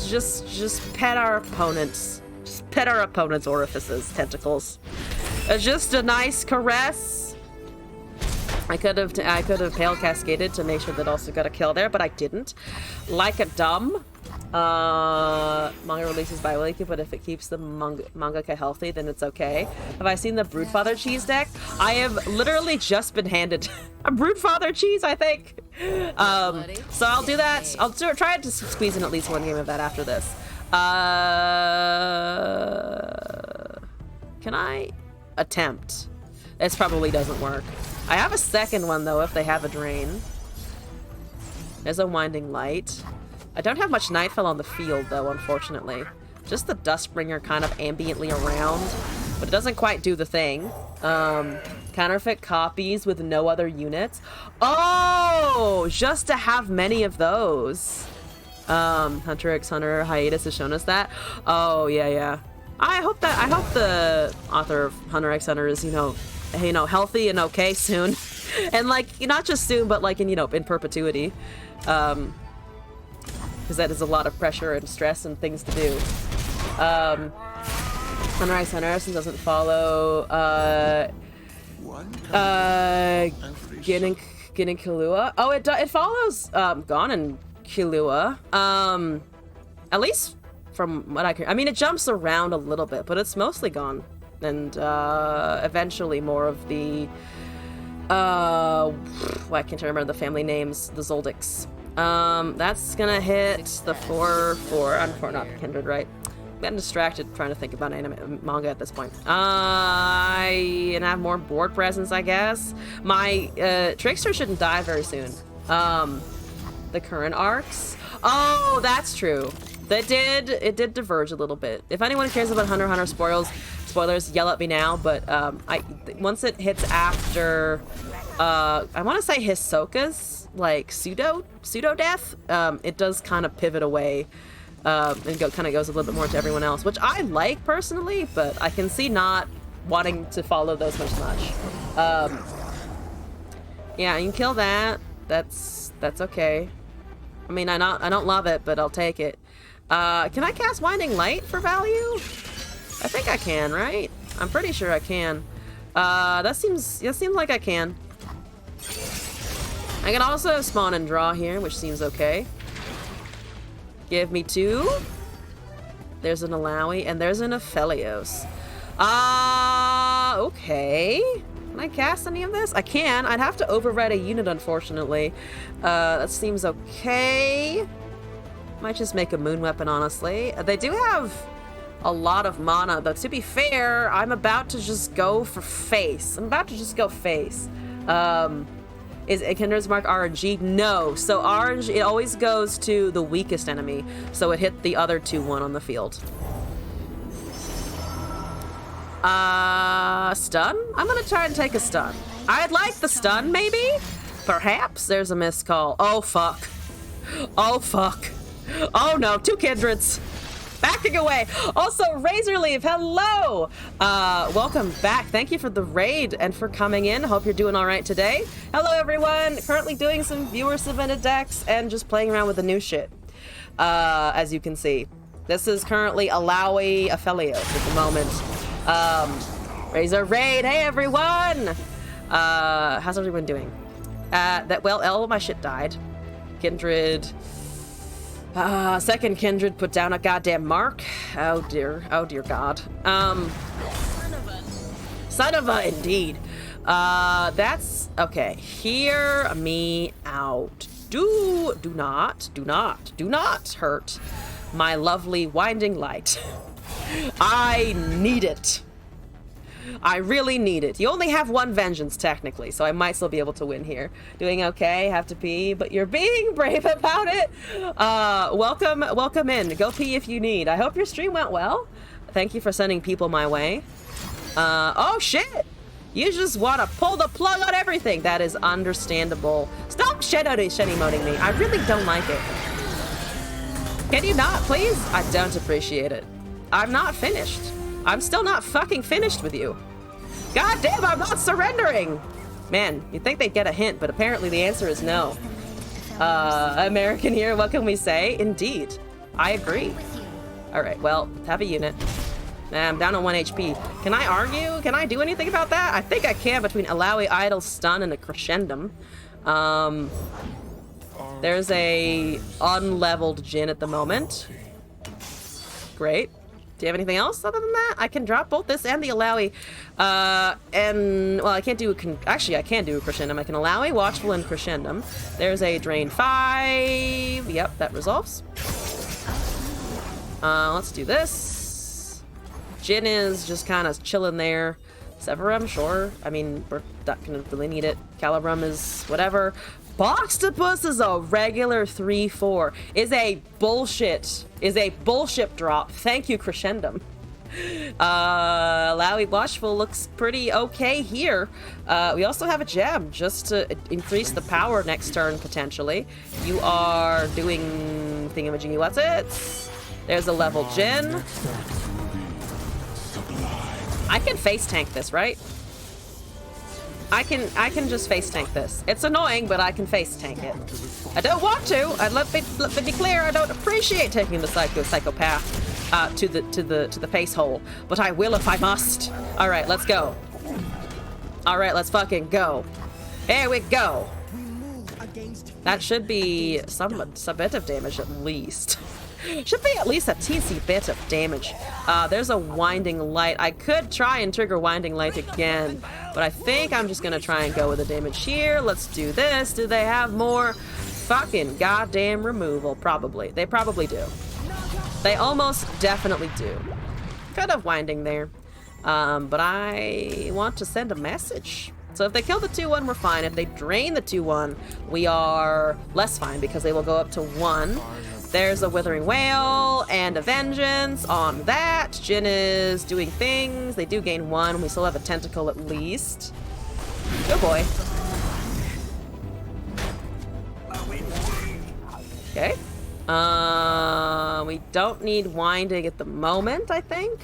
Just pet our opponents. Just pet our opponents' orifices, tentacles. Just a nice caress. I could have Pale Cascaded to make sure that also got a kill there, but I didn't. Like a dumb. Manga releases bi-weekly, but if it keeps the mangaka healthy, then it's okay. Have I seen the Broodfather cheese deck? I have literally just been handed a Broodfather cheese, I think. So I'll do that. I'll try to squeeze in at least one game of that after this. Can I attempt? This probably doesn't work. I have a second one though if they have a drain. There's a winding light. I don't have much Nightfall on the field, though, unfortunately. Just the Dustbringer kind of ambiently around, but it doesn't quite do the thing. Counterfeit copies with no other units. Oh, just to have many of those. Hunter x Hunter hiatus has shown us that. Oh, yeah. I hope the author of Hunter x Hunter is, you know, healthy and okay soon. And, like, not just soon, but, like, in perpetuity. Because that is a lot of pressure and stress and things to do. Hunter x Hunter doesn't follow Gin and Killua. Oh, it follows Gon and Killua. At least from what I can. I mean, it jumps around a little bit, but it's mostly Gon, and eventually more of the I can't remember the family names. The Zoldycks. That's gonna hit the 4/4. I'm for not Kindred, right? I'm getting distracted trying to think about manga at this point. And have more board presence, I guess. My Trickster shouldn't die very soon. The current arcs. Oh, that's true. It did diverge a little bit. If anyone cares about Hunter x Hunter spoilers, yell at me now. But once it hits after, I want to say Hisoka's like pseudo death, it does kind of pivot away and kind of goes a little bit more to everyone else, which I like personally, but I can see not wanting to follow those much. Yeah, you can kill that. That's okay. I mean, I don't love it, but I'll take it. Can I cast Winding Light for value? I think I can, right? I'm pretty sure I can. That seems like I can. I can also spawn and draw here, which seems okay. Give me 2. There's an Alawi, and there's an Aphelios. Okay. Can I cast any of this? I can. I'd have to override a unit, unfortunately. That seems okay. Might just make a moon weapon, honestly. They do have a lot of mana, though. To be fair, I'm about to just go for face. Is Kindred's Mark RNG? No. So RNG, it always goes to the weakest enemy. So it hit the other 2-1 on the field. Stun? I'm gonna try and take a stun. I'd like the stun, maybe? Perhaps there's a missed call. Oh, fuck. Oh, fuck. Oh, no. 2 Kindreds. Backing away. Also, Razorleaf, hello! Welcome back. Thank you for the raid and for coming in. Hope you're doing all right today. Hello, everyone. Currently doing some viewer-submitted decks and just playing around with the new shit. As you can see. This is currently Alawi Aphelios at the moment. Razor raid. Hey, everyone! How's everyone doing? Well, my shit died. Kindred... second Kindred put down a goddamn mark. Oh dear God. Son of a, indeed. That's okay. Hear me out. Do not hurt my lovely Winding Light. I need it. I really need it. You only have 1 vengeance, technically, so I might still be able to win here. Doing okay, have to pee, but you're being brave about it. Welcome in. Go pee if you need. I hope your stream went well. Thank you for sending people my way. Oh shit! You just want to pull the plug on everything. That is understandable. Stop shen-emoting me. I really don't like it. Can you not, please? I don't appreciate it. I'm not finished. I'm still not fucking finished with you. God damn, I'm not surrendering! Man, you'd think they'd get a hint, but apparently the answer is no. American here, what can we say? Indeed. I agree. Alright, well, have a unit. I'm down on 1 HP. Can I argue? Can I do anything about that? I think I can between Alawi, Idle, Stun, and a Crescendum. There's a unleveled Jin at the moment. Great. Do you have anything else other than that? I can drop both this and the Alawi. And, well, I can't do actually, I can do a Crescendum. I can Alawi, Watchful, and Crescendum. There's a Drain 5. Yep, that resolves. Let's do this. Jin is just kind of chilling there. Severum, sure. I mean, we're not gonna really need it. Calibrum is whatever. Boxtopus is a regular 3/4. Is a bullshit drop. Thank you, Crescendum. Lowy Watchful looks pretty okay here. We also have a gem just to increase the power next turn, potentially. You are doing thingamajiggy, what's it? There's a level Jin. I can face tank this, right? I can just face tank this. It's annoying, but I can face tank it. I don't want to. Let me be clear. I don't appreciate taking the psychopath to the face hole, but I will if I must. All right, let's go. All right, let's fucking go. Here we go. That should be some bit of damage at least. Should be at least a teensy bit of damage. There's a Winding Light. I could try and trigger Winding Light again, but I think I'm just gonna try and go with the damage here. Let's do this. Do they have more fucking goddamn removal? Probably. They probably do. They almost definitely do. Could have Winding there. But I want to send a message. So if they kill the 2/1, we're fine. If they drain the 2/1, we are less fine because they will go up to 1. There's a Withering Wail and a Vengeance on that. Jin is doing things. They do gain 1. We still have a Tentacle at least. Good boy. Okay. We don't need Winding at the moment, I think.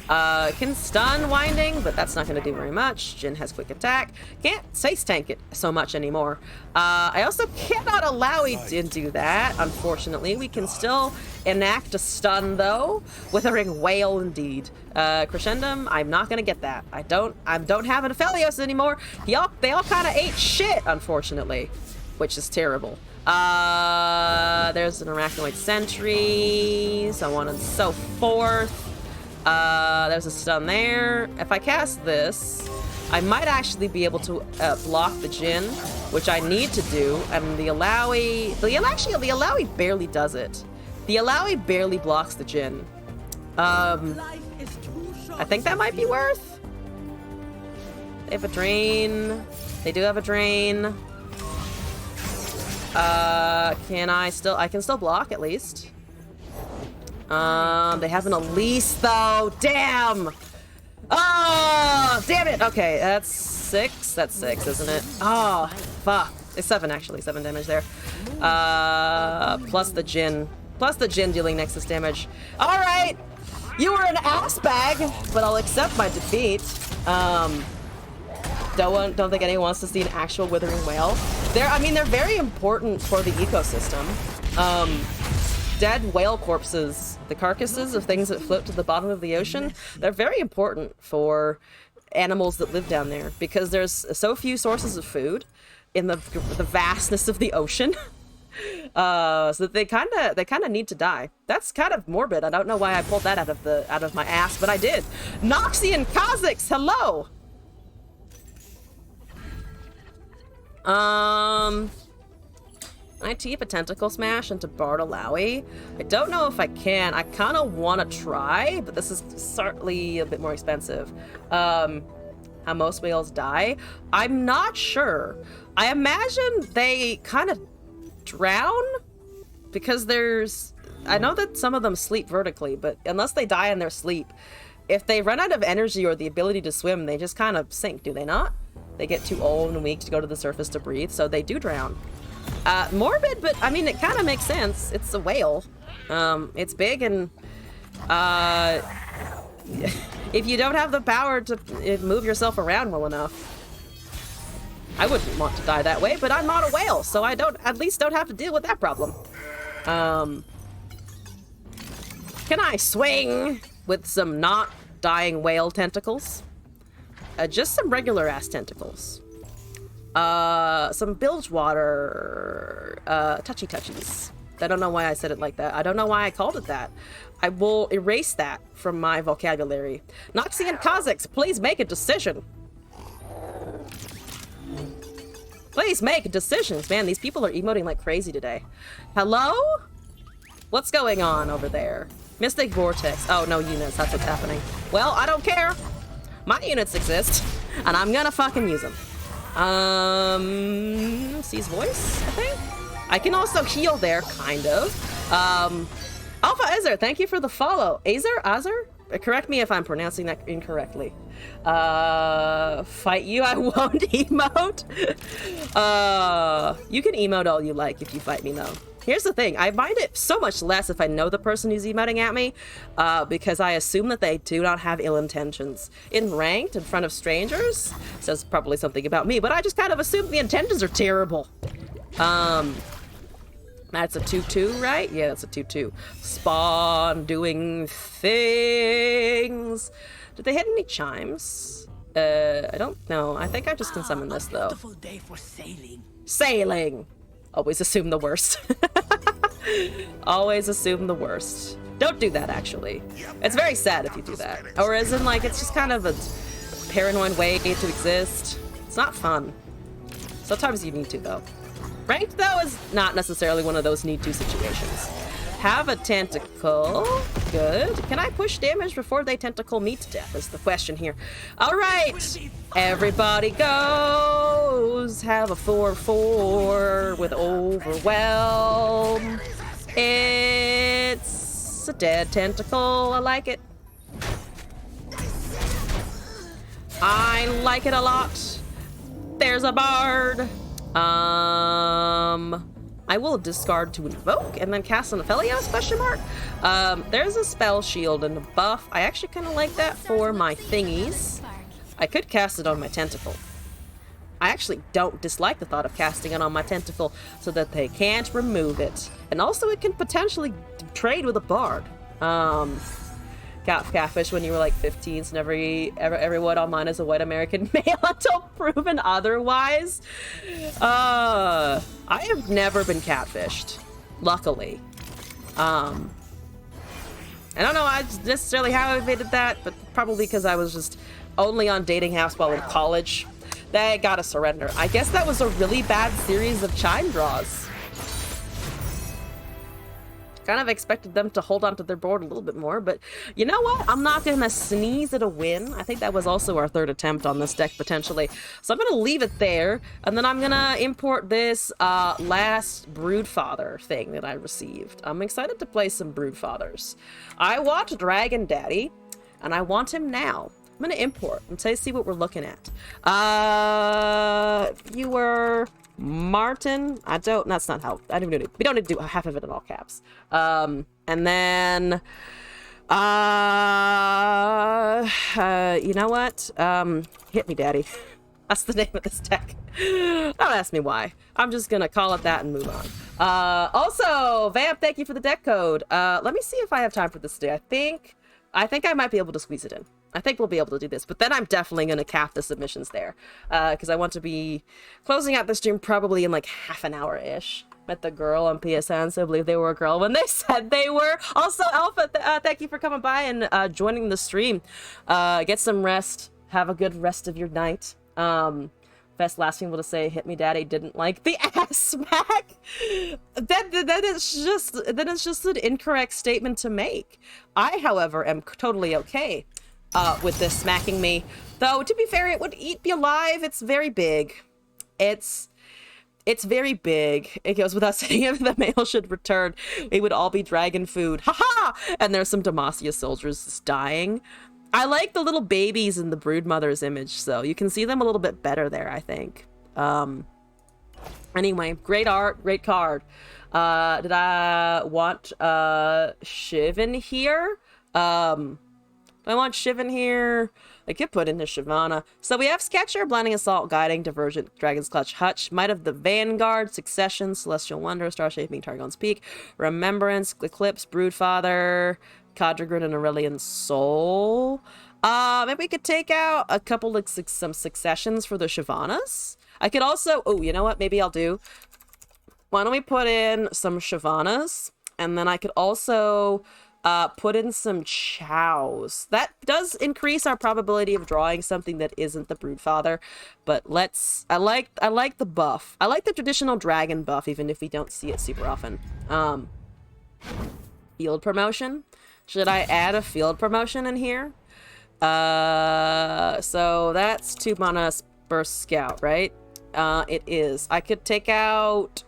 Can stun Winding, but that's not going to do very much. Jin has quick attack. Can't face tank it so much anymore. I also cannot allow it to do that, unfortunately. We can still enact a stun, though. Withering Wail, indeed. Crescendum, I'm not going to get that. I don't have an Aphelios anymore. They all kind of ate shit, unfortunately, which is terrible. There's an Arachnoid Sentry, so on and so forth. There's a stun there. If I cast this, I might actually be able to block the Jin, which I need to do. And the Alawi barely does it. The Alawi barely blocks the Jin. I think that might be worth. They have a drain. They do have a drain. I can still block at least. They have an Elise though. Damn. Oh, damn it. Okay, that's 6. That's 6, isn't it? Oh, fuck. It's 7 actually. 7 damage there. Plus the Jin. Plus the Jin dealing nexus damage. All right. You were an ass bag, but I'll accept my defeat. Don't think anyone wants to see an actual Withering Wail. They're very important for the ecosystem. Dead whale corpses, the carcasses of things that float to the bottom of the ocean, they're very important for animals that live down there because there's so few sources of food in the vastness of the ocean. So that they kind of need to die. That's kind of morbid. I don't know why I pulled that out of my ass, but I did. Noxian Kha'Zix, hello. Can I TP a Tentacle Smash into Bartolawi? I don't know if I can. I kind of want to try, but this is certainly a bit more expensive. How most whales die? I'm not sure. I imagine they kind of drown because I know that some of them sleep vertically, but unless they die in their sleep, if they run out of energy or the ability to swim, they just kind of sink, do they not? They get too old and weak to go to the surface to breathe, so they do drown. Morbid, but I mean, it kind of makes sense. It's a whale. It's big, and if you don't have the power to move yourself around well enough, I wouldn't want to die that way, but I'm not a whale, so I at least don't have to deal with that problem. Can I swing with some not dying whale tentacles? Just some regular ass tentacles. some Bilgewater touchy touchies. I don't know why I said it like that. I don't know why I called it that. I will erase that from my vocabulary. Noxie and Kazakhs, please make a decision. Please make decisions. Man, these people are emoting like crazy today. Hello? What's going on over there? Mystic Vortex. Oh, no units. That's what's happening. Well, I don't care. My units exist, and I'm gonna fucking use them. Seize voice, I think? I can also heal there, kind of. Alpha Ezer, thank you for the follow. Azer? Correct me if I'm pronouncing that incorrectly. Fight you, I won't emote. You can emote all you like if you fight me, though. Here's the thing, I mind it so much less if I know the person who's emoting at me, because I assume that they do not have ill intentions. In ranked, in front of strangers, says probably something about me, but I just kind of assume the intentions are terrible. That's a 2-2, right? Yeah, that's a 2-2. Spawn doing things. Did they hit any chimes? I don't know. I think I just can summon this, though. Beautiful day for sailing. Sailing! Always assume the worst. Always assume the worst. Don't do that, actually. It's very sad if you do that. Or as in, like, it's just kind of a paranoid way to exist. It's not fun. Sometimes you need to, though. Ranked, though, is not necessarily one of those need-to situations. Have a tentacle. Good. Can I push damage before they tentacle me to death is the question here. All right. Everybody goes. Have a 4/4 with overwhelm. It's a dead tentacle. I like it. I like it a lot. There's a bard. I will discard to invoke and then cast an Aphelios, question mark. There's a spell shield and a buff. I actually kind of like that for my thingies. I could cast it on my tentacle. I actually don't dislike the thought of casting it on my tentacle so that they can't remove it. And also it can potentially trade with a bard. Catfish when you were like 15, so everyone online is a white American male until proven otherwise. I have never been catfished, luckily. I don't know necessarily how I did that, but probably because I was just only on dating apps while in college. They gotta surrender. I guess that was a really bad series of chime draws. Kind of expected them to hold on to their board a little bit more, but you know what? I'm not gonna sneeze at a win. I think that was also our third attempt on this deck, potentially. So I'm gonna leave it there, and then I'm gonna import this last Broodfather thing that I received. I'm excited to play some Broodfathers. I want Dragon Daddy, and I want him now. I'm gonna import and see what we're looking at. Viewer... Martin, that's not how, I don't even know, we don't need to do half of it in all caps. And then, you know what? Hit me, Daddy. That's the name of this deck. Don't ask me why. I'm just gonna call it that and move on. Also, Vamp, thank you for the deck code. Let me see if I have time for this today. I think I might be able to squeeze it in. I think we'll be able to do this, but then I'm definitely going to cap the submissions there, because I want to be closing out the stream probably in like half an hour-ish. Met the girl on PSN, so I believe they were a girl when they said they were. Also, Alpha, thank you for coming by and joining the stream. Get some rest. Have a good rest of your night. Best last thing to say, hit me daddy, didn't like the ass smack. That is just an incorrect statement to make. I, however, am totally okay with this smacking me. Though, to be fair, it would eat me alive. It's very big. It's very big. It goes without saying if the male should return, it would all be dragon food. Haha! And there's some Demacia soldiers just dying. I like the little babies in the Broodmother's image, so you can see them a little bit better there, I think. Anyway, great art, great card. Did I want Shiv in here? I want Shiv in here. I could put in the Shyvana. So we have Sketcher, Blinding Assault, Guiding, Divergent, Dragon's Clutch, Hutch, Might of the Vanguard, Succession, Celestial Wonder, Star Shaping, Targon's Peak, Remembrance, Eclipse, Broodfather, Cadregrin, and Aurelian Soul. Maybe we could take out a couple of some Successions for the Shyvanas. I could also... Oh, you know what? Maybe I'll do... Why don't we put in some Shyvanas? And then I could also put in some Chows. That does increase our probability of drawing something that isn't the Broodfather. But let's... I like the buff. I like the traditional dragon buff, even if we don't see it super often. Field promotion. Should I add a field promotion in here? So that's 2 mana per scout, right? It is. I could take out...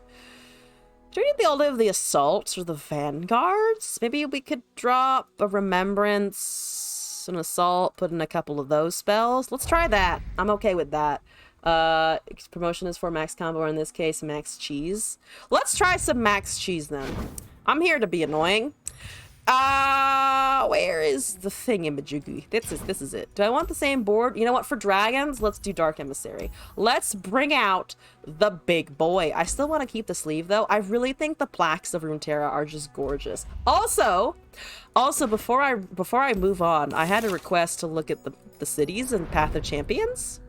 Do we need the order of the assaults or the vanguards? Maybe we could drop a remembrance, an assault, put in a couple of those spells. Let's try that. I'm okay with that. Promotion is for max combo, or in this case, max cheese. Let's try some max cheese then. I'm here to be annoying. Where is the thingamajiggy? This is it. Do I want the same board? You know what? For dragons, let's do Dark Emissary. Let's bring out the big boy. I still want to keep the sleeve though. I really think the plaques of Runeterra are just gorgeous. Also, before I move on, I had a request to look at the cities in Path of Champions.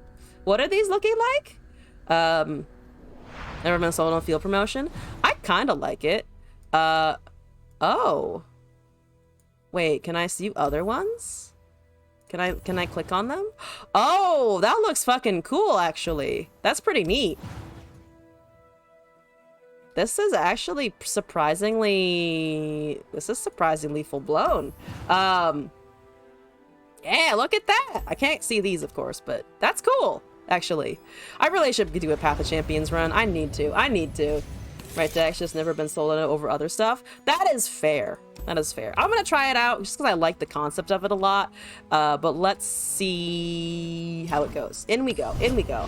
What are these looking like? Never been sold on field promotion. I kind of like it. Oh. Wait, can I see other ones? Can I click on them? Oh, that looks fucking cool, actually. That's pretty neat. This is actually surprisingly... This is surprisingly full-blown. Yeah, look at that! I can't see these, of course, but that's cool, actually. I really should do a Path of Champions run. I need to. Right, deck's just never been sold over other stuff. That is fair. That is fair. I'm gonna try it out just because I like the concept of it a lot. But let's see how it goes. In we go. Do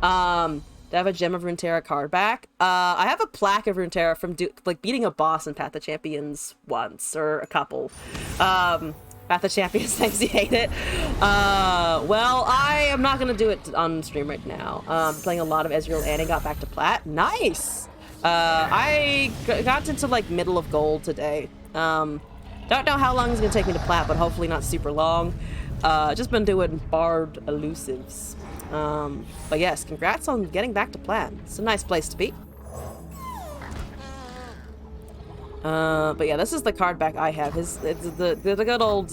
I have a Gem of Runeterra card back? I have a plaque of Runeterra from beating a boss in Path of Champions once, or a couple. Path of Champions, thanks, you hate it. Well, I am not gonna do it on stream right now. Playing a lot of Ezreal and I got back to Plat. Nice! I got into like middle of gold today. Don't know how long it's gonna take me to Plat, but hopefully not super long. Just been doing Bard elusives. But yes, congrats on getting back to Plat. It's a nice place to be. But yeah, this is the card back I have. The good old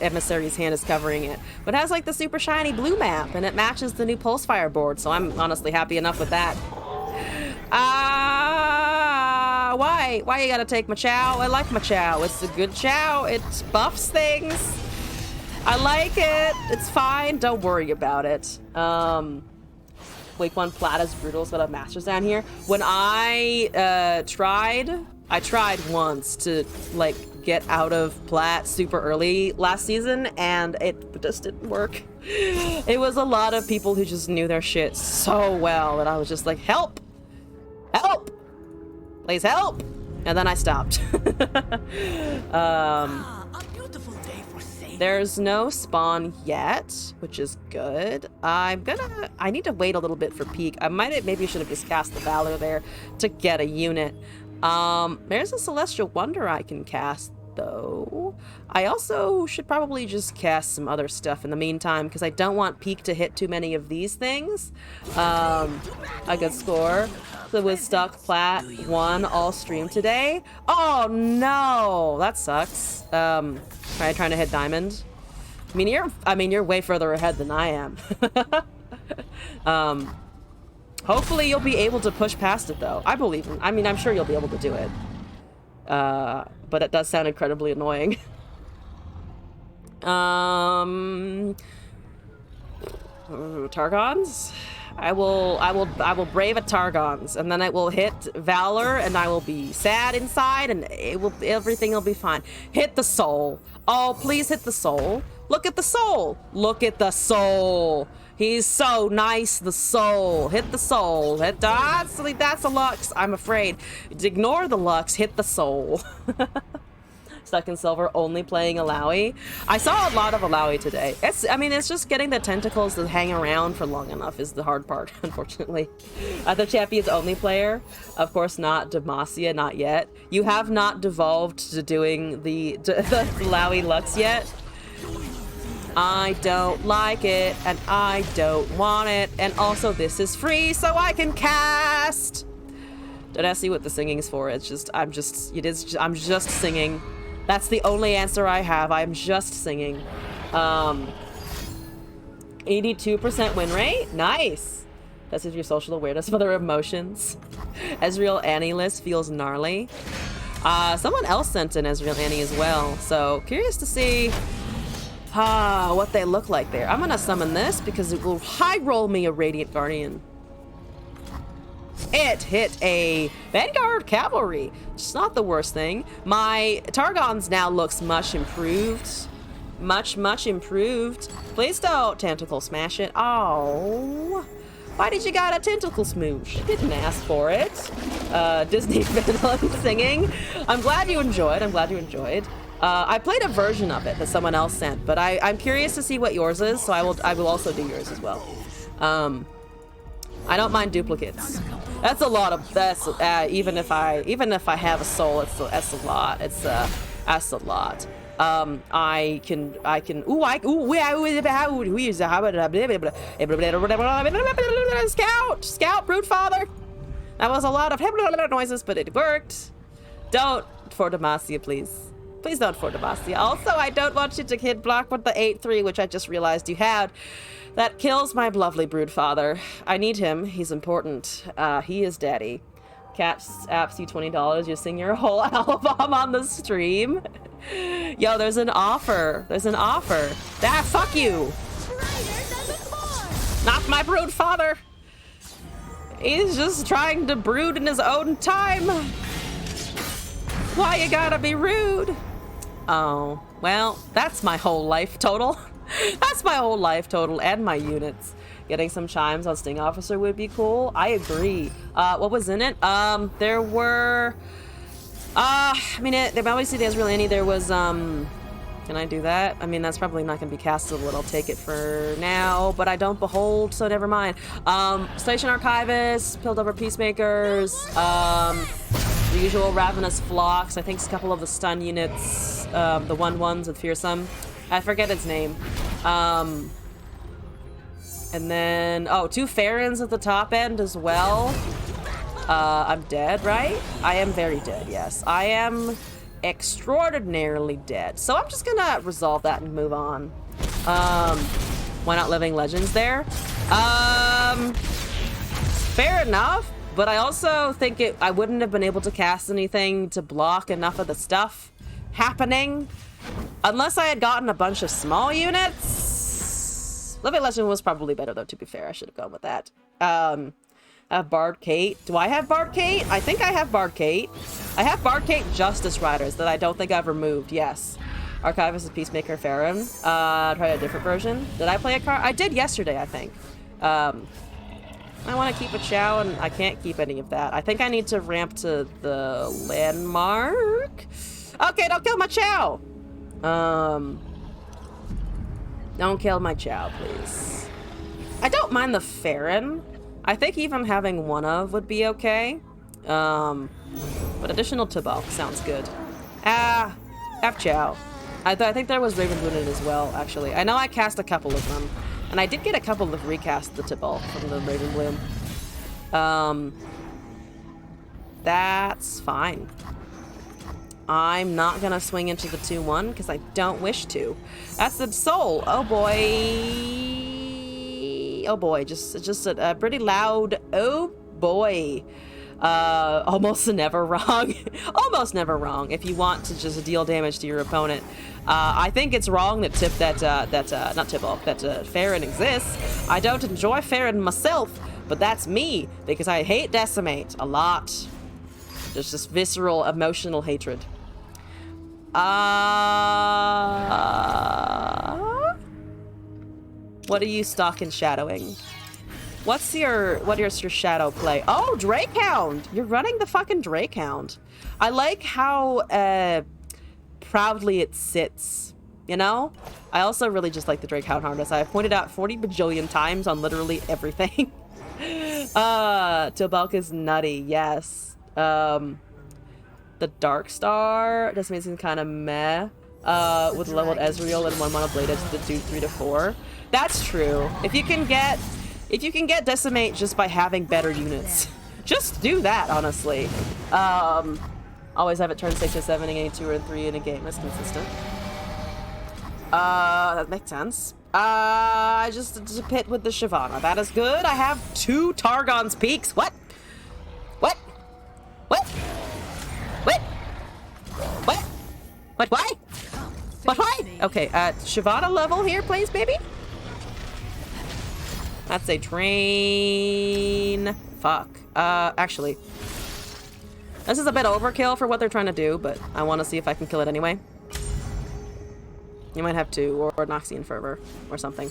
emissary's hand is covering it. But it has like the super shiny blue map, and it matches the new Pulsefire board, so I'm honestly happy enough with that. Why? Why you gotta take my Chow? I like my Chow. It's a good Chow. It buffs things. I like it. It's fine. Don't worry about it. Week 1 Plat is brutal. It's got a Masters down here. When I tried once to like get out of Plat super early last season, and it just didn't work. It was a lot of people who just knew their shit so well that I was just like, help! Help! Please help! And then I stopped. A beautiful day for saving. There's no spawn yet, which is good. I need to wait a little bit for peak. Maybe should have just cast the Valor there to get a unit. There's a Celestial Wonder I can cast, though. I also should probably just cast some other stuff in the meantime, because I don't want peak to hit too many of these things. A good score. So was stuck Plat 1 all stream today. Oh no, that sucks. Trying to hit Diamond. I mean you're way further ahead than I am. Hopefully you'll be able to push past it though. I'm sure you'll be able to do it. But it does sound incredibly annoying. Targons? I will brave a Targons, and then it will hit Valor, and I will be sad inside, and everything will be fine. Hit the soul. Oh, please hit the soul. Look at the soul. Look at the soul. He's so nice, the soul. Hit the soul. That's a Lux, I'm afraid. Ignore the Lux, hit the soul. Stuck in silver, only playing Alawi. I saw a lot of Alawi today. It's just getting the tentacles to hang around for long enough is the hard part, unfortunately. The champion's only player, of course not Demacia, not yet. You have not devolved to doing the Alawi Lux yet. I don't like it, and I don't want it, and also this is free, so I can cast. Don't ask me what the singing is for. It's just, I'm just singing. That's the only answer I have. I'm just singing. 82% win rate? Nice. That's if your social awareness of other emotions. Ezreal Annie list feels gnarly. Someone else sent in Ezreal Annie as well, so curious to see what they look like there. I'm gonna summon this because it will high roll me a Radiant Guardian. It hit a Vanguard Cavalry. It's not the worst thing. My Targon's now looks much improved. Much improved. Please don't tentacle smash it. Oh. Why did you got a tentacle smoosh? I didn't ask for it. Disney Finland singing. I'm glad you enjoyed. I played a version of it that someone else sent, but I'm curious to see what yours is, so I will also do yours as well. I don't mind duplicates. That's a lot of even if I have a soul, that's a lot. That's a lot. I can scout brute father. That was a lot of noises, but it worked. Don't for Demacia, please. Please don't for Demacia. Also, I don't want you to hit block with the 8-3, which I just realized you had. That kills my lovely brood father. I need him. He's important. He is daddy. Caps apps you $20. You sing your whole album on the stream. Yo, there's an offer. Fuck you. Not my brood father. He's just trying to brood in his own time. Why you gotta be rude? Oh, well, that's my whole life total. That's my whole life total and my units. Getting some chimes on Sting Officer would be cool. I agree. What was in it? There were... they obviously there's really any. There was, can I do that? I mean, that's probably not going to be castable. I'll take it for now, but I don't behold, so never mind. Station Archivist, Piltover Peacemakers, the usual Ravenous Flocks. I think a couple of the stun units, the 1/1s with Fearsome. I forget its name. And then, 2 Farons at the top end as well. I'm dead, right? I am very dead, yes. I am extraordinarily dead. So I'm just gonna resolve that and move on. Why not Living Legends there? Fair enough, but I also think I wouldn't have been able to cast anything to block enough of the stuff happening unless I had gotten a bunch of small units. Living Legend was probably better though, to be fair. I should have gone with that. I have Bard Kate. Do I have Bard Kate? I think I have Bard Kate. I have Bard Kate Justice Riders that I don't think I've removed. Yes. Archivist of Peacemaker Farron. Try a different version. Did I play a card? I did yesterday, I think. I want to keep a Chow, and I can't keep any of that. I think I need to ramp to the landmark. Okay, don't kill my Chow. Don't kill my Chow, please. I don't mind the Farron. I think even having one of would be okay. But additional Tibok sounds good. F Chow. I think there was Raven Bloom in it as well, actually. I know I cast a couple of them. And I did get a couple of recasts the Tibok from the Raven Bloom. That's fine. I'm not gonna swing into the 2-1 because I don't wish to. That's the soul. Oh boy. Oh boy. Just a pretty loud oh boy. Almost never wrong. Almost never wrong if you want to just deal damage to your opponent. I think it's wrong that Farron exists. I don't enjoy Farron myself, but that's me because I hate Decimate a lot. There's just visceral emotional hatred. What are you stalking shadowing? What's your shadow play? Oh, Drakehound! You're running the fucking Drakehound. I like how proudly it sits, you know? I also really just like the Drakehound harness. I have pointed out 40 bajillion times on literally everything. Tobelk is nutty, yes. The Dark Star just makes it kind of meh. with leveled Ezreal and 1 mana blade edge to do 3 to 4. That's true. If you can get decimate just by having better units, just do that, honestly. Always have it turn 6 or 7 and 2 or 3 in a game. That's consistent. That makes sense. I just pit with the Shyvana. That is good. I have 2 Targon's Peaks. What? What? What? What? What? What? Why? What? Why? Okay, Shyvana level here, please, baby. That's a train. Fuck. Actually, this is a bit overkill for what they're trying to do, but I want to see if I can kill it anyway. You might have to, or Noxian Fervor, or something.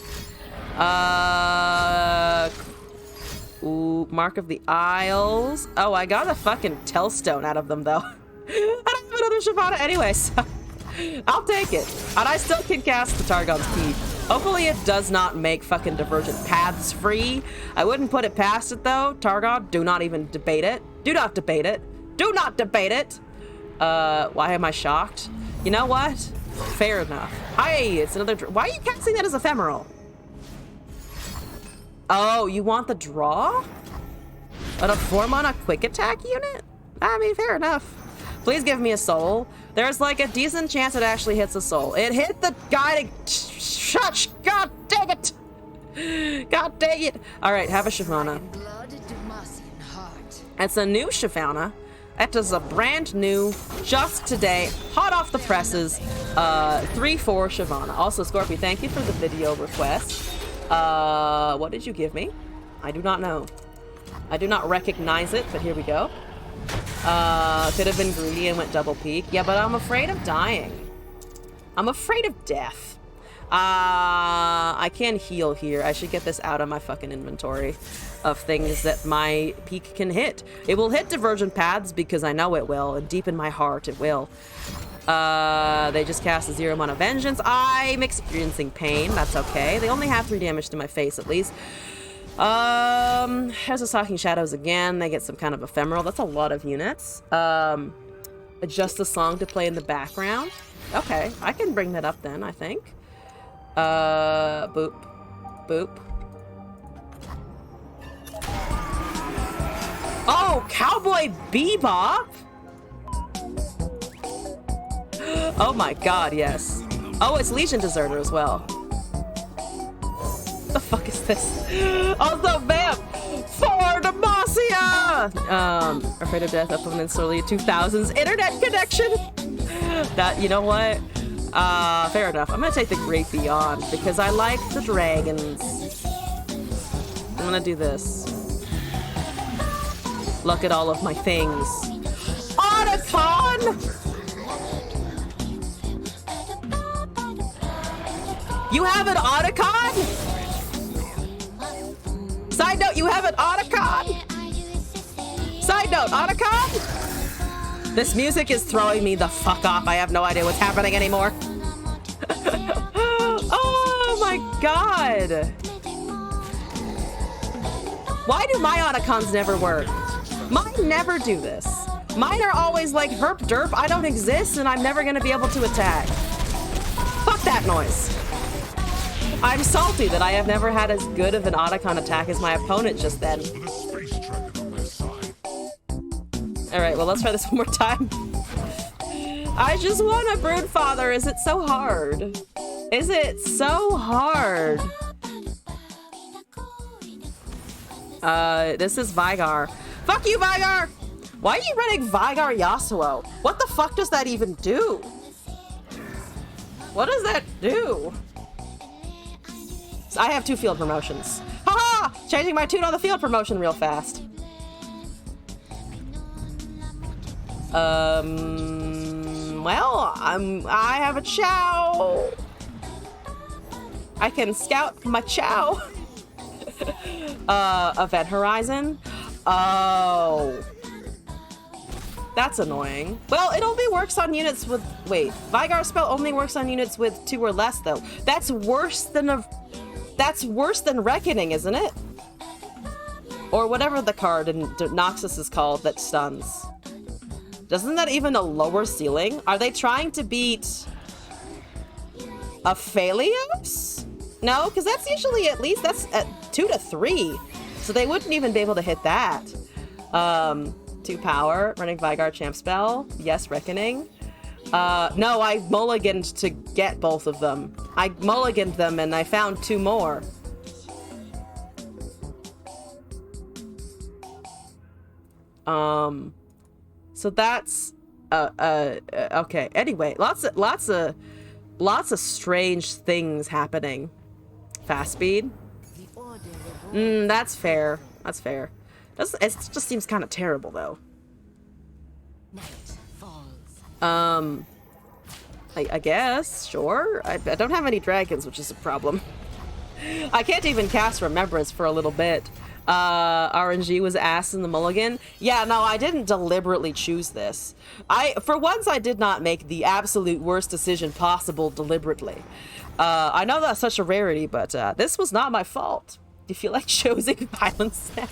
Ooh, Mark of the Isles. Oh, I got a fucking Tellstone out of them, though. I don't have another Shyvana anyway, so I'll take it. And I still can cast the Targon's Peak. Hopefully it does not make fucking Divergent Paths free. I wouldn't put it past it, though. Targon, do not even debate it. Do not debate it. Do not debate it. Why am I shocked? You know what? Fair enough. Hey, it's another... Why are you casting that as ephemeral? Oh, you want the draw? But a 4 mana quick attack unit? I mean, fair enough. Please give me a soul. There's like a decent chance it actually hits a soul. It hit the guy to... Shush! God dang it! God dang it! Alright, have a Shyvana. It's a new Shyvana. That is a brand new, just today, hot off the presses, 3/4 Shyvana. Also, Scorpio, thank you for the video request. What did you give me? I do not know. I do not recognize it, but here we go. Could have been greedy and went double peak. Yeah, but I'm afraid of dying. I'm afraid of death. I can heal here. I should get this out of my fucking inventory of things that my peak can hit. It will hit Divergent Paths because I know it will, and deep in my heart it will. They just cast a 0 mana Vengeance. I'm experiencing pain. That's okay. They only have 3 damage to my face, at least. There's a Stalking Shadows again. They get some kind of ephemeral. That's a lot of units. Adjust the song to play in the background. Okay, I can bring that up then, I think. Boop. Boop. Oh, Cowboy Bebop! Oh my god, yes. Oh, it's Legion Deserter as well. What the fuck is this? Also, bam! For Demacia! Afraid of Death up in early 2000s internet connection! That, you know what? Fair enough. I'm gonna take the Great Beyond because I like the dragons. I'm gonna do this. Look at all of my things. Otacon! You have an Otacon? Side note, you have an Otacon? Side note, Otacon? This music is throwing me the fuck off. I have no idea what's happening anymore. Oh my god. Why do my Otacons never work? Mine never do this. Mine are always like, herp derp, I don't exist and I'm never gonna be able to attack. Fuck that noise. I'm salty that I have never had as good of an Otacon attack as my opponent just then. Alright, well, let's try this one more time. I just want a Broodfather. Is it so hard? Is it so hard? This is Vigar. Fuck you, Vigar! Why are you running Vigar Yasuo? What the fuck does that even do? What does that do? I have 2 field promotions. Haha! Changing my tune on the field promotion real fast. Well, I have a Chow. I can scout my Chow. Event Horizon. Oh. That's annoying. Well, it only works on units with... Wait, Vigar spell only works on units with 2 or less, though. That's worse than Reckoning, isn't it? Or whatever the card in Noxus is called that stuns. Doesn't that even a lower ceiling? Are they trying to beat Aphelios? No, because that's usually at least that's at 2 to 3. So they wouldn't even be able to hit that. 2 power, running Vygar champ spell. Yes, Reckoning. No, I mulliganed to get both of them. I mulliganed them and I found 2 more. So that's okay. Anyway, lots of strange things happening. Fast speed. That's fair. That's fair. It just seems kind of terrible though. I guess, sure. I don't have any dragons, which is a problem. I can't even cast Remembrance for a little bit. RNG was ass in the mulligan. Yeah, no, I didn't deliberately choose this. For once, I did not make the absolute worst decision possible deliberately. I know that's such a rarity, but this was not my fault. Do you feel like choosing violence now?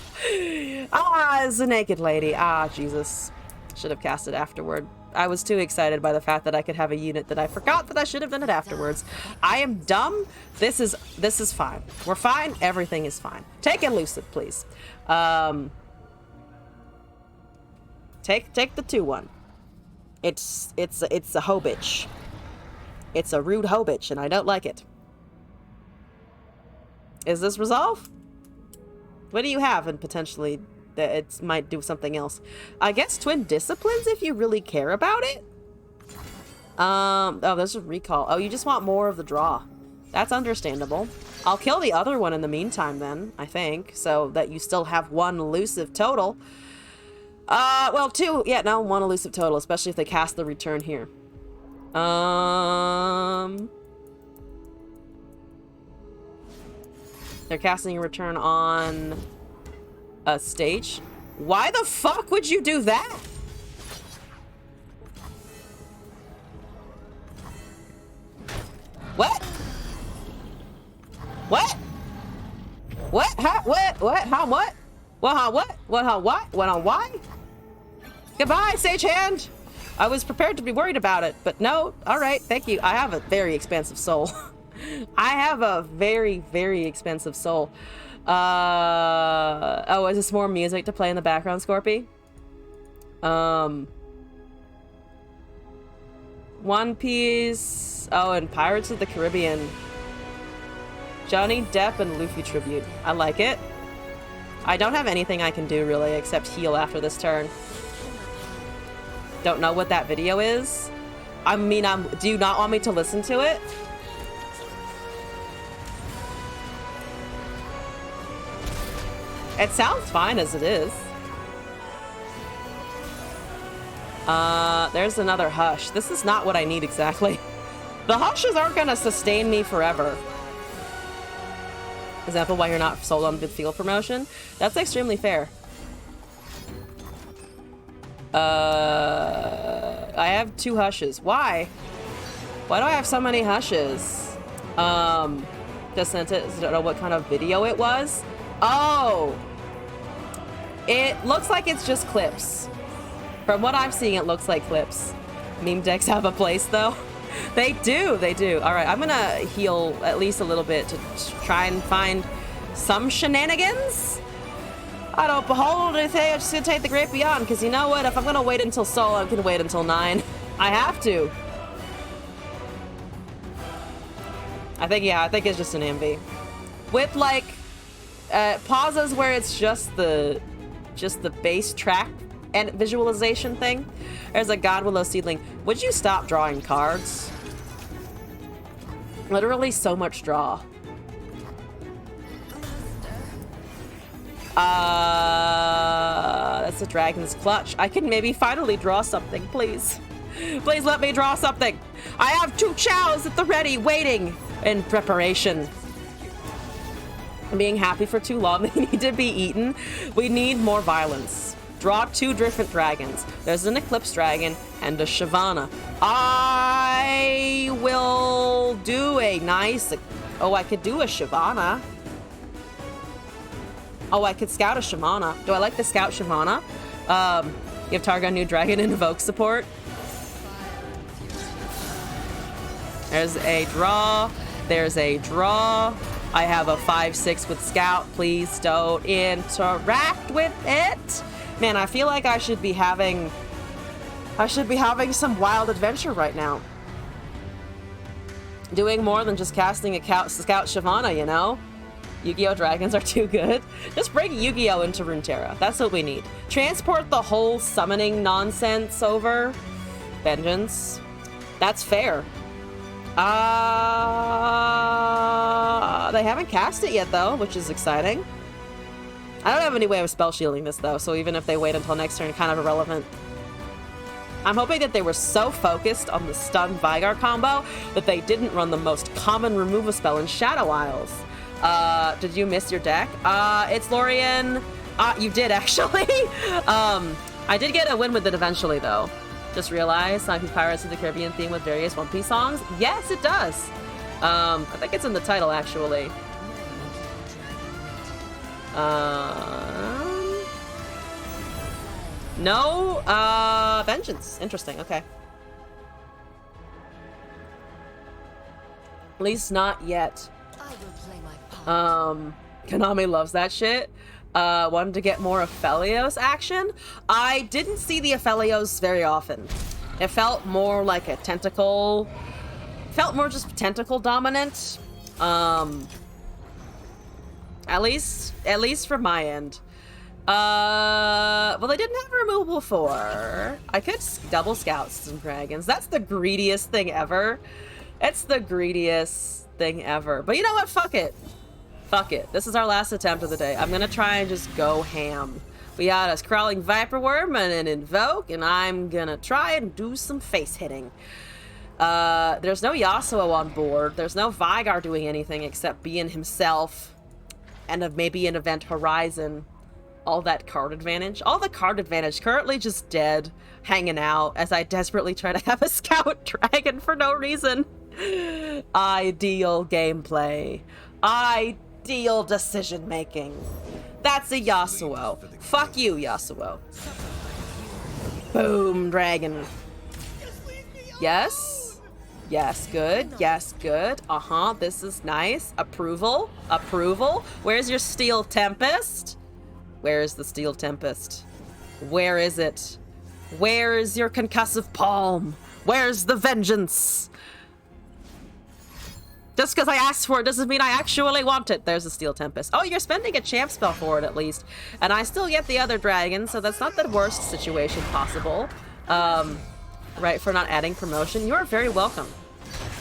It's a naked lady. Jesus. Should have cast it afterward. I was too excited by the fact that I could have a unit that I forgot that I should have done it afterwards. I am dumb. This is fine. We're fine. Everything is fine. Take Elusive, please. Take the 2-1. It's a hoe bitch. It's a rude hoe bitch, and I don't like it. Is this resolve? What do you have? And potentially that it might do something else. I guess Twin Disciplines if you really care about it. Oh, there's a recall. Oh, you just want more of the draw. That's understandable. I'll kill the other one in the meantime then, I think, so that you still have 1 elusive total. Well, 2. Yeah, no, 1 elusive total, especially if they cast the return here. They're casting a return on a stage. Why the fuck would you do that? What? What? What? How? What? What? How? What? What? How? What? What? How? What? What? On why? Goodbye, Sagehand. I was prepared to be worried about it, but no. All right, thank you. I have a very expensive soul. I have a very, very expensive soul. Oh, is this more music to play in the background, Scorpy? One Piece. Oh, and Pirates of the Caribbean. Johnny Depp and Luffy tribute. I like it. I don't have anything I can do really except heal after this turn. Don't know what that video is. I mean, do you not want me to listen to it? It sounds fine as it is. There's another Hush. This is not what I need exactly. The Hushes aren't gonna sustain me forever. Example why you're not sold on the field promotion. That's extremely fair. I have 2 Hushes. Why? Why do I have so many Hushes? Just sent it. I don't know what kind of video it was. Oh! It looks like it's just clips. From what I'm seeing, it looks like clips. Meme decks have a place, though. They do, they do. All right, I'm gonna heal at least a little bit to try and find some shenanigans. I don't behold anything. I'm just gonna take the Great Beyond, because you know what? If I'm gonna wait until Soul, I'm gonna wait until 9. I have to. I think it's just an MV. With, like, pauses where it's just the base track and visualization thing. There's a God Willow Seedling. Would you stop drawing cards? Literally so much draw. That's a Dragon's Clutch. I can maybe finally draw something, please. Please let me draw something. I have 2 chows at the ready, waiting in preparation. Being happy for too long, they need to be eaten. We need more violence. Draw 2 different dragons. There's an Eclipse Dragon and a Shyvana. I will do a nice... Oh, I could do a Shyvana. Oh, I could scout a Shyvana. Do I like the scout Shyvana? Give Targon new dragon and evoke support. There's a draw. There's a draw. I have a 5-6 with Scout. Please don't interact with it. Man, I feel like I should be having some wild adventure right now. Doing more than just casting a Scout Shyvana, you know? Yu-Gi-Oh! Dragons are too good. Just bring Yu-Gi-Oh! Into Runeterra. That's what we need. Transport the whole summoning nonsense over. Vengeance. That's fair. They haven't cast it yet, though, which is exciting. I don't have any way of spell shielding this, though, so even if they wait until next turn, kind of irrelevant. I'm hoping that they were so focused on the stun Vigar combo that they didn't run the most common removal spell in Shadow Isles. Did you miss your deck? It's Lorien. You did, actually. I did get a win with it eventually, though. Just realized Sonic Pirates of the Caribbean theme with various One Piece songs. Yes, it does. I think it's in the title, actually. No, Vengeance. Interesting, okay. At least not yet. I will play my part. Konami loves that shit. Wanted to get more Aphelios action. I didn't see the Aphelios very often. It felt more like a tentacle. Felt more just tentacle dominant. At least from my end. Well, they didn't have a removal before. I could double scout some dragons. That's the greediest thing ever. It's the greediest thing ever. But you know what? Fuck it. Fuck it. This is our last attempt of the day. I'm gonna try and just go ham. We got a crawling viper worm and an invoke, and I'm gonna try and do some face hitting. There's no Yasuo on board. There's no Vigar doing anything except being himself, and maybe an event horizon. All that card advantage. All the card advantage currently just dead, hanging out as I desperately try to have a scout dragon for no reason. Ideal gameplay. Ideal decision making. That's a Yasuo. Fuck you, Yasuo. Boom, dragon. Yes. Yes, good. Yes, good. Uh-huh, this is nice. Approval. Approval. Where's your Steel Tempest? Where is the Steel Tempest? Where is it? Where is your concussive palm? Where's the vengeance? Just because I asked for it doesn't mean I actually want it. There's a Steel Tempest. Oh, you're spending a champ spell for it at least. And I still get the other dragon, so that's not the worst situation possible. Right, for not adding promotion. You are very welcome.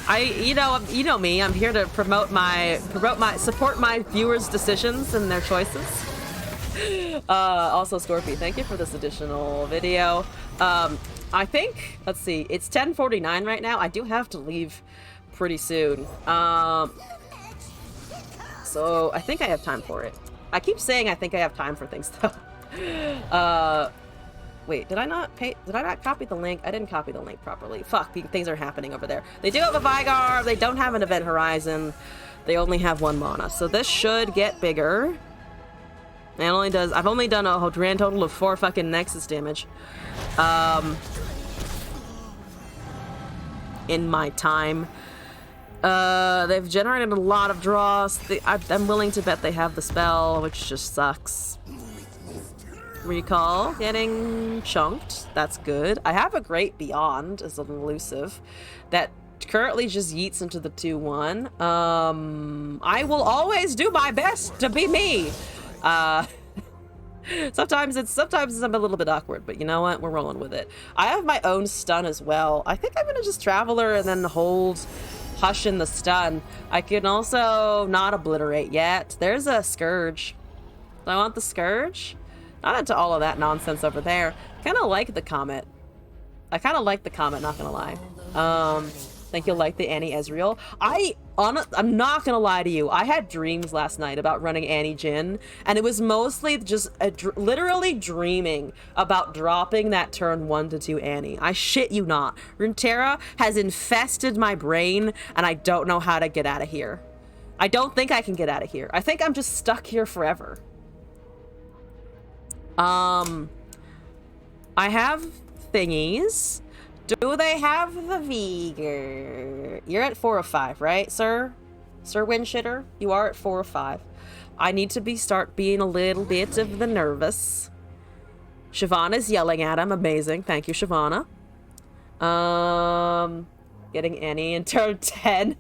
You know me. I'm here to support my viewers' decisions and their choices. Also, Scorpy, thank you for this additional video. I think, let's see, it's 10:49 right now. I do have to leave pretty soon. So I think I have time for it. I keep saying I think I have time for things though. Wait, did I not copy the link? I didn't copy the link properly. Fuck, things are happening over there. They do have a Vigar, they don't have an event horizon. They only have 1 mana. So this should get bigger. I've only done a grand total of 4 fucking Nexus damage. In my time. They've generated a lot of draws. I'm willing to bet they have the spell, which just sucks. Recall, getting chunked. That's good. I have a Great Beyond as an elusive that currently just yeets into the 2/1. I will always do my best to be me. Sometimes I'm a little bit awkward, but you know what? We're rolling with it. I have my own stun as well. I think I'm gonna just Traveler and then hold Hush in the stun. I can also not obliterate yet. There's a Scourge. Do I want the Scourge? Not into all of that nonsense over there. Kind of like the Comet. I kind of like the Comet, not gonna lie. Think you'll like the Annie Ezreal. I'm not gonna lie to you. I had dreams last night about running Annie Jin, and it was mostly just literally dreaming about dropping that turn 1 to 2 Annie. I shit you not. Runeterra has infested my brain, and I don't know how to get out of here. I don't think I can get out of here. I think I'm just stuck here forever. I have thingies Do they have the Vigor? You're at 4 of 5, right, sir? Sir Windshitter? You are at 4 of 5. I need to start being a little bit of the nervous. Shyvana's yelling at him. Amazing. Thank you, Shyvana. Getting Annie in turn 10.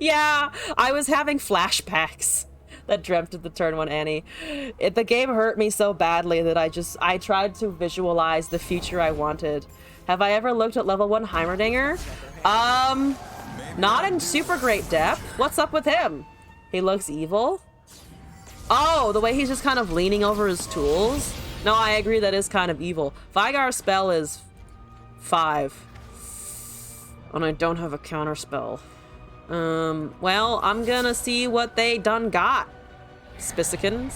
Yeah, I was having flashbacks that dreamt of the turn 1 Annie. The game hurt me so badly that I tried to visualize the future I wanted. Have I ever looked at level 1 Heimerdinger? Not in super great depth. What's up with him? He looks evil. Oh, the way he's just kind of leaning over his tools. No, I agree, that is kind of evil. Vigar's spell is 5. And I don't have a counter spell. Well, I'm gonna see what they done got. Spicican?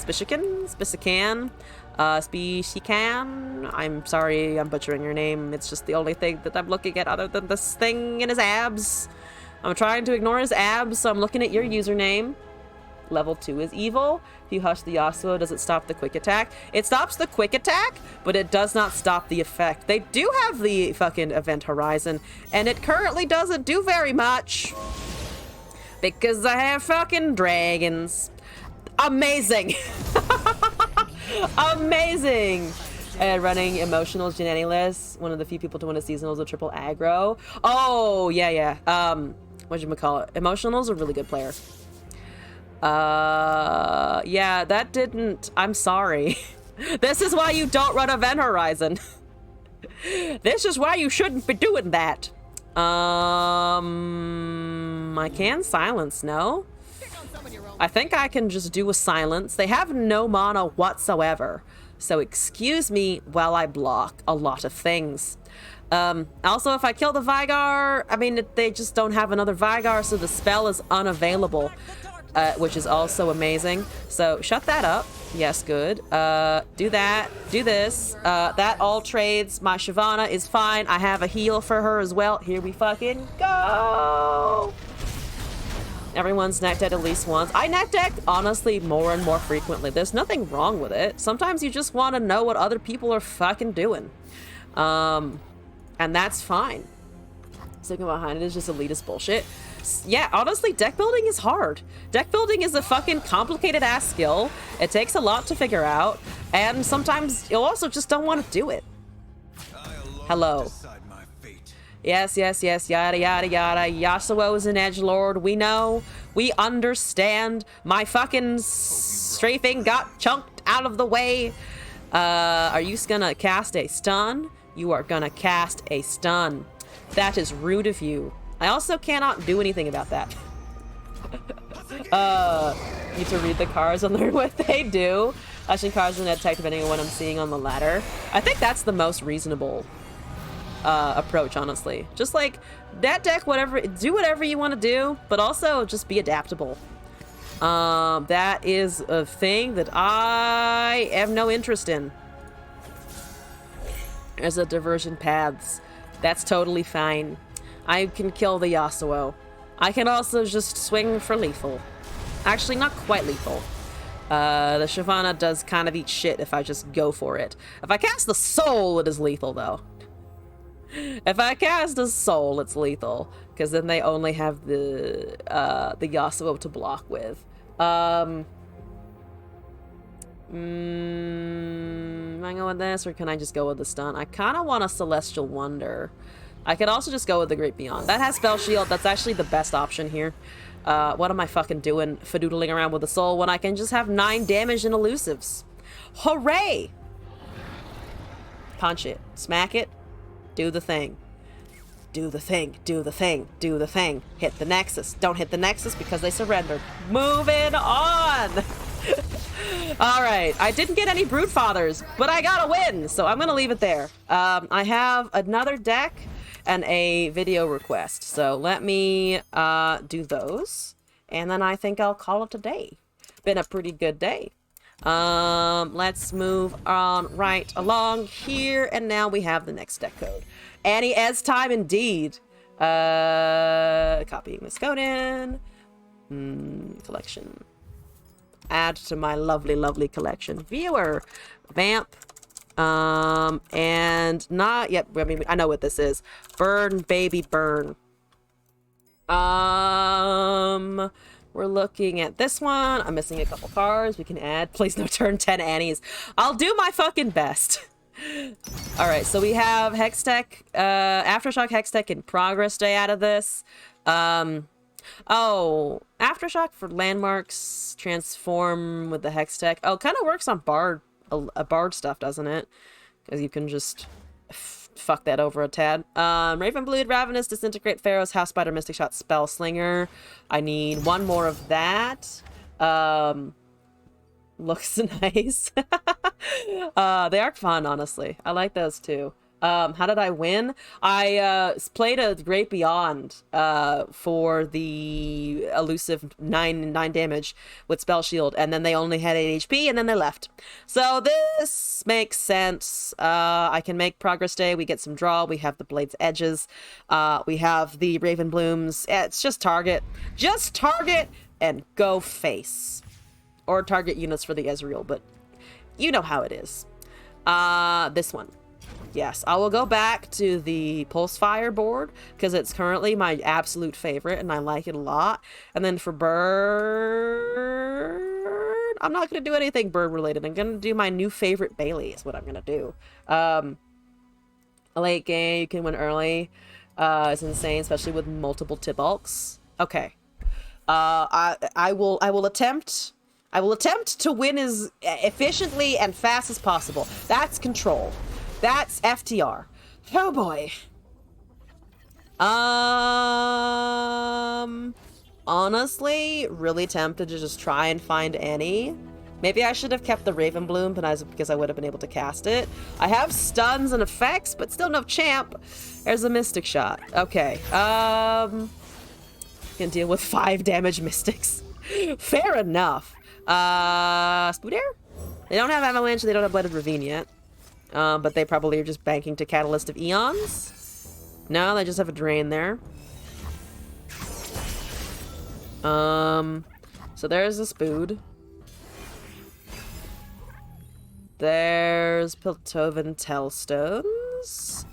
I'm sorry, I'm butchering your name. It's just the only thing that I'm looking at other than this thing in his abs. I'm trying to ignore his abs, so I'm looking at your username. Level 2 is evil. If you hush the Yasuo, does it stop the quick attack? It stops the quick attack, but it does not stop the effect. They do have the fucking event horizon, and it currently doesn't do very much. Because I have fucking dragons. Amazing. Amazing. And running emotional Jananiless, one of the few people to win a seasonals with triple aggro. Oh, yeah. Whatchamacallit? Emotional's a really good player. Yeah, that didn't... I'm sorry. This is why you don't run Event Horizon. This is why you shouldn't be doing that. I can silence, no? I think I can just do a silence. They have no mana whatsoever. So excuse me while I block a lot of things. Also, if I kill the Vigar, I mean, they just don't have another Vigar, so the spell is unavailable. Which is also amazing. So shut that up. Yes, good. Do that. Do this. That all trades. My Shyvana is fine. I have a heal for her as well. Here we fucking go. Everyone's neck decked at least once. I neck decked, honestly, more and more frequently. There's nothing wrong with it. Sometimes you just want to know what other people are fucking doing. And that's fine. Sticking behind it is just elitist bullshit. Yeah, honestly, deck building is hard. Deck building is a fucking complicated ass skill. It takes a lot to figure out, and sometimes you also just don't want to do it. Hello. Yes, yada yada yada. Yasuo is an edgelord. We know. We understand. My fucking strafing got chunked out of the way. Are you gonna cast a stun? You are gonna cast a stun. That is rude of you. I also cannot do anything about that. Need to read the cards and learn what they do. Ushing cards and attack depending on what I'm seeing on the ladder. I think that's the most reasonable approach, honestly. Just like, that deck, do whatever you want to do, but also just be adaptable. That is a thing that I have no interest in. There's a diversion paths. That's totally fine. I can kill the Yasuo. I can also just swing for lethal. Actually, not quite lethal. The Shyvana does kind of eat shit if I just go for it. If I cast the soul, it is lethal, though. If I cast a soul, it's lethal. Because then they only have the Yasuo to block with. Am I going with this, or can I just go with the stun? I kind of want a Celestial Wonder. I could also just go with the Great Beyond. That has Spell Shield. That's actually the best option here. What am I fucking doing fadoodling around with the soul when I can just have 9 damage and elusives? Hooray! Punch it. Smack it. Do the thing. Do the thing. Do the thing. Do the thing. Hit the Nexus. Don't hit the Nexus because they surrendered. Moving on! Alright, I didn't get any Broodfathers, but I got a win, so I'm gonna leave it there. I have another deck and a video request, so let me do those, and then I think I'll call it a day. Been a pretty good day. Let's move on right along here, and now we have the next deck code. Annie as time indeed. Copying this code in. Collection. Add to my lovely, lovely collection. Viewer. Vamp. And not yet. I mean, I know what this is. Burn, baby, burn. We're looking at this one. I'm missing a couple cards. We can add. Please no turn 10 Annies. I'll do my fucking best. All right, so we have Hextech, Aftershock Hextech in progress day out of this. Oh, Aftershock for landmarks transform with the Hextech. Oh, kind of works on Bard, Bard stuff, doesn't it? Because you can just fuck that over a tad. Ravenblood, Ravenous, Disintegrate, Pharaoh's, House Spider, Mystic Shot, Spell Slinger. I need one more of that. Looks nice. They are fun, honestly. I like those too. How did I win? I played a Great Beyond for the elusive 9 damage with Spell Shield, and then they only had 8 HP, and then they left. So this makes sense. I can make Progress Day. We get some draw. We have the Blade's Edges. We have the Raven Blooms. It's just target. Just target and go face. Or target units for the Ezreal, but you know how it is. This one. Yes, I will go back to the Pulsefire board because it's currently my absolute favorite and I like it a lot. And then for bird, I'm not going to do anything bird related. I'm going to do my new favorite Bailey is what I'm going to do. A late game, you can win early. It's insane, especially with multiple Tibulks. Okay. I will attempt to win as efficiently and fast as possible. That's control. That's FTR. Oh boy. Honestly, really tempted to just try and find Annie. Maybe I should have kept the Raven Bloom, because I would have been able to cast it. I have stuns and effects, but still no champ. There's a Mystic Shot. Okay. Can deal with 5 damage Mystics. Fair enough. Spood Air? They don't have Avalanche, they don't have Blooded Ravine yet. But they probably are just banking to Catalyst of Eons. No, they just have a Drain there. So there's a Spood. There's Piltovan Tellstones.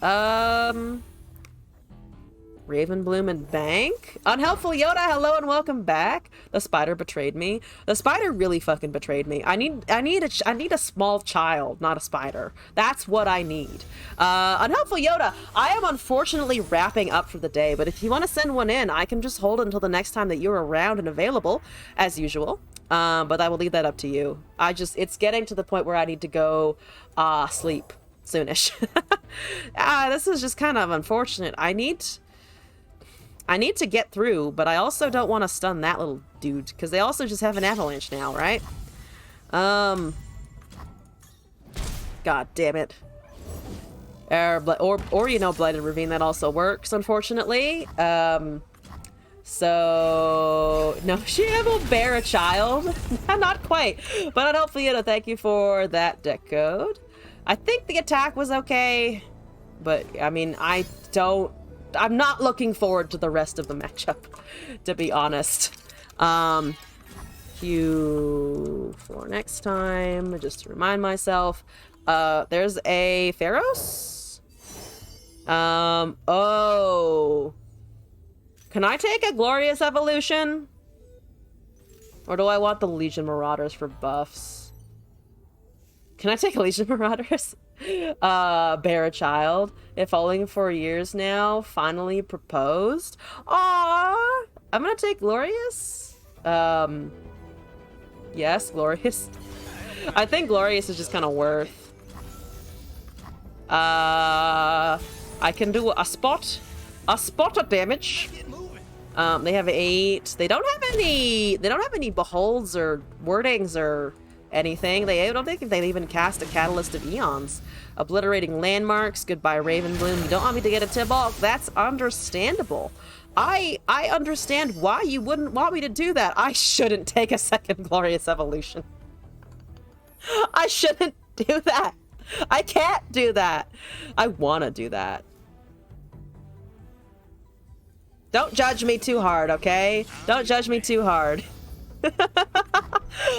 Ravenbloom and Bank. Unhelpful Yoda, hello and welcome back. The spider betrayed me. The spider really fucking betrayed me. I need a small child, not a spider. That's what I need. Unhelpful Yoda, I am unfortunately wrapping up for the day, but if you want to send one in, I can just hold it until the next time that you're around and available, as usual. But I will leave that up to you. It's getting to the point where I need to go sleep soonish. This is just kind of unfortunate. I need to get through, but I also don't want to stun that little dude, because they also just have an avalanche now, right? God damn it. Or you know, Blighted Ravine, that also works, unfortunately. So... No, she will bear a child. Not quite. But hopefully, thank you for that deck code. I think the attack was okay, but, I mean, I'm not looking forward to the rest of the matchup, to be honest. Q for next time, just to remind myself. There's a Pharaohs? Oh. Can I take a Glorious Evolution? Or do I want the Legion Marauders for buffs? Can I take a Legion Marauders? Bear a child. If falling for years now, finally proposed. Aww! I'm gonna take Glorious. Yes, Glorious. I think Glorious is just kind of worth. I can do a spot of damage. They have 8. They don't have any beholds or wordings or anything. I don't think they even cast a Catalyst of Eons. Obliterating landmarks. Goodbye, Ravenbloom. You don't want me to get a Tibalt. That's understandable. I understand why you wouldn't want me to do that. I shouldn't take a second Glorious Evolution. I shouldn't do that. I can't do that. I want to do that. Don't judge me too hard, okay? Don't judge me too hard.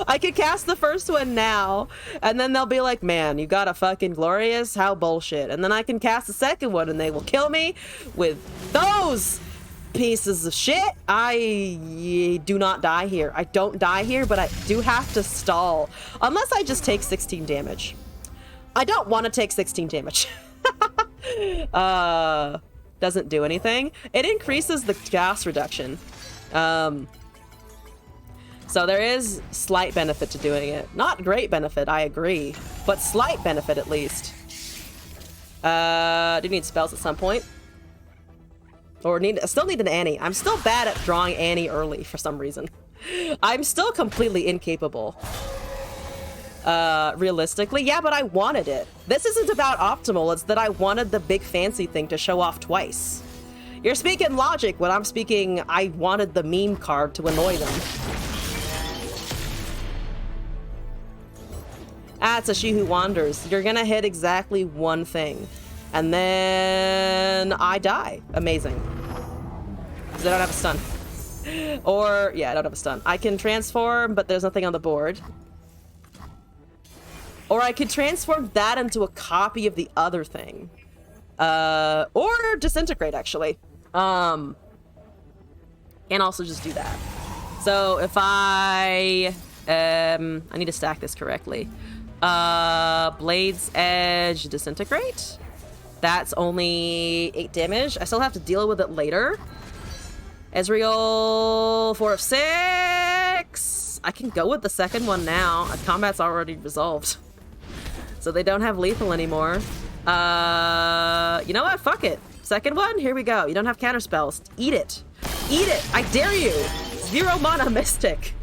I could cast the first one now, and then they'll be like, man, you got a fucking glorious, how bullshit. And then I can cast the second one, and they will kill me with those pieces of shit. I do not die here. I don't die here, but I do have to stall. Unless I just take 16 damage. I don't want to take 16 damage. Doesn't do anything. It increases the gas reduction. So there is slight benefit to doing it. Not great benefit, I agree. But slight benefit at least. Do you need spells at some point? Or I still need an Annie. I'm still bad at drawing Annie early for some reason. I'm still completely incapable. Realistically, yeah, but I wanted it. This isn't about optimal, it's that I wanted the big fancy thing to show off twice. You're speaking logic when I'm speaking I wanted the meme card to annoy them. Ah, it's a She Who Wanders. You're gonna hit exactly one thing. And then I die. Amazing. Because I don't have a stun. Or, yeah, I don't have a stun. I can transform, but there's nothing on the board. Or I could transform that into a copy of the other thing. Or disintegrate, actually. And also just do that. So if I need to stack this correctly. Blade's Edge, disintegrate. That's only 8 damage. I still have to deal with it later. Ezreal, 4 of 6. I can go with the second one now. Combat's already resolved. So they don't have lethal anymore. You know what? Fuck it. Second one? Here we go. You don't have counter spells. Eat it. Eat it. I dare you. 0 mana Mystic.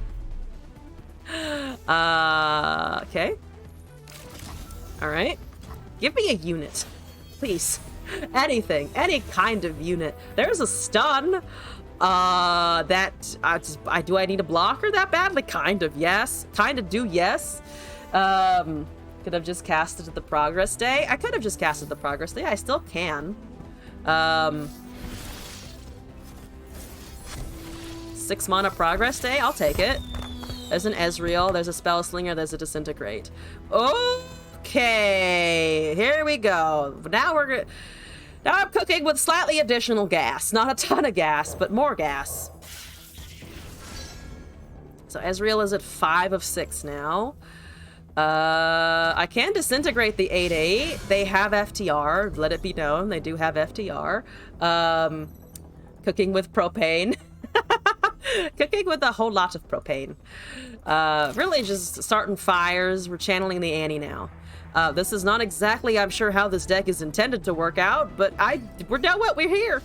Okay. Alright. Give me a unit. Please. Anything. Any kind of unit. There's a stun. Do I need a blocker that badly? Kind of, yes. Kind of do, yes. Could have just casted the Progress Day. I could have just casted the Progress Day. I still can. 6 mana Progress Day. I'll take it. There's an Ezreal. There's a Spell Slinger. There's a Disintegrate. Okay. Here we go. Now I'm cooking with slightly additional gas. Not a ton of gas, but more gas. So Ezreal is at 5 of 6 now. I can disintegrate the 8/8. They have FTR. Let it be known, they do have FTR. Cooking with propane. Cooking with a whole lot of propane. Really just starting fires. We're channeling the Annie now. This is not exactly, I'm sure, how this deck is intended to work out, but we're here.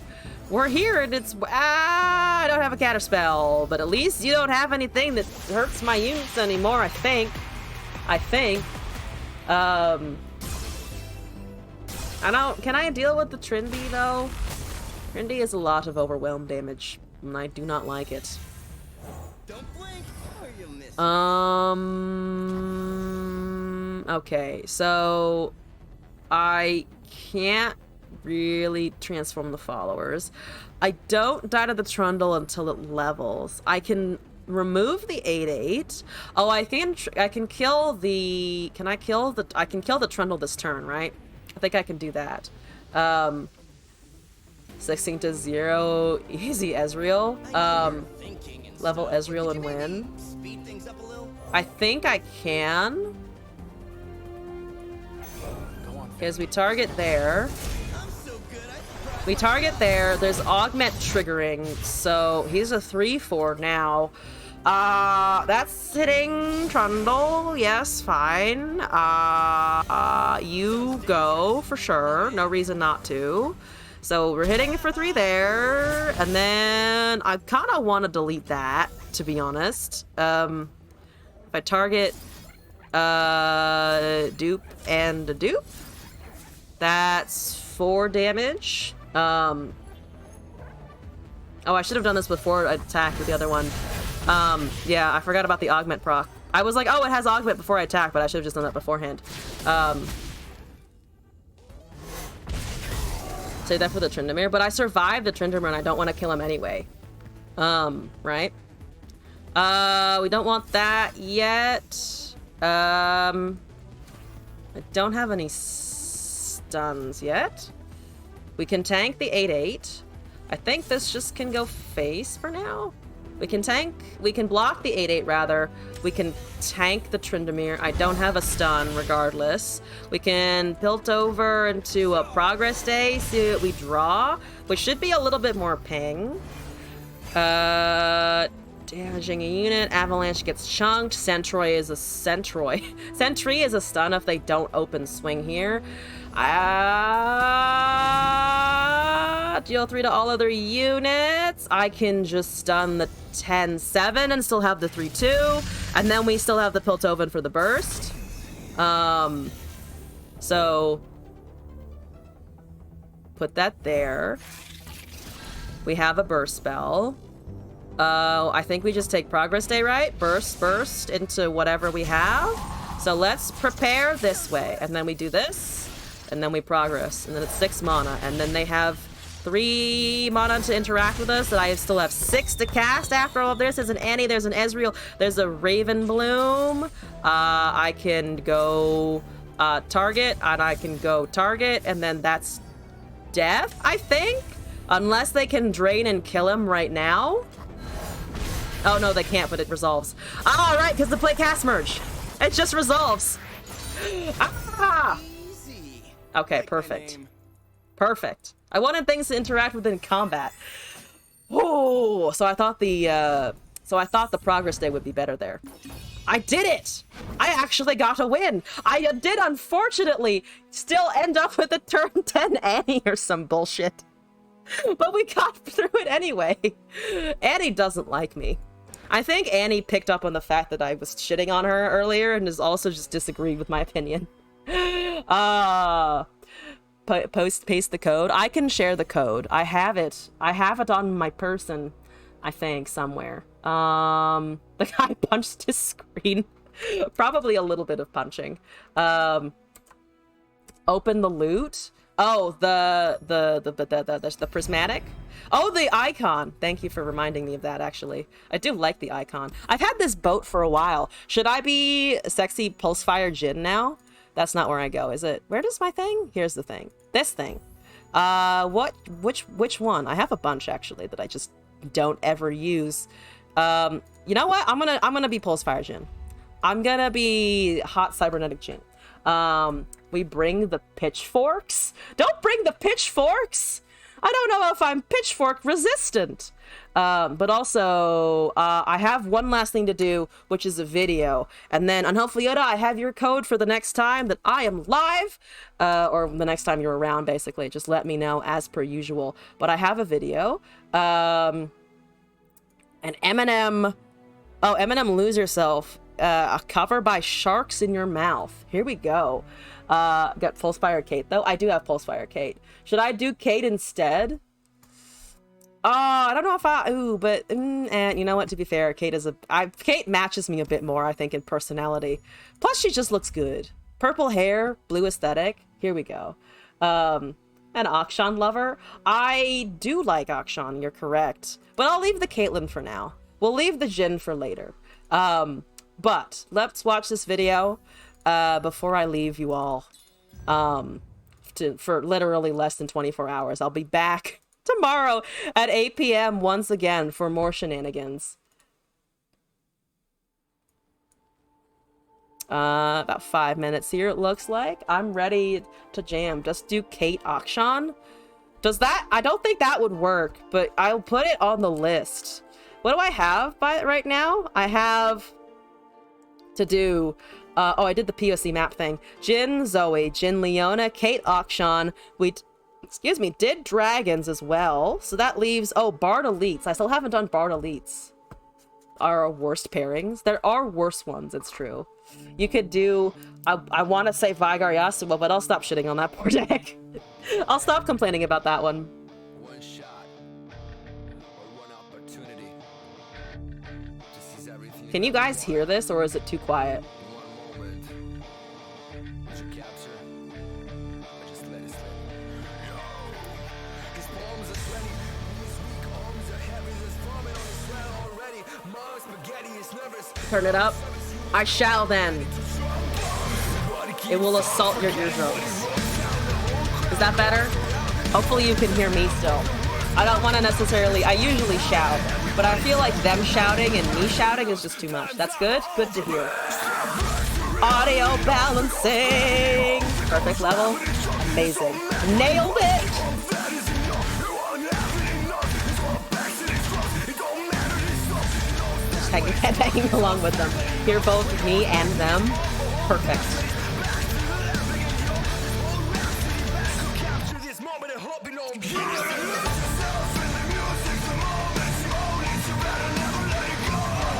We're here, and it's, I don't have a counter spell, but at least you don't have anything that hurts my units anymore, I think. Can I deal with the Trinity, though? Trinity is a lot of overwhelm damage, and I do not like it. Don't blink or you'll miss. Okay, so I can't really transform the followers. I don't die to the Trundle until it levels. I can remove the 8/8. Oh, I can kill the I can kill the Trundle this turn, right? I think I can do that. 16 to 0, easy Ezreal. Level Ezreal and win. I think I can. Because we target there. We target there. There's augment triggering, so he's a 3/4 now. That's hitting Trundle. Yes, fine. You go for sure. No reason not to. So we're hitting it for 3 there, and then I kind of want to delete that, to be honest. If I target dupe and a dupe, that's 4 damage. Oh, I should have done this before I attacked with the other one. Yeah, I forgot about the augment proc. I was like, oh, it has augment before I attack, but I should have just done that beforehand. Say that for the Tryndamere, but I survived the Tryndamere and I don't want to kill him anyway. Right? We don't want that yet. I don't have any stuns yet. We can tank the 8-8. I think this just can go face for now. We can block the 8-8 rather. We can tank the Tryndamere. I don't have a stun regardless. We can tilt over into a progress day, see what we draw, which should be a little bit more ping. Damaging a unit. Avalanche gets chunked. Sentry is a Sentry is a stun if they don't open swing here. Deal 3 to all other units. I can just stun the 10-7 and still have the 3-2. And then we still have the Piltover for the burst. So put that there. We have a burst spell. I think we just take progress day, right? Burst into whatever we have. So let's prepare this way. And then we do this. And then we progress. And then it's 6 mana. And then they have 3 mana to interact with us. And I still have 6 to cast after all of this. There's an Annie, there's an Ezreal, there's a Raven Bloom. I can go target, and I can go target. And then that's death, I think? Unless they can drain and kill him right now. Oh, no, they can't, but it resolves. All right, because the play cast merge. It just resolves. Ah! Easy. Okay, Like my perfect. name. Perfect. I wanted things to interact with in combat. Oh, so I thought the progress day would be better there. I did it! I actually got a win! I did, unfortunately, still end up with a turn 10 Annie or some bullshit. But we got through it anyway. Annie doesn't like me. I think Annie picked up on the fact that I was shitting on her earlier and has also just disagreed with my opinion. Paste the code. I can share the code. I have it. I have it on my person, I think, somewhere. The guy punched his screen. Probably a little bit of punching. Open the loot. Oh, the prismatic. Oh, the icon. Thank you for reminding me of that, actually. I do like the icon. I've had this boat for a while. Should I be sexy Pulsefire Jhin now? That's not where I go, is it? Where does my thing? Here's the thing. This thing. Which one? I have a bunch, actually, that I just don't ever use. You know what? I'm gonna be Pulsefire Jhin. I'm gonna be Hot Cybernetic Jhin. We bring the pitchforks? Don't bring the pitchforks! I don't know if I'm pitchfork resistant. But also, I have one last thing to do, which is a video. And then, Unhelpful Yoda, I have your code for the next time that I am live. Or the next time you're around, basically. Just let me know, as per usual. But I have a video. And Eminem... Oh, Eminem Lose Yourself. A cover by Sharks in Your Mouth. Here we go. Got Pulsefire Kate, though. I do have Pulsefire Kate. Should I do Kate instead? I don't know if I... Ooh, but... and you know what? To be fair, Kate matches me a bit more, I think, in personality. Plus, she just looks good. Purple hair, blue aesthetic. Here we go. An Akshan lover. I do like Akshan, you're correct. But I'll leave the Caitlyn for now. We'll leave the Jhin for later. But let's watch this video before I leave you all for literally less than 24 hours. I'll be back tomorrow at 8 p.m. once again for more shenanigans. About 5 minutes here, it looks like. I'm ready to jam. Just do Kate Akshan. Does that? I don't think that would work, but I'll put it on the list. What do I have right now? I have to do... oh, I did the POC map thing. Jhin, Zoe, Jhin, Leona, Kate Akshan. We... Excuse me, did dragons as well. So that leaves... Oh, Bard Elites. I still haven't done Bard Elites. Our worst pairings. There are worse ones, it's true. You could do... I want to say Vygar Yasuo, but I'll stop shitting on that poor deck. I'll stop complaining about that one. One shot or one opportunity to seize everything. Can you guys hear this, or is it too quiet? In one moment, did you capture? Or just let it slip? His palms are sweaty, his weak arms are heavy. There's vomit on his sweat already. Turn it up. I shall then. It will assault your eardrums. Is that better? Hopefully you can hear me still. I don't want to necessarily, I usually shout, but I feel like them shouting and me shouting is just too much. That's good? Good to hear. Audio balancing. Perfect level. Amazing. Nailed it! Just hanging along with them. Hear both me and them. Perfect.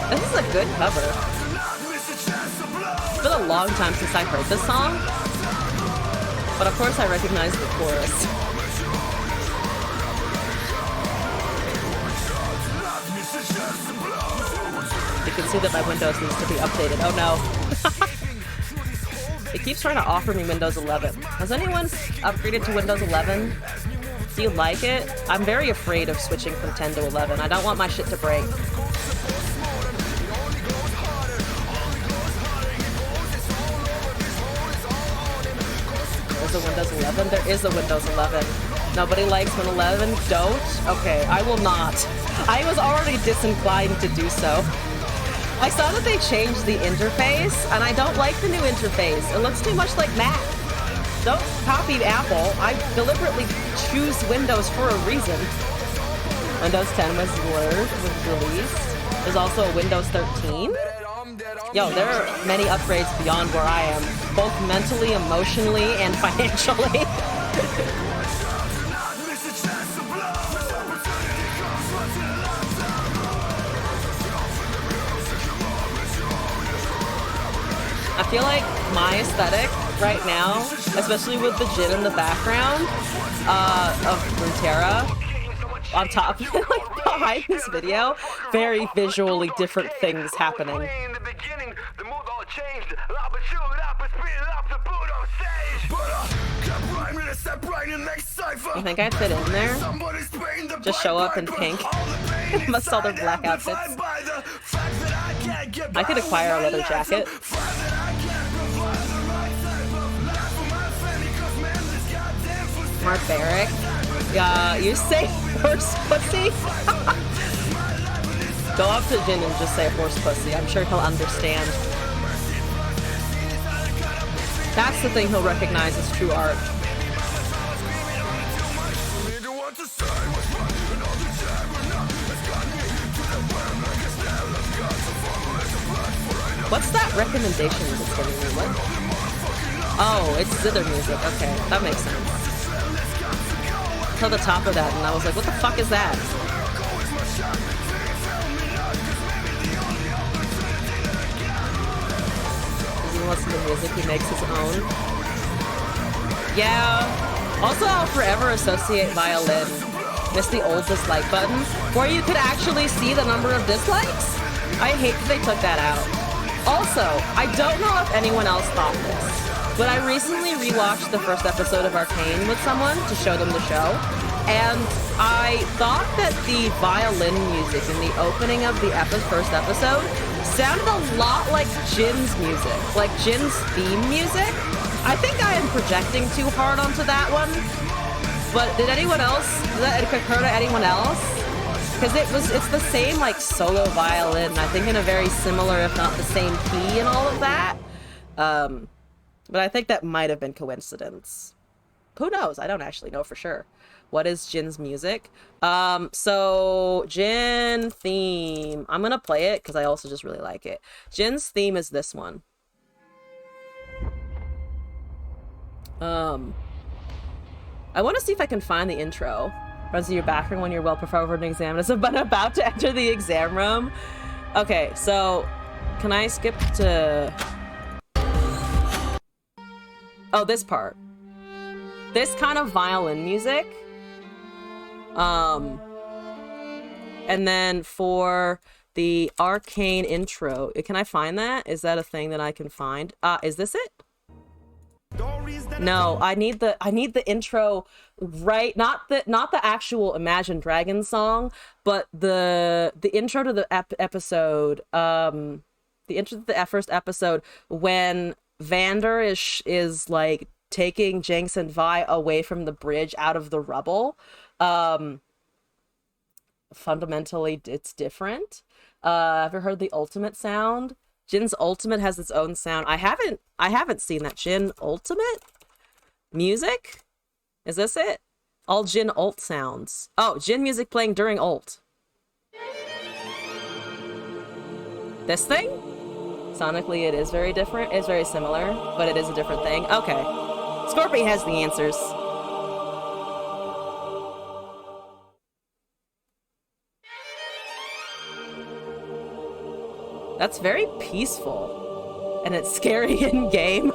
This is a good cover. It's been a long time since I heard this song, but of course I recognize the chorus. You can see that my Windows needs to be updated. Oh no. It keeps trying to offer me Windows 11. Has anyone upgraded to Windows 11? Do you like it? I'm very afraid of switching from 10 to 11. I don't want my shit to break. There's a Windows 11? There is a Windows 11. Nobody likes Windows 11? Don't? Okay, I will not. I was already disinclined to do so. I saw that they changed the interface, and I don't like the new interface. It looks too much like Mac. Don't copy Apple. I deliberately choose Windows for a reason. Windows 10 was released. There's also a Windows 13. Yo, there are many upgrades beyond where I am, both mentally, emotionally, and financially. I feel like my aesthetic right now, especially with the Jin in the background of Runeterra on top, like behind this video, very visually different things happening. You think I'd fit in there? Just show up in pink. Must all their black outfits. I could acquire a leather jacket. Barbaric. You say horse pussy? Go up to Jin and just say horse pussy. I'm sure he'll understand. That's the thing he'll recognize as true art. What's that recommendation that's giving me? What? Oh, it's zither music. Okay, that makes sense. Till the top of that, and I was like, what the fuck is that? Does he listen to music he makes his own? Yeah. Also, I'll forever associate violin. Miss the old dislike button, where you could actually see the number of dislikes? I hate that they took that out. Also, I don't know if anyone else thought this, but I recently rewatched the first episode of Arcane with someone to show them the show, and I thought that the violin music in the opening of the first episode sounded a lot like Jin's music, like Jin's theme music. I think I am projecting too hard onto that one, but did anyone else, did that occur to anyone else? Because it's the same like solo violin, I think in a very similar, if not the same key and all of that. But I think that might have been coincidence. Who knows? I don't actually know for sure. What is Jin's music? So Jin theme. I'm gonna play it because I also just really like it. Jin's theme is this one. I want to see if I can find the intro. Runs in your background when you're well prepared for an exam. It's about to enter the exam room. Okay, so can I skip to... Oh, this part. This kind of violin music. And then for the Arcane intro, can I find that? Is that a thing that I can find? Is this it? No, I need the intro, right? Not the actual Imagine Dragons song, but the intro to the episode. The intro to the first episode when Vander is like taking Jinx and Vi away from the bridge out of the rubble. Fundamentally, it's different. Have you heard the ultimate sound? Jin's ultimate has its own sound. I haven't seen that. Jin ultimate music? Is this it? All Jin ult sounds. Oh, Jin music playing during ult. This thing? Sonically, it is very different. It's very similar, but it is a different thing. Okay. Scorpy has the answers. That's very peaceful. And it's scary in game.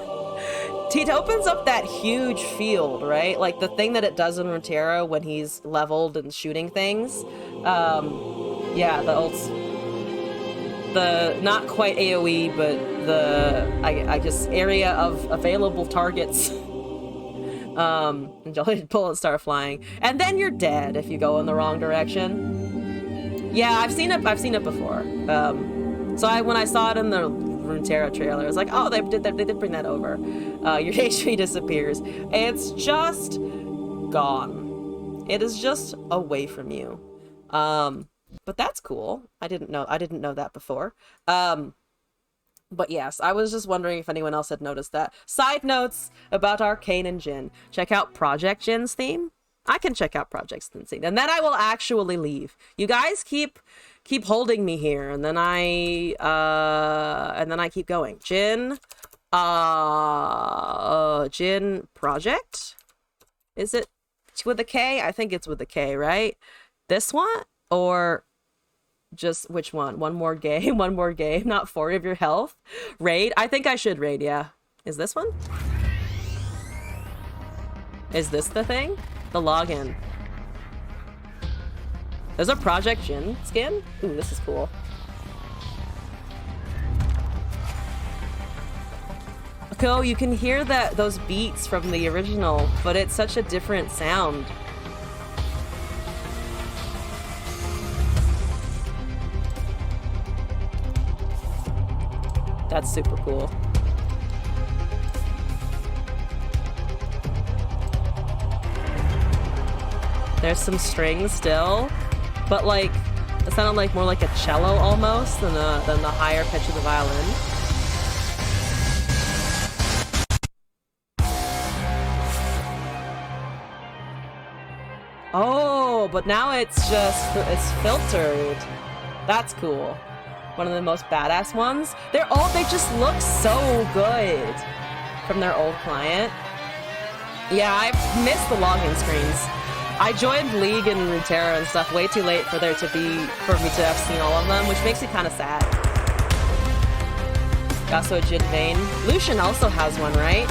It opens up that huge field, right? Like the thing that it does in Runeterra when he's leveled and shooting things. Yeah, the ults. The not quite AoE, but the I guess area of available targets. And Jolly bullets start flying, and then you're dead if you go in the wrong direction. Yeah, I've seen it before. So when I saw it in the Runeterra trailer, I was like, oh, they did bring that over. Your HP disappears. It's just gone. It is just away from you. But that's cool. I didn't know that before. But yes, I was just wondering if anyone else had noticed that. Side notes about Arcane and Jin. Check out Project Jin's theme. I can check out Project Jin's theme, and then I will actually leave. You guys keep holding me here, and then I keep going. Jin Project? Is it with a K? I think it's with a K, right? This one? Or just which one? One more game, not 40 of your health. Raid? I think I should raid, yeah. Is this one? Is this the thing? The login. There's a Project Jin skin? Ooh, this is cool. Oh, you can hear those beats from the original, but it's such a different sound. That's super cool. There's some strings still, but like it sounded like more like a cello almost than the higher pitch of the violin. Oh, but now it's filtered. That's cool. One of the most badass ones. They just look so good from their old client. Yeah, I missed the login screens. I joined League and Runeterra and stuff way too late for me to have seen all of them, which makes me kind of sad. Also a Jin Vayne. Lucian also has one, right?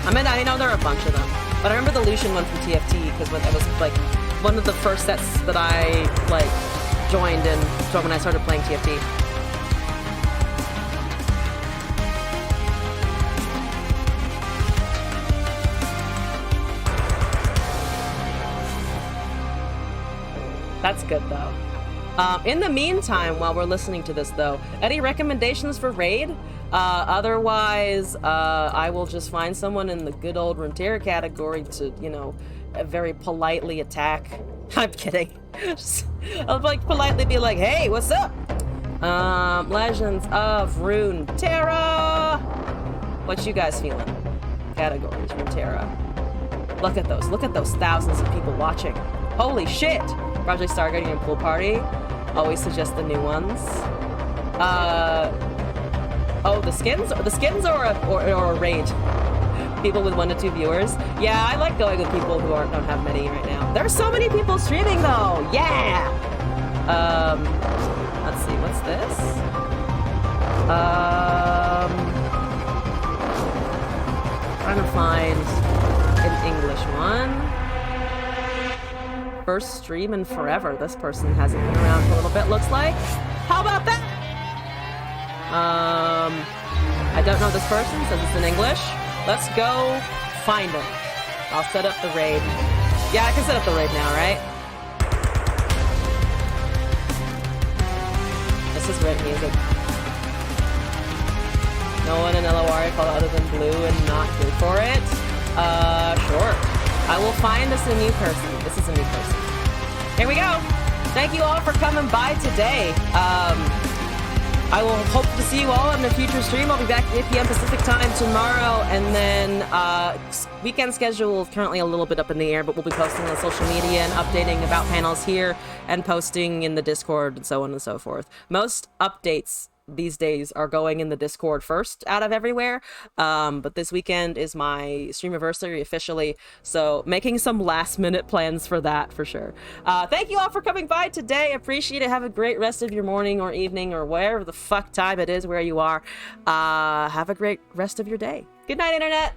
I mean, I know there are a bunch of them, but I remember the Lucian one from TFT because it was like one of the first sets that I like joined in when I started playing TFT. That's good, though. In the meantime, while we're listening to this, though, any recommendations for raid? Otherwise, I will just find someone in the good old Runeterra category to, very politely attack. I'm kidding. I'll like politely be like, hey, what's up? Legends of Runeterra. What you guys feeling? Categories, Runeterra. Look at those thousands of people watching. Holy shit! Project Star Guardian Pool Party. Always suggest the new ones. Oh, the skins or a raid. People with 1 to 2 viewers. Yeah, I like going with people who don't have many right now. There's so many people streaming though. Yeah. Let's see. What's this? Trying to find an English one. First stream in forever. This person hasn't been around for a little bit, looks like. How about that? I don't know this person, since it's in English. Let's go find him. I'll set up the raid. Yeah, I can set up the raid now, right? This is raid music. No one in LOR called other than blue and not here for it. Sure. I will find us a new person. This is a new person. Here we go. Thank you all for coming by today. I will hope to see you all in a future stream. I'll be back at 8 p.m. Pacific time tomorrow, and then weekend schedule is currently a little bit up in the air, but we'll be posting on social media and updating about panels here and posting in the Discord and so on and so forth. Most updates these days are going in the Discord first out of everywhere, but this weekend is my stream anniversary officially, so making some last minute plans for that for sure. Thank you all for coming by today. Appreciate it. Have a great rest of your morning or evening or wherever the fuck time it is where you are. Have a great rest of your day. Good night, internet.